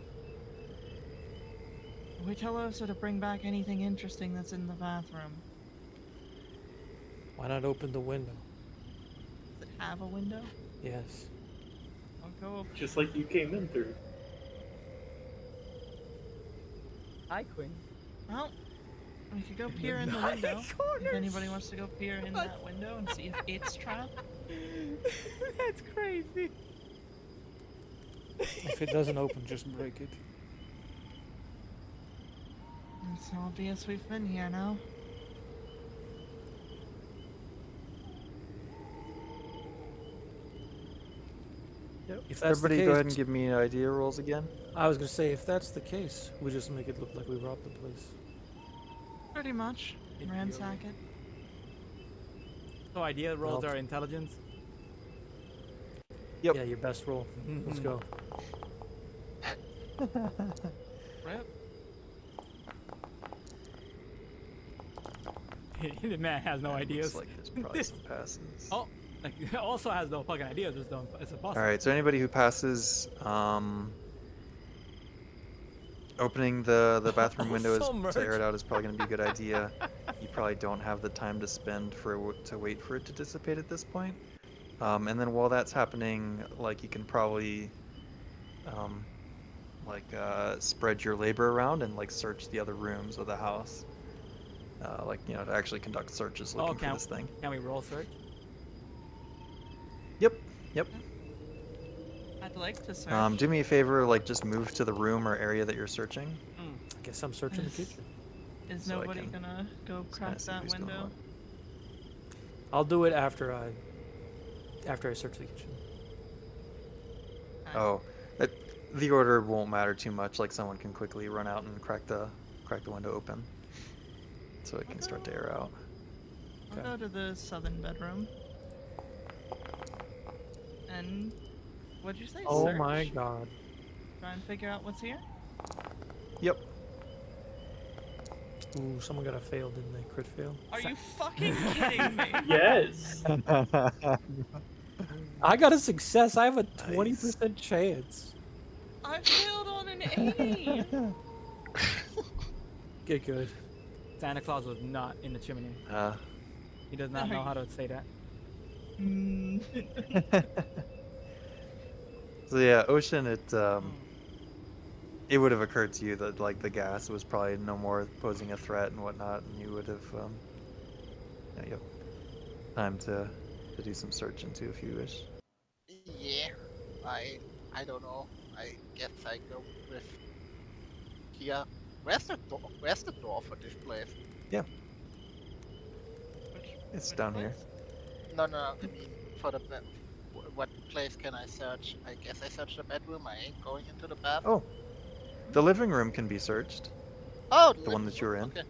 We tell Osa to bring back anything interesting that's in the bathroom. Why not open the window? Does it have a window? Yes. I'll go open. Just like you came in through. Hi, Queen. Well, we could go peer in the window. If anybody wants to go peer in that window and see if it's trapped. That's crazy. If it doesn't open, just break it. It's obvious we've been here now. If that's Everybody, the go case, ahead and give me idea rolls again. I was gonna say, if that's the case, we just make it look like we robbed the place. Pretty much. Ransack it. So idea rolls Well- are intelligence. Yep. Yeah, your best roll. Let's go. Rip. The man has no Looks ideas. like there's probably some passes. Oh, like, also has no fucking ideas. Just don't. It's impossible. All right, so anybody who passes, opening the bathroom window Also to merge. air it out is probably going to be a good idea. You probably don't have the time to spend to wait for it to dissipate at this point. And then while that's happening, like you can probably, spread your labor around and like search the other rooms of the house. To actually conduct searches looking for can this thing. Can we roll search? Yep. I'd like to search. Do me a favor, like just move to the room or area that you're searching. I guess I'm searching the kitchen. Is So I nobody can gonna go just crack kinda see that who's doing window? what. I'll do it after I search the kitchen. Oh, the order won't matter too much. Like someone can quickly run out and crack the window open, so it can start to air out. I'll Okay. go to the southern bedroom. And what'd you say? Oh Search? my god. Try and figure out what's here. Yep. Ooh, someone got a fail, didn't they? Crit fail. Are you fucking kidding me? Yes. I got a success. I have a 20% chance. I failed on an 80. Get good. Santa Claus was not in the chimney. He does not know how to say that. Mm. So yeah, Ocean, it would have occurred to you that like the gas was probably no more posing a threat and whatnot, and you would have, yeah, you have time to do some searching too if you wish. Yeah, I don't know. I guess I go with here. Where's the door for this place? It's Which down here. place? No, I mean for the bed. What place can I search? I guess I search the bedroom. I ain't going into the bathroom. Oh, the living room can be searched. Oh, The one that you were in. Okay.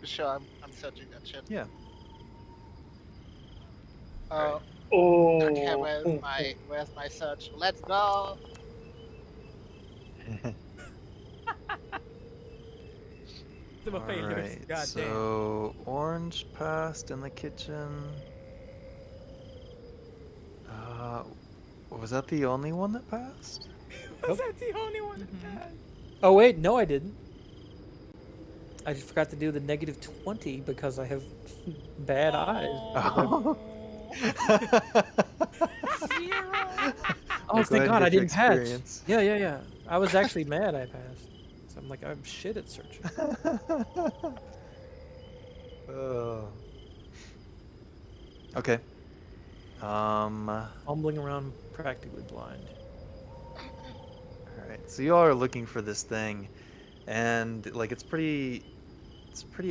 Sure, I'm searching that shit. Yeah. Oh, Oh. okay. Where's my search? Let's go. Some failures. Alright, God damn. so orange passed in the kitchen. Was that the only one that passed? Was that the only one that Mhm. passed? Oh wait, no, I didn't. I just forgot to do the -20 because I have bad eyes. Oh. Zero. Oh, Go thank ahead God and I get your didn't pass. experience. Yeah. I was actually mad I passed. So I'm like, I'm shit at searching. Oh. Okay. Fumbling around practically blind. Alright, so you all are looking for this thing, and like it's pretty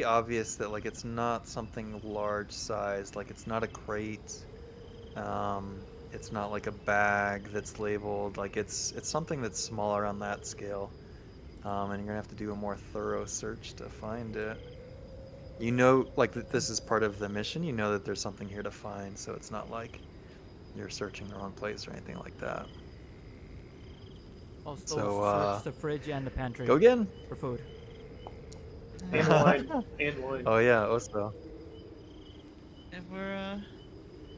obvious that like it's not something large size, like it's not a crate, it's not like a bag that's labeled, like it's something that's smaller on that scale, and you're gonna have to do a more thorough search to find it. You know, like that this is part of the mission, you know that there's something here to find, so it's not like you're searching the wrong place or anything like that. Also, So, search the fridge and the pantry Go again! for food. And wine. And wine. Oh yeah, also. If we're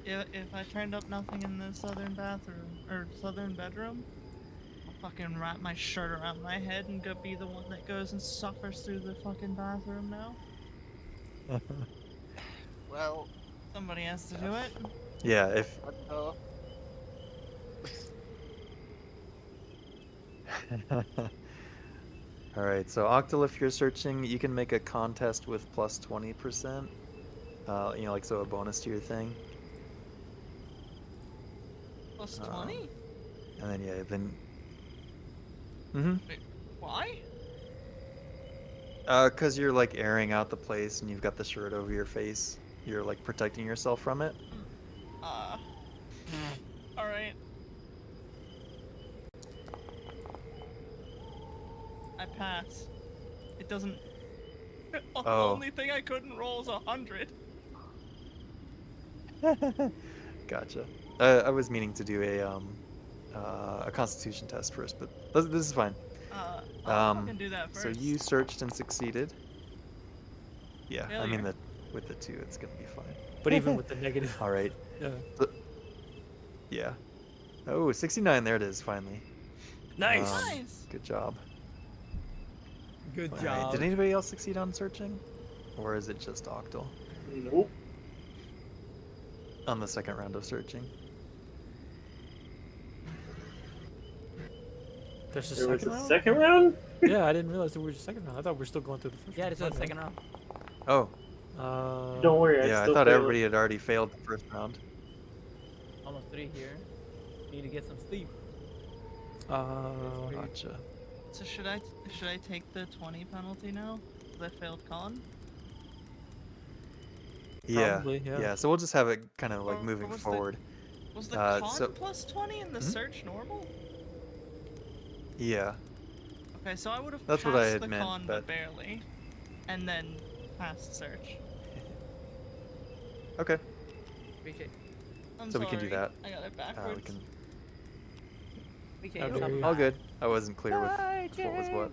if I turned up nothing in the southern bathroom or southern bedroom, I'll fucking wrap my shirt around my head and go be the one that goes and suffers through the fucking bathroom now. Well, Somebody has to do it. Yeah, if what the? Alright, so Octal, if you're searching, you can make a contest with plus 20%. You know, like, so a bonus to your thing. Plus Um, 20? And then, yeah, then... Mm-hmm. Why? 'Cause you're, like, airing out the place and you've got the shirt over your face. You're, like, protecting yourself from it. Alright. I pass. It doesn't. The Oh. only thing I couldn't roll is 100. Gotcha. I was meaning to do a constitution test first, but this is fine. I'll fucking do that first. So you searched and succeeded. Yeah, I mean Failure. that with the 2, it's gonna be fine. But even with the negative. All right. Yeah. Yeah. Oh, 69. There it is. Finally. Nice. Nice. Good job. Good All job. right. Did anybody else succeed on searching, or is it just Octal Nope. on the second round of searching? There's a There was second a round? second round? Yeah, I didn't realize there was a second round. I thought we were still going through the first Yeah, round. this is the My second round. Oh, bad. Don't worry, yeah. I still thought failed. everybody had already failed the first round. Almost 3 here. need to get some sleep. Gotcha. So should I take the 20 penalty now? 'Cause I failed con? Yeah. Probably, yeah. So we'll just have it kind of like Or moving was forward. Was the con so- plus 20 and the Mhm. search normal? Yeah. Okay, so I would have That's passed what I had the meant, con but- barely, and then passed search. Okay. Appreciate. I'm So we can do sorry, that. I got it We backwards. can. Appreciate How you. dare you. All good. I wasn't clear with what was what.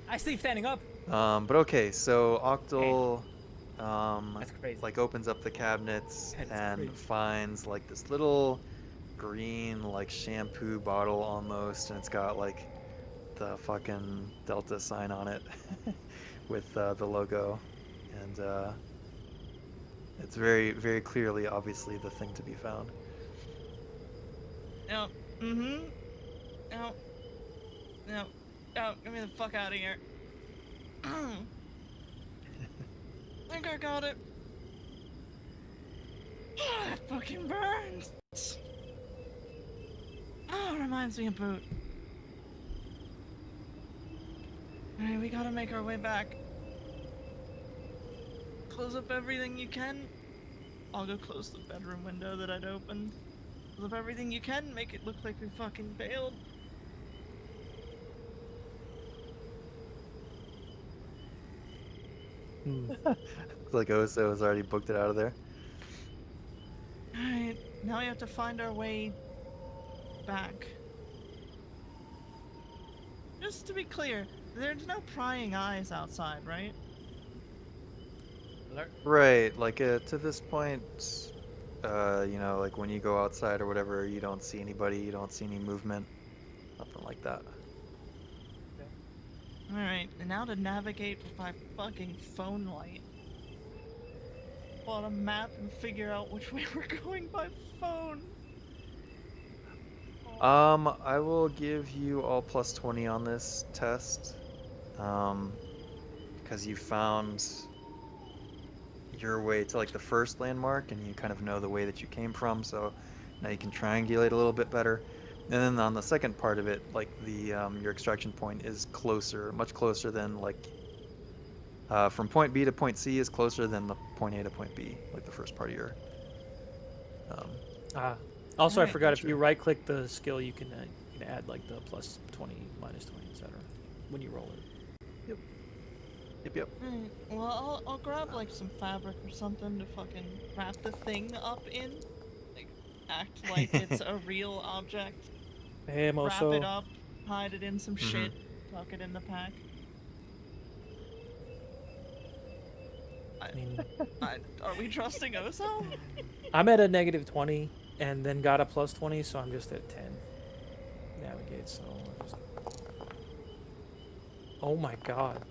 I sleep standing up. But okay, so Octal, That's crazy. like opens up the cabinets That is and crazy. finds like this little green like shampoo bottle almost, and it's got like the fucking Delta sign on it with the logo, and it's very very clearly obviously the thing to be found. No. Mm-hmm. No. No. No, get me the fuck out of here. I think I got it. It fucking burns. Oh, reminds me of Boot. Alright, we gotta make our way back. Close up everything you can. I'll go close the bedroom window that I'd opened. Close up everything you can, make it look like we fucking bailed. Looks like Oso has already booked it out of there. Alright, now we have to find our way back. Just to be clear, there's no prying eyes outside, right? Alert. Right, like to this point, you know, like when you go outside or whatever, you don't see anybody, you don't see any movement, nothing like that. Alright, and now to navigate with my fucking phone light. Pull out a map and figure out which way we're going by phone. I will give you all plus 20 on this test, because you found your way to like the first landmark and you kind of know the way that you came from, so now you can triangulate a little bit better. And then on the second part of it, like the your extraction point is closer, much closer than like from point B to point C is closer than the point A to point B, like the first part of your. Also, I Alright, forgot if sure. you right-click the skill, you can add like the plus 20, minus 20, etc. when you roll it. Yep. Alright, well, I'll grab like some fabric or something to fucking wrap the thing up in. Like, act like it's a real object. Hey, Wrap it Moso. up, hide it in some Mhm. shit, tuck it in the pack. I mean, Are we trusting Oso? I'm at a negative 20 and then got a plus 20, so I'm just at 10. Navigate, so I'll just... Oh my god.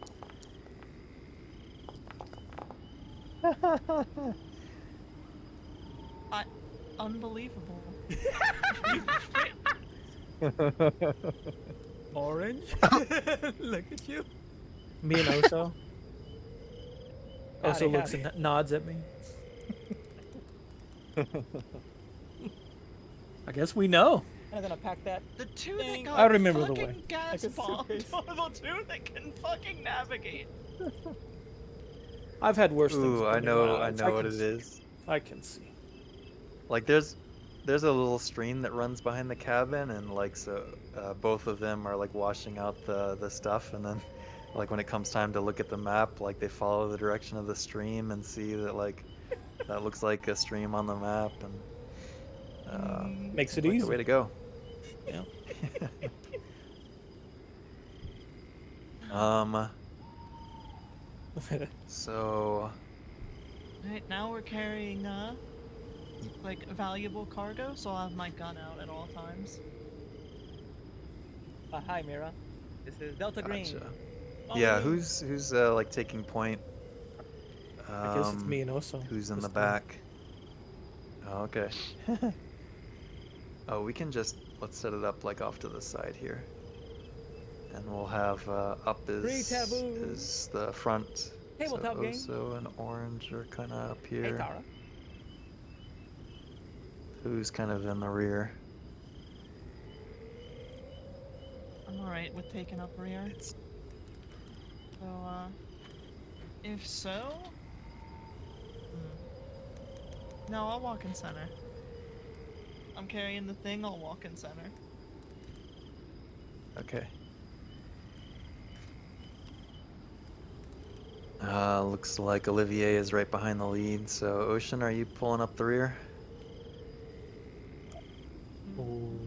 Unbelievable. Orange. Look at you. Me and Oso. Howdy, Oso looks howdy. and nods at me. I guess we know. I'm gonna pack that. The two that Dang. got I remember the fucking way. gas Like a bombed suitcase. are the two that can fucking navigate. I've had worse things. Ooh, I put me know, around. I know what can it see. is. I can see. Like there's a little stream that runs behind the cabin, and like so both of them are like washing out the stuff, and then like when it comes time to look at the map, like they follow the direction of the stream and see that like that looks like a stream on the map, and Makes it like easy. the way to go. Yeah. So Right, now we're carrying, like, valuable cargo, so I'll have my gun out at all times. Hi, Mira. This is Delta Green. gotcha. Follow Yeah, me. who's like taking point? I guess it's me and Oso. Who's in this the time. back? Oh, okay. Oh, we can just let's set it up like off to the side here, and we'll have up Pre-taboo. is the front. Tabletop so game. Oso and Orange are kind of up Hey, here. Tara. Who's kind of in the rear? I'm alright with taking up rear. It's So, if so... No, I'll walk in center. I'm carrying the thing, I'll walk in center. okay. Looks like Olivier is right behind the lead. So, Ocean, are you pulling up the rear? Ooh.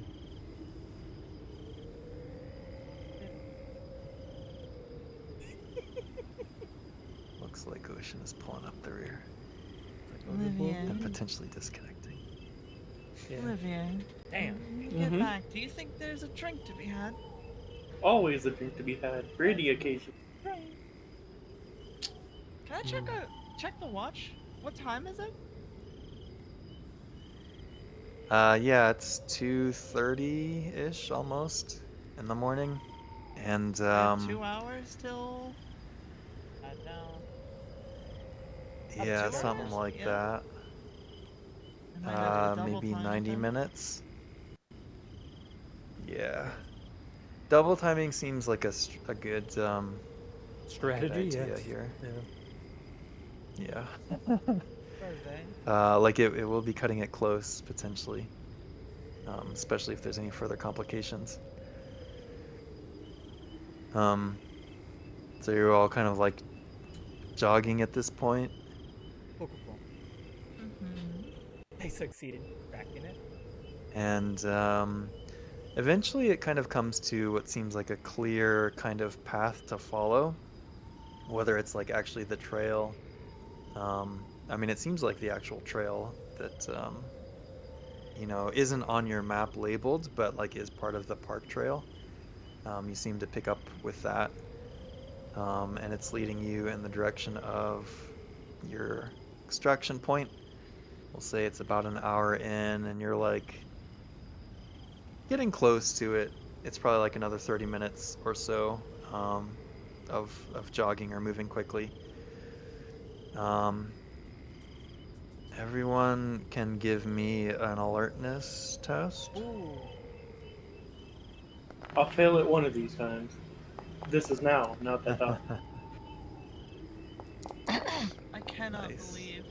Looks like Ocean is pulling up the rear Olivier. and potentially disconnecting. Yeah. Olivier. Damn. When you get back, do you think there's a drink to be had? Always a drink to be had for any occasion. Can I check the watch? What time is it? Yeah, it's 2:30-ish almost in the morning. And We have 2 hours till... yeah, 2 something hours? like Yeah. that. I might have to double Maybe time 90 then. minutes. Yeah. Double timing seems like a good Strategy, idea yes. here. Yeah. Yeah. Like it will be cutting it close potentially, especially if there's any further complications. So you're all kind of like jogging at this point. They succeeded cracking it. And eventually it kind of comes to what seems like a clear kind of path to follow, whether it's like actually the trail. I mean, it seems like the actual trail that, isn't on your map labeled, but like is part of the park trail. You seem to pick up with that. And it's leading you in the direction of your extraction point. We'll say it's about an hour in, and you're like getting close to it. It's probably like another 30 minutes or so of jogging or moving quickly. Everyone can give me an alertness test. I'll fail it one of these times. This is now, not that time. I cannot Nice. believe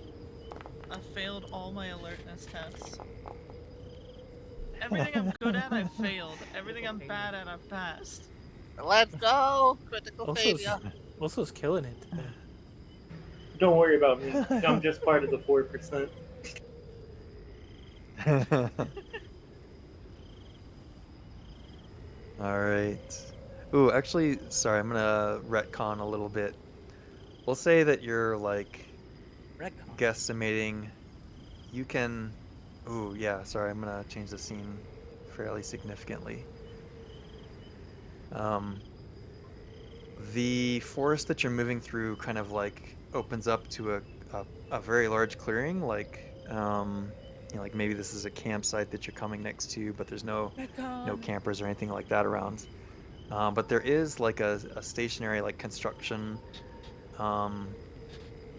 I failed all my alertness tests. Everything I'm good at, I've failed. Everything I'm bad at, I've passed. Let's go! Critical Also, failure. Also's killing it. Don't worry about me. I'm just part of the 4%. All right. Ooh, actually, sorry, I'm gonna retcon a little bit. We'll say that you're like Retcon. guesstimating. You can. Ooh, yeah. Sorry, I'm gonna change the scene fairly significantly. The forest that you're moving through kind of like opens up to a very large clearing, like like maybe this is a campsite that you're coming next to, but there's no campers or anything like that around. But there is like a stationary like construction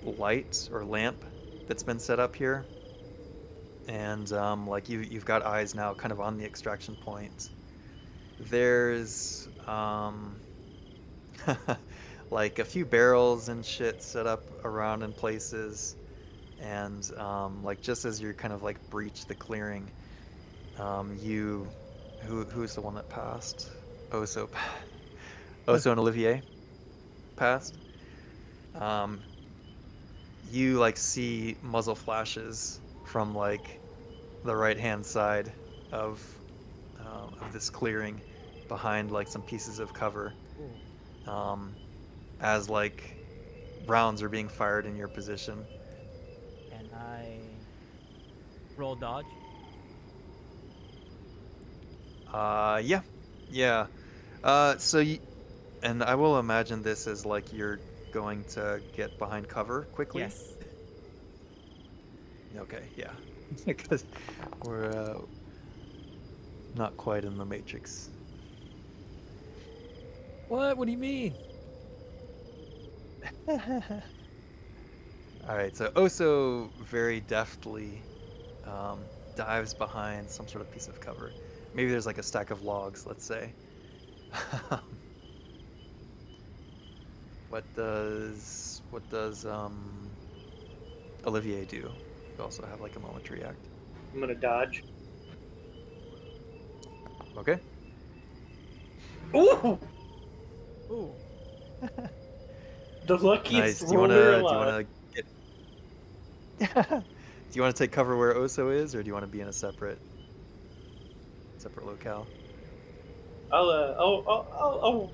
light or lamp that's been set up here, and like you've got eyes now kind of on the extraction point. There's like a few barrels and shit set up around in places, and like just as you kind of like breach the clearing, who's the one that passed? Oso and Olivier passed. You like see muzzle flashes from like the right hand side of this clearing behind like some pieces of cover, as like rounds are being fired in your position. And I roll dodge. Yeah. So and I will imagine this as like you're going to get behind cover quickly. Yes. Okay, yeah. Because we're not quite in the Matrix. What? What do you mean? Alright, so Oso very deftly dives behind some sort of piece of cover. Maybe there's like a stack of logs, let's say. what does Olivier do? You also have like a moment to react. I'm gonna dodge. Okay. Ooh! Ooh. The luckiest Nice. Do you wanna roller do you alive. wanna get do you wanna take cover where Oso is, or do you wanna be in a separate locale? I'll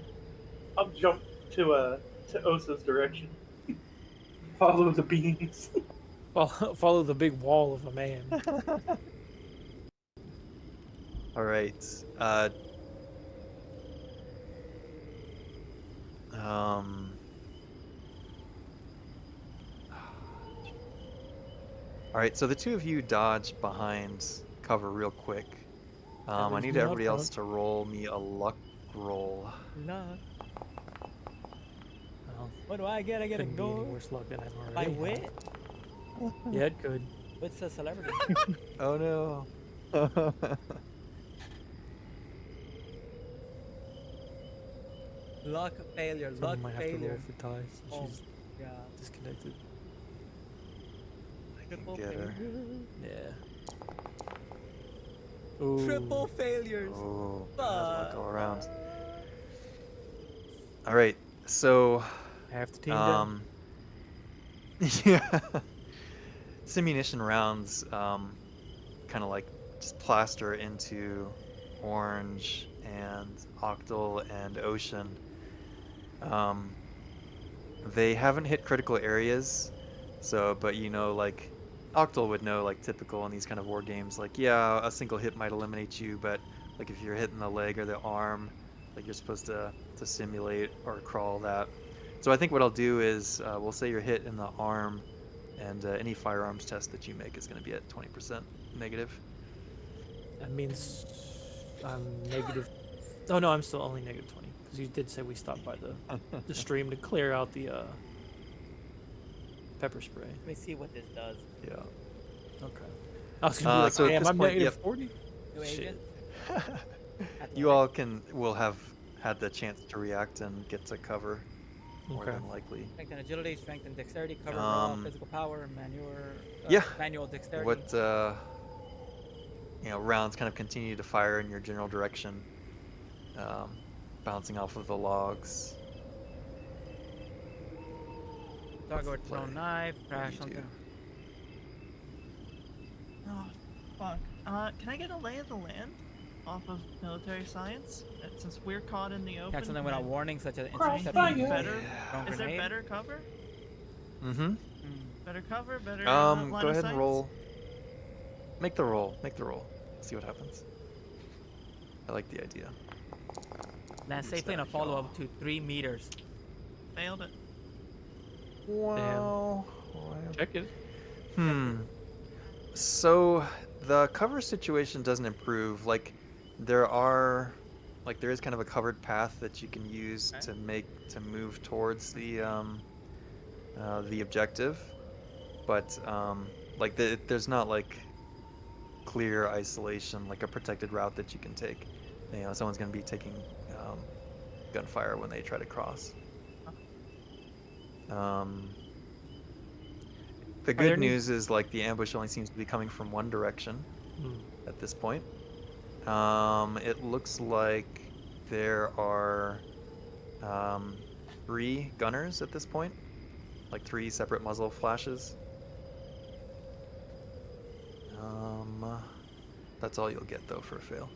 jump to Osa's direction. Follow the beams. Follow the big wall of a man. All right. All right. So the two of you dodge behind cover real quick. I leaves need me out everybody else front. to roll me a luck roll. Luck. Well, What do I get? I get a couldn't be any gold. worse luck than I've My already had. wit? Yeah, it could. What's a celebrity? Oh no. Luck failure. Someone Luck might have to roll failure. for ties. Since Oh, she's yeah. disconnected. Triple Get her. failure. Yeah. Ooh. Triple failures. Oh, bad luck Fuck. all around. All right. So Half the team done. yeah. Simunition rounds kind of like just plaster into Orange and Octal and Ocean. They haven't hit critical areas, so but you know, like Octal would know, like typical in these kind of war games, like yeah, a single hit might eliminate you, but like if you're hitting the leg or the arm, like you're supposed to simulate or crawl that. So I think what I'll do is we'll say you're hit in the arm, and any firearms test that you make is going to be at 20% negative. That means I'm negative. Oh no, I'm still only negative 20 because you did say we stopped by the stream to clear out the pepper spray. Let me see what this does. Yeah. Okay. I was gonna be like, so at damn, this I'm point, negative yep. 40. New Shit. agent. You all will have had the chance to react and get to cover more Okay. than likely. Strength and agility, strength and dexterity, cover, raw, Um, physical power, yeah. manual dexterity. What rounds kind of continue to fire in your general direction, bouncing off of the logs. Target with play? thrown knife, crash You something. do. Oh, fuck. Can I get a lay of the land off of military science? Since we're caught in the open. Catch something can without I warning, such as Crossfire. intercepting. Better. Thrown Is there grenade. better cover? Mm-hmm. Mm. Better cover? Better Go line of ahead and sight? roll. Make the roll. See what happens. I like the idea. Land safely in a follow up to 3 meters. Failed it. Wow. Check it. So the cover situation doesn't improve. Like there is kind of a covered path that you can use Okay. to move towards the objective, but there's not like clear isolation, like a protected route that you can take. You know, someone's going to be taking gunfire when they try to cross. The there good any- news is like the ambush only seems to be coming from one direction Hmm. at this point. It looks like there are 3 gunners at this point, like 3 separate muzzle flashes. That's all you'll get though for a fail.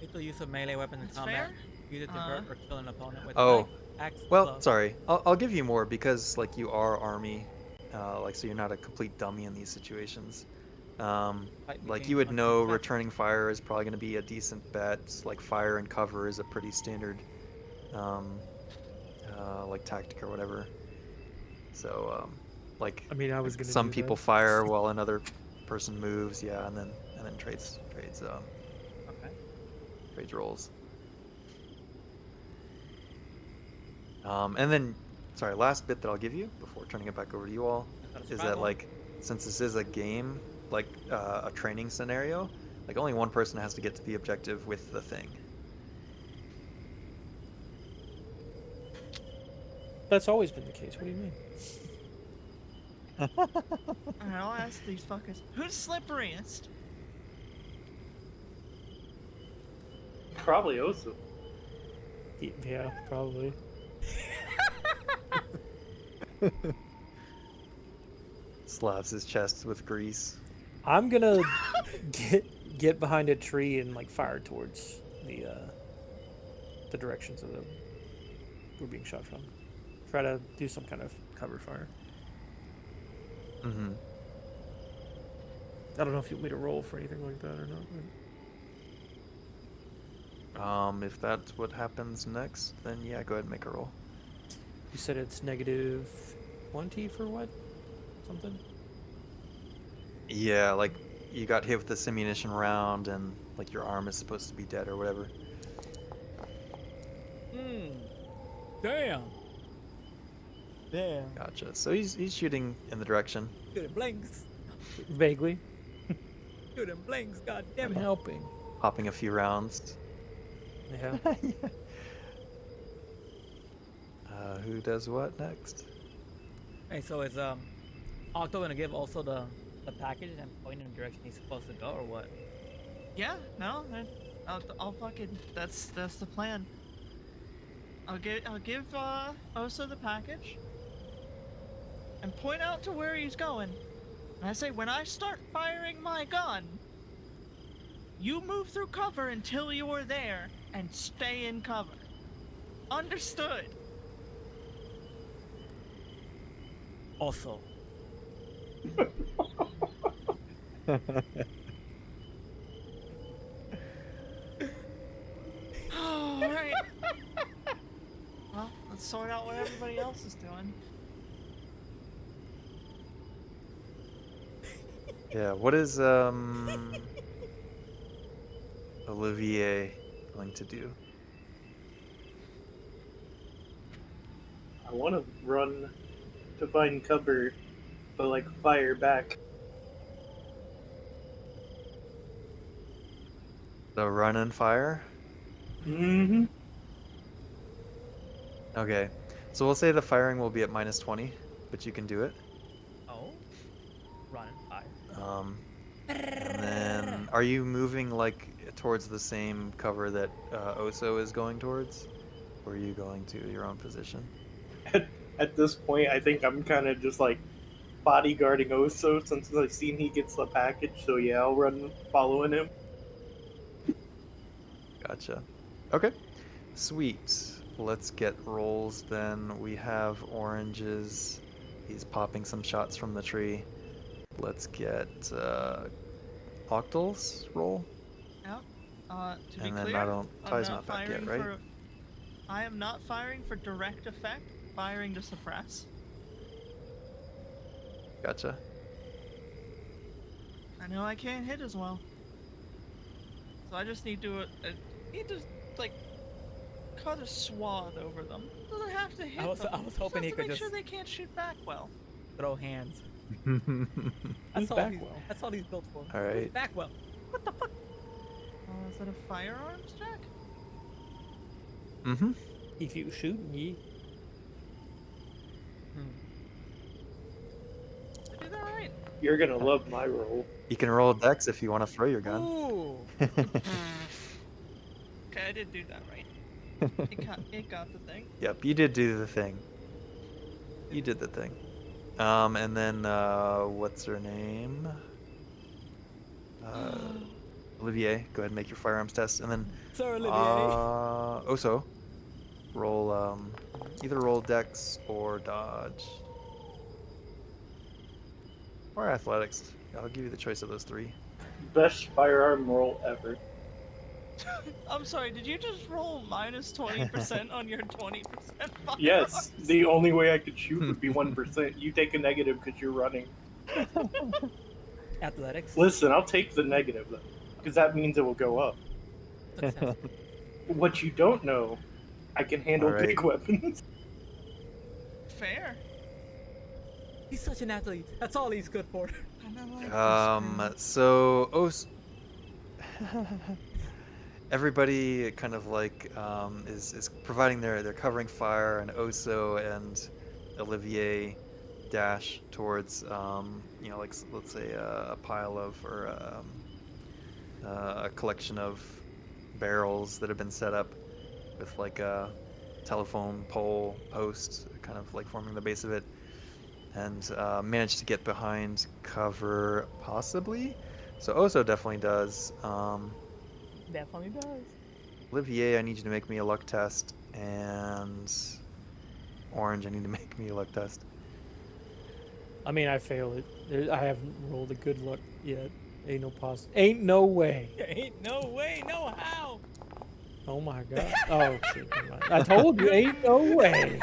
Lethal use of melee weapons in That's combat. fair. Use it to hurt or kill an opponent with Oh. knife, axe, Well, glove. sorry, I'll give you more because like you are army, so you're not a complete dummy in these situations. Fight Like between you would know unsuspect- returning fire is probably going to be a decent bet. Like fire and cover is a pretty standard like tactic or whatever. So like I mean, I was gonna. some do people that. fire while another person moves, yeah, and then trades Okay. rolls. And then sorry, last bit that I'll give you before turning it back over to you all is that like since this is a game, like a training scenario, like only one person has to get to the objective with the thing. That's always been the case. What do you mean? Alright, I'll ask these fuckers. Who's slipperiest? Probably Osu. Yeah, probably. Slaps his chest with grease. I'm gonna get behind a tree and like fire towards the directions of the we're being shot from. Try to do some kind of cover fire. Mm-hmm. I don't know if you want me to roll for anything like that or not. But If that's what happens next, then yeah, go ahead and make a roll. you said it's negative 20 for what? Something? Yeah, like you got hit with this ammunition round, and like your arm is supposed to be dead or whatever. Damn. Damn. Gotcha. So he's shooting in the direction. Shooting blinks. Vaguely. Shooting blinks. God damn I'm it. helping. Popping a few rounds. Yeah. Who does what next? Hey, so is Octo gonna give also the package and point in the direction he's supposed to go, or what? Yeah, no, I'll fucking that's the plan. I'll give Osa the package and point out to where he's going. And I say, when I start firing my gun, you move through cover until you are there and stay in cover. Understood. Also. Alright. Well, let's sort out what everybody else is doing. Yeah, what is Olivier going to do? I want to run to find cover, but like fire back. The run and fire? Mm-hmm. Okay. So we'll say the firing will be at -20, but you can do it. Oh. Run and fire. And then are you moving like towards the same cover that Oso is going towards? Or are you going to your own position? At this point, I think I'm kind of just like bodyguarding Oso since I've seen he gets the package. So yeah, I'll run following him. Gotcha. Okay. Sweet. Let's get rolls then. We have oranges. He's popping some shots from the tree. Let's get Octal's roll. Yep. To be And then clear, I don't. I'm Ty's not not back yet, firing right? I am not firing for direct effect. Firing to suppress. Gotcha. I know I can't hit as well. So I just need to like cut a swath over them. Doesn't have to hit I was them. hoping he Just have to could make just sure they can't shoot back well. throw hands. Who's That's all, Backwell? that's all he's built for. All right. Backwell. What the fuck? Is that a firearms check? Mm-hmm. If you shoot me, Did I do that right? You're gonna love my roll. You can roll dex if you want to throw your gun. Ooh. Okay, I did do that right. It got the thing. Yep, you did do the thing. You did the thing. And then what's her name? Olivier, go ahead and make your firearms test, and then Sir Olivier. Oso, roll either roll dex or dodge or athletics. I'll give you the choice of those three. Best firearm roll ever. I'm sorry, did you just roll minus 20% on your 20% firearms? Yes, the only way I could shoot would be 1%. You take a negative because you're running. Athletics. Listen, I'll take the negative though, because that means it will go up. Success. What you don't know, I can handle Alright. big weapons. Fair. He's such an athlete. That's all he's good for. And I'm like, So everybody kind of like is providing their covering fire, and Oso and Olivier dash towards like let's say a pile of or a collection of barrels that have been set up with like a telephone pole post kind of like forming the base of it, and manage to get behind cover possibly. So Oso definitely does. Definitely does. Olivier, I need you to make me a luck test, and Orange, I need to make me a luck test. I mean, I failed it. I haven't rolled a good luck yet. Ain't no way. Ain't no way, no how. Oh my god. Oh shit. Never mind. I told you, ain't no way.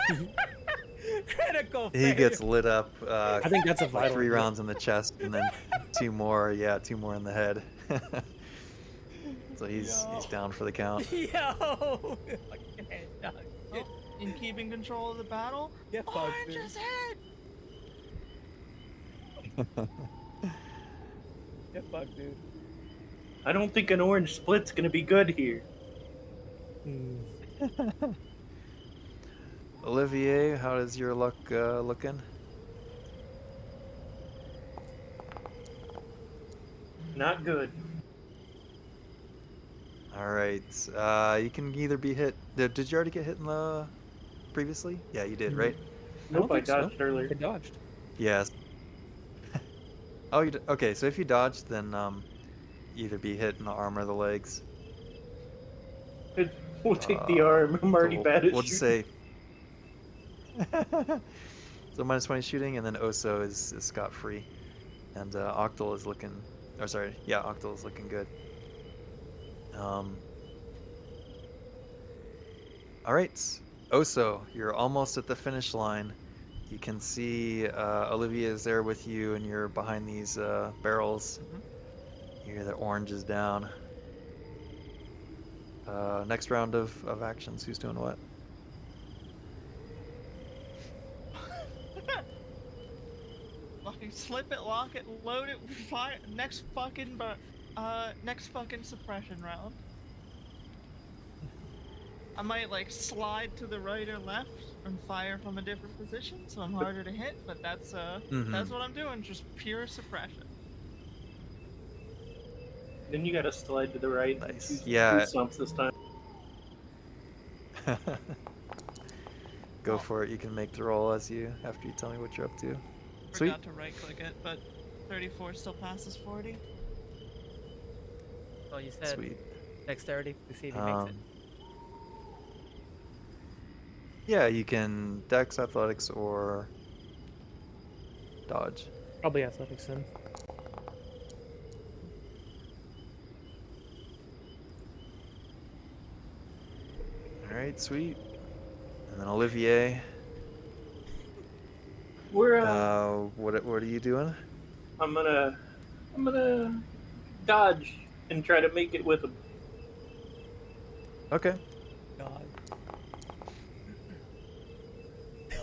Critical He failure. gets lit up. I think that's a like vital 3 hit. rounds in the chest, and then 2 more. Yeah, 2 more in the head. So he's down for the count. Yo. Fucking headshot. Oh, in keeping control of the battle, Get fucked, dude. Orange's head. Get fucked, dude. I don't think an orange split's gonna be good here. Olivier, how is your luck looking? Not good. All right. You can either be hit. Did you already get hit in the previously? Yeah, you did, right? Nope, I think so. dodged earlier. I dodged. Yes. Oh, okay. So if you dodged, then either be hit in the arm or the legs. We'll take the arm. I'm already So bad at we'll just shooting. say. So minus 20 shooting, and then Oso is scot free, and Octal is looking. Or sorry, yeah, Octal is looking good. All right, Oso, you're almost at the finish line. You can see Olivia is there with you, and you're behind these barrels. You hear that Orange is down. Next round of actions. Who's doing what? Fucking slip it, lock it, load it, fire. Next fucking suppression round. I might like slide to the right or left and fire from a different position, so I'm harder to hit. But that's that's what I'm doing, just pure suppression. Then you gotta slide to the right. and Nice. choose Yeah. two stumps this time. Go for it. You can make the roll after you tell me what you're up to. Sweet. Forgot to right click it, but 34 still passes 40. So you said Sweet. dexterity to see if he makes it. Yeah, you can dex, athletics, or dodge. Probably athletics then. All right, sweet. And then Olivier, We're what are you doing? I'm gonna dodge and try to make it with him. Okay. God.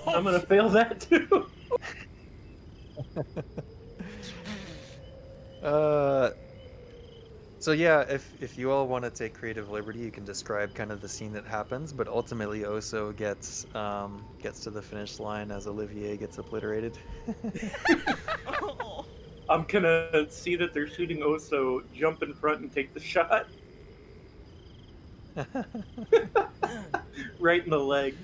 I'm gonna fail that too. So yeah, if you all want to take creative liberty, you can describe kind of the scene that happens, but ultimately Oso gets to the finish line as Olivier gets obliterated. Oh. I'm gonna see that they're shooting Oso, jump in front and take the shot. Right in the leg.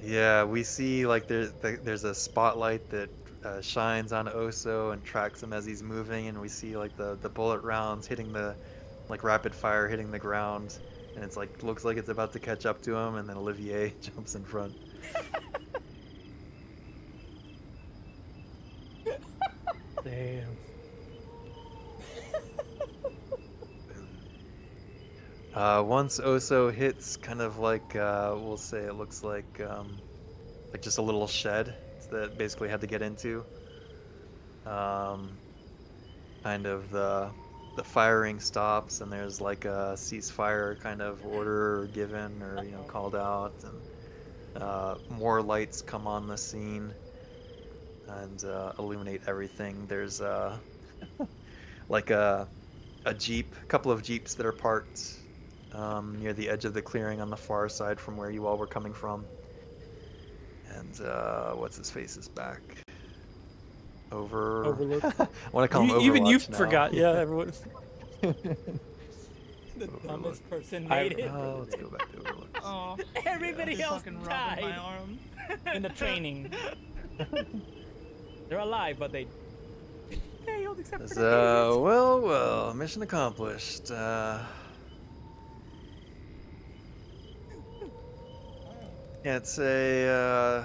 Yeah, we see like there's a spotlight that shines on Oso and tracks him as he's moving, and we see like the bullet rounds hitting the like rapid fire hitting the ground, and it's like looks like it's about to catch up to him, and then Olivier jumps in front. Damn. Once Oso hits kind of like we'll say it looks like just a little shed that basically had to get into. Kind of the firing stops, and there's like a ceasefire kind of order given or called out, and more lights come on the scene and illuminate everything. There's like a a jeep, a couple of jeeps that are parked near the edge of the clearing on the far side from where you all were coming from. And what's his face is back. Overlook. I want to call him Overwatch Even you now. forgot. Yeah, everyone. The dumbest person I- made it. Let's go back to Overlook. Oh, Everybody they else fucking robbed my died arm. in the training. They're alive, but they failed except for the payment. Well, mission accomplished. Can't say,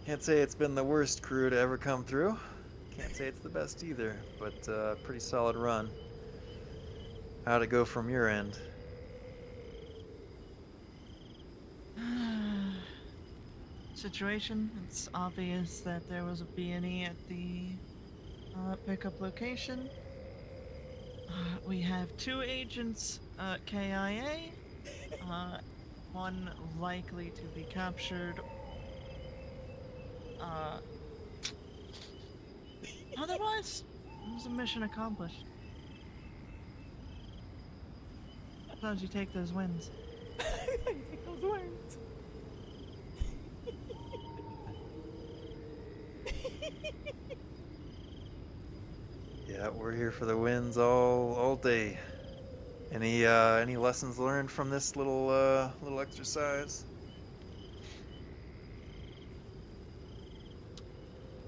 can't say it's been the worst crew to ever come through. Can't say it's the best either, but pretty solid run. How'd it go from your end? Situation, it's obvious that there was a B&E at the pickup location. We have 2 agents KIA, one likely to be captured. Otherwise, it was a mission accomplished. Sometimes you take those wins. Take those words. Yeah, we're here for the wins all day. Any lessons learned from this little exercise?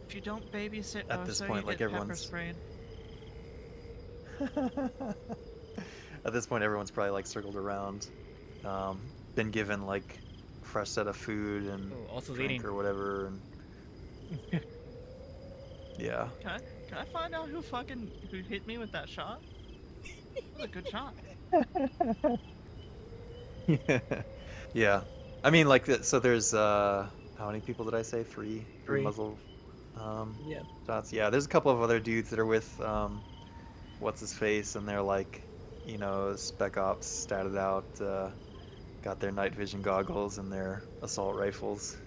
If you don't babysit At this Oso, point, you like get pepper everyone's- sprayed. At this point, everyone's probably like circled around, been given like a fresh set of food and Oh, also drink eating. or whatever, and yeah. Can I find out who hit me with that shot? That was a good shot. Yeah. I mean, like, so there's how many people did I say? Three Three. muzzle Yeah. shots. Yeah, there's a couple of other dudes that are with what's his face, and they're like, you know, spec ops statted out, got their night vision goggles and their assault rifles.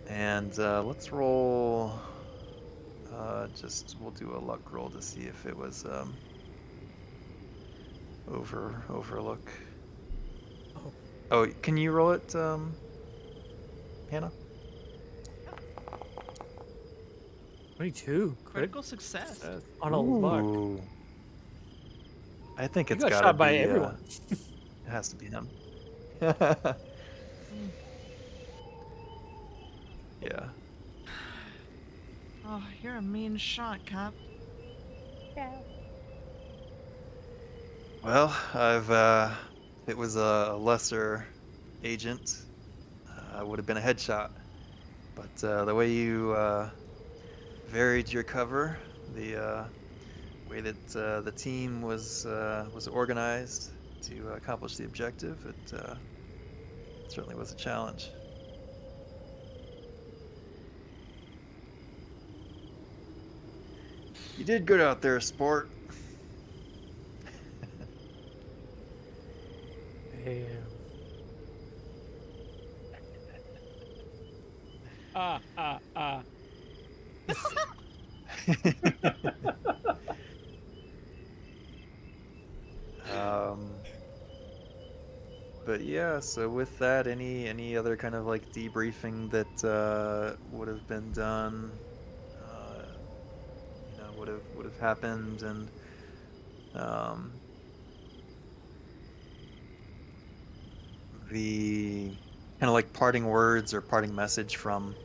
And let's roll. We'll do a luck roll to see if it was overlook. Oh, can you roll it, Hannah? 22. Critical success. On a luck. Ooh. I think You it's got gotta shot by be, everyone. it has to be him. Yeah. Oh, you're a mean shot, Cap. Well, if it was a lesser agent, would have been a headshot. But the way you varied your cover, the way that the team was organized to accomplish the objective, it certainly was a challenge. You did good out there, sport. Damn. But yeah, so with that, any other kind of like debriefing that would have been done, you know, would have happened, and the kind of like parting words or parting message from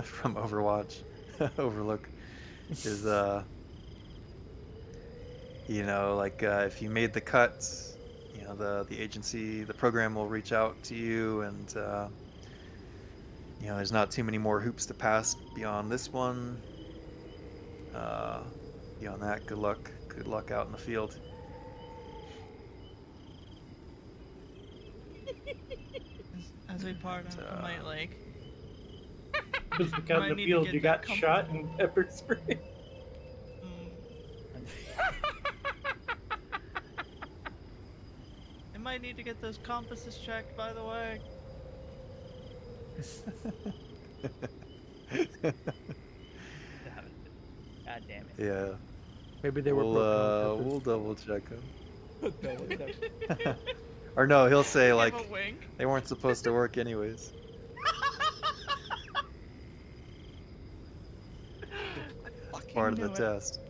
from Overwatch, Overlook, is you know, like if you made the cut, you know, the agency, the program will reach out to you, and you know, there's not too many more hoops to pass beyond this one. Beyond that, good luck out in the field. As we part, I might like. Just look out Might in the need to field, get you that got shot and pepper spray. I might need to get those compasses checked, by the way. God damn it. Yeah. Maybe they were broken on purpose. We'll double check him. Double check. Or no, he'll say Give like a wink. they weren't supposed to work anyways. Fucking Part of the knew it. test.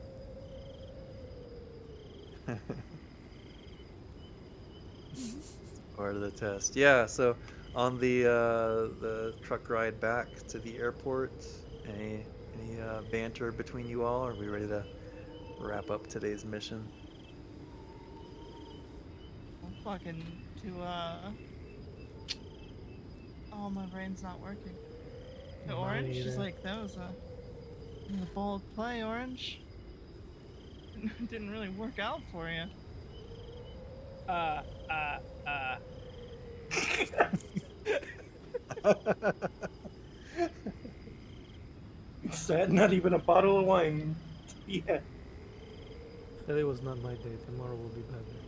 Part of the test. Yeah. So on the truck ride back to the airport, any banter between you all? Are we ready to wrap up today's mission? I'm fucking oh, my brain's not working. To Mine Orange is either. like, that was a bold play, Orange. Didn't really work out for you. Sad, not even a bottle of wine. Yeah. Today was not my day. Tomorrow will be better.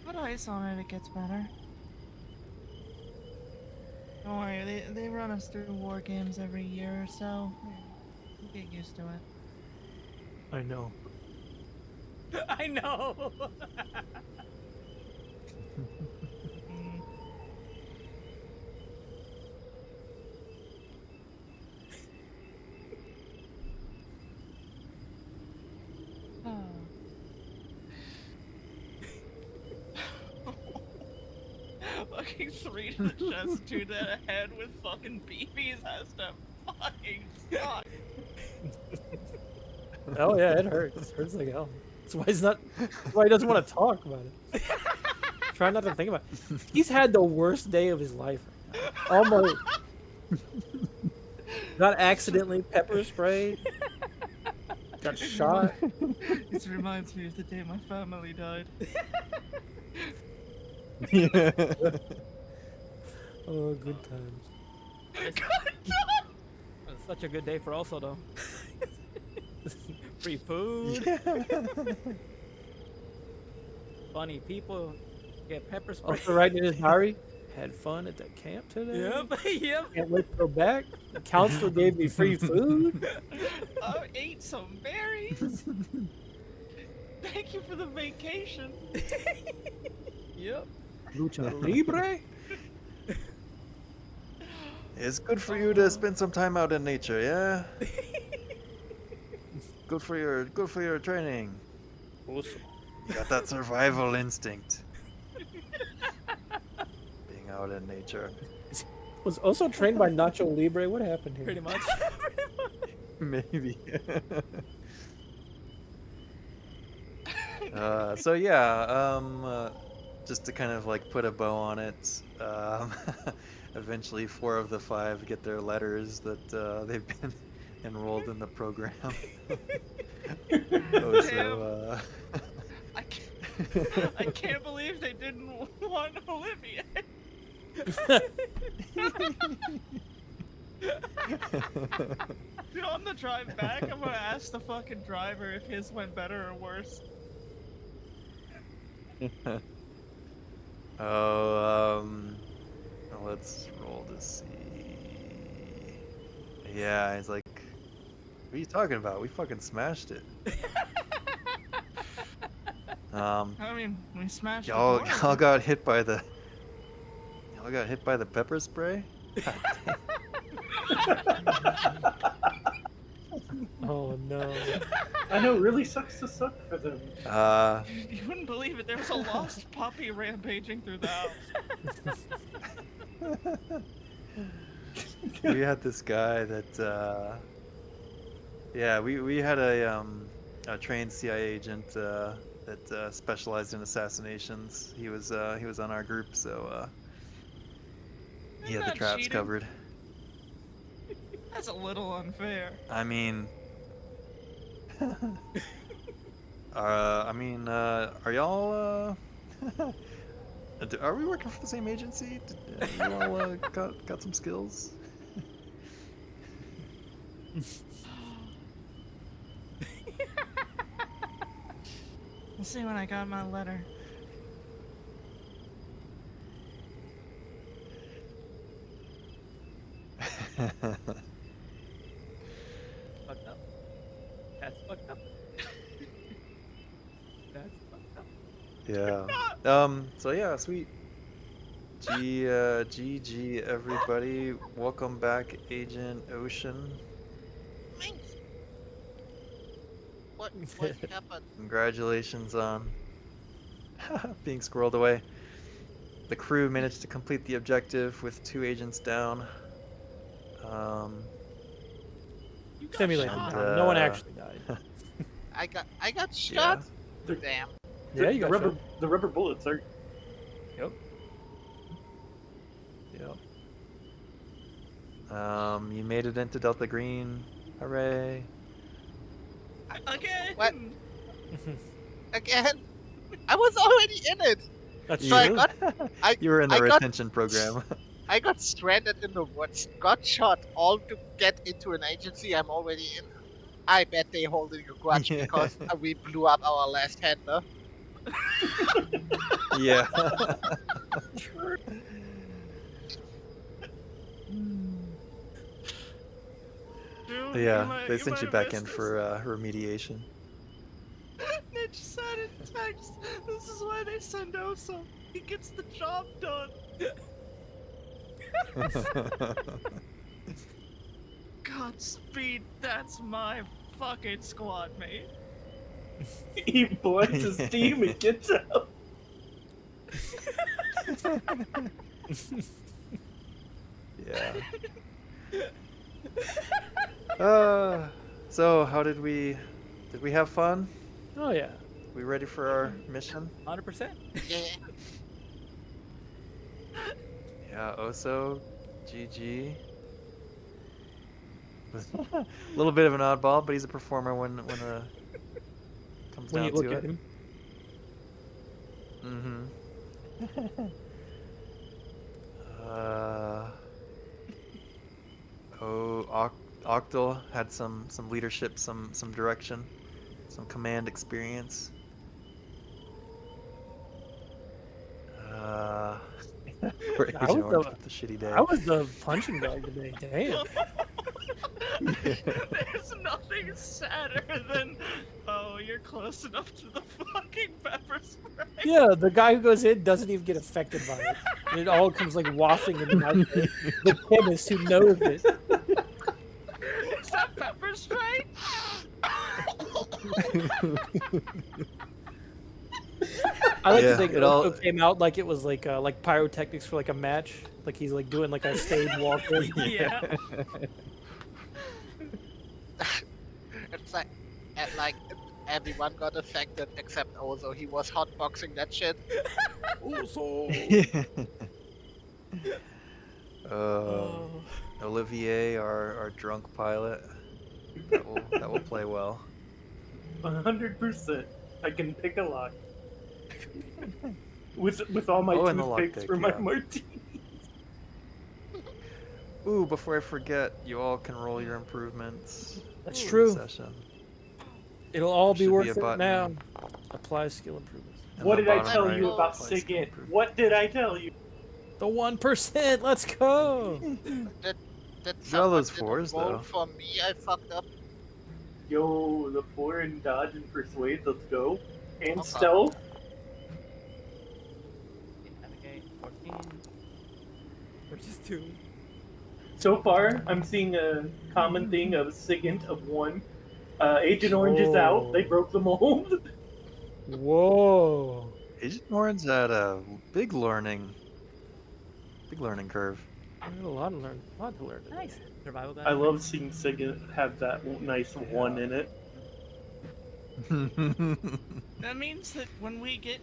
Put ice on it, it gets better. Don't worry, they run us through war games every year or so. You get used to it. I know. I know. Mm. Fucking 3 to the chest, 2 to the head with fucking BBs has to fucking suck. Oh yeah, it hurts. It hurts like hell. That's why he's not. That's why he doesn't want to talk about it. Try not to think about it. He's had the worst day of his life. Right now. Almost. Got accidentally pepper sprayed. Got shot. This reminds me of the day my family died. Yeah. Oh, good times. It was such a good day for also though. Free food, funny people, get pepper spray. Also writing in his diary. Had fun at the camp today. Yep, yep. Can't wait to go back. The counselor gave me free food. I ate some berries. Thank you for the vacation. Yep. Lucha Libre. It's good for you to spend some time out in nature, yeah? Good for your training. Awesome. You got that survival instinct. Being out in nature. Was also trained by Nacho Libre. What happened here? Pretty much. Maybe. So yeah, just to kind of like put a bow on it, eventually 4 of the 5 get their letters that they've been enrolled in the program. So, I can't believe they didn't want Olivier. Dude, on the drive back, I'm gonna ask the fucking driver if his went better or worse. Let's roll to see. Yeah, he's like, what are you talking about? We fucking smashed it. I mean, we smashed the Y'all door. got hit by the pepper spray? Oh no. I know, it really sucks to suck for them. You wouldn't believe it. There was a lost puppy rampaging through the house. We had this guy that yeah, we had a trained CIA agent that specialized in assassinations. He was on our group, so he had the Not traps cheating. covered. That's a little unfair. I mean, are y'all are we working for the same agency? You all got some skills? We'll see when I got my letter. Fucked up. That's fucked up. That's fucked up. Yeah. So yeah, sweet. GG everybody. Welcome back, Agent Ocean. Thanks. What happened? Congratulations on being squirreled away. The crew managed to complete the objective with 2 agents down. You got Simulated. shot. No one actually died. I got shot. The- Damn. Yeah, you got shot. the rubber bullets are. Yep. Yep. You made it into Delta Green. Hooray. Again. What? Again? I was already in it. That's So I true. got You were in the I got- retention program. I got stranded in the woods, got shot, all to get into an agency I'm already in. I bet they holding a grudge Yeah. because we blew up our last handler. Yeah. Dude, Yeah, might- they sent might you have back missed in this. for remediation. Mitch said in text, this is why they send Oso. He gets the job done. Godspeed, that's my fucking squad mate. He blends his team and gets out. Yeah. So how did we have fun? Oh yeah. We ready for our mission? 100%. Yeah. Yeah, Oso, GG. A little bit of an oddball, but he's a performer when comes When down you look to at it. him. Mm-hmm. Octal had some leadership, some direction, some command experience. Poor I Agent was Orange the- with the shitty day. I was the punching bag today. Damn. There's nothing sadder than, oh, you're close enough to the fucking pepper spray. Yeah, the guy who goes in doesn't even get affected by it. It all comes like wafting in the mouth. The chemist who knows it. Is that pepper spray? I like Yeah, to think it it all- also came out like it was like pyrotechnics for like a match. Like he's like doing like a stage walk in. Yeah. It's like, and like everyone got affected except Ozo. He was hotboxing that shit. Olivier, our drunk pilot, that will play well. 100%. I can pick a lock. With all my And the toothpicks lockpick, for my yeah. martini. Ooh, before I forget, you all can roll your improvements. That's for the true. Session. It'll all be Should be worth a it button. now. Apply skill improvements. In What the did I bottom tell right, you about apply skill SIGINT? improvement. What did I tell you? The 1%. Let's go. Did all someone those didn't fours, roll though. for me? I fucked up. Yo, the 4 in dodge and persuade. Let's go. And Okay. stealth. Navigate 14. Versus 2. So far, I'm seeing a common thing of SIGINT of 1. Agent Orange is out. They Whoa. broke the mold. Whoa. Agent Orange had a big learning curve. I had a lot to learn. Today. Nice. Survival guy. I love seeing SIGINT have that nice 1 in it. That means that when we get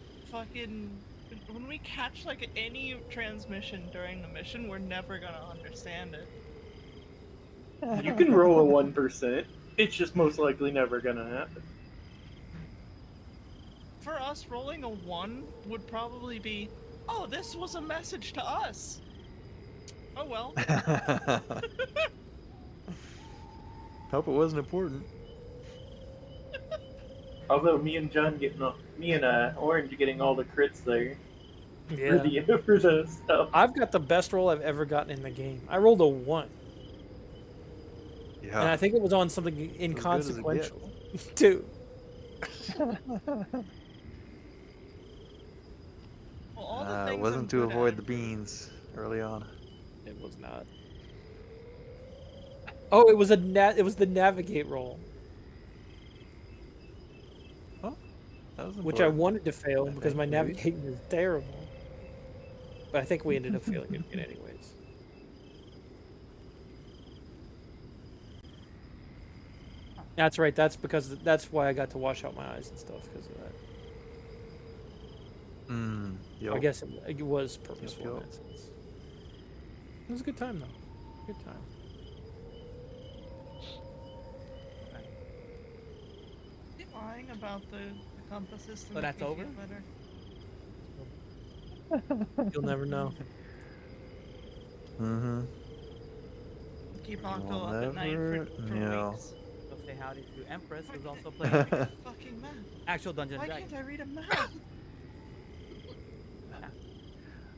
when we catch like any transmission during the mission, we're never gonna understand it. You can roll a 1%. It's just most likely never gonna happen. For us, rolling a 1 would probably be, oh, this was a message to us. Oh well. Hope it wasn't important. Although me and Orange getting all the crits there Yeah. for the stuff. I've got the best roll I've ever gotten in the game. I rolled a 1. Yeah. And I think it was on something as good as it inconsequential, too. Well, all the It things wasn't I'm to good avoid at- the beans early on. It was not. Oh, it was it was the navigate roll, That was which I important. wanted to fail I because my think, maybe. navigating is terrible. But I think we ended up failing it anyways. That's right. That's why I got to wash out my eyes and stuff because of that. Yep. I guess it was purposeful in yup. that sense. It was a good time though. Good time. Keep lying about the compass system. So make that's me over? feel better. You'll never know. Mm-hmm. Keep We'll Octo up at night never for know. weeks. Go say howdy to Empress, who's Why also can't playing I read a fucking map? actual Dungeons Why and Dragons. can't I read a map?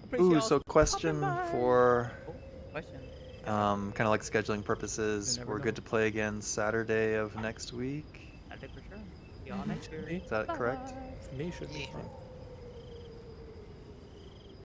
Appreciate Ooh, y'all so question stopping by. for Oh, question. kind of like scheduling purposes. never We're know. good to play again Saturday of next week. I think for sure. See y'all next year. Is that correct? For me, it should be Yeah. fun.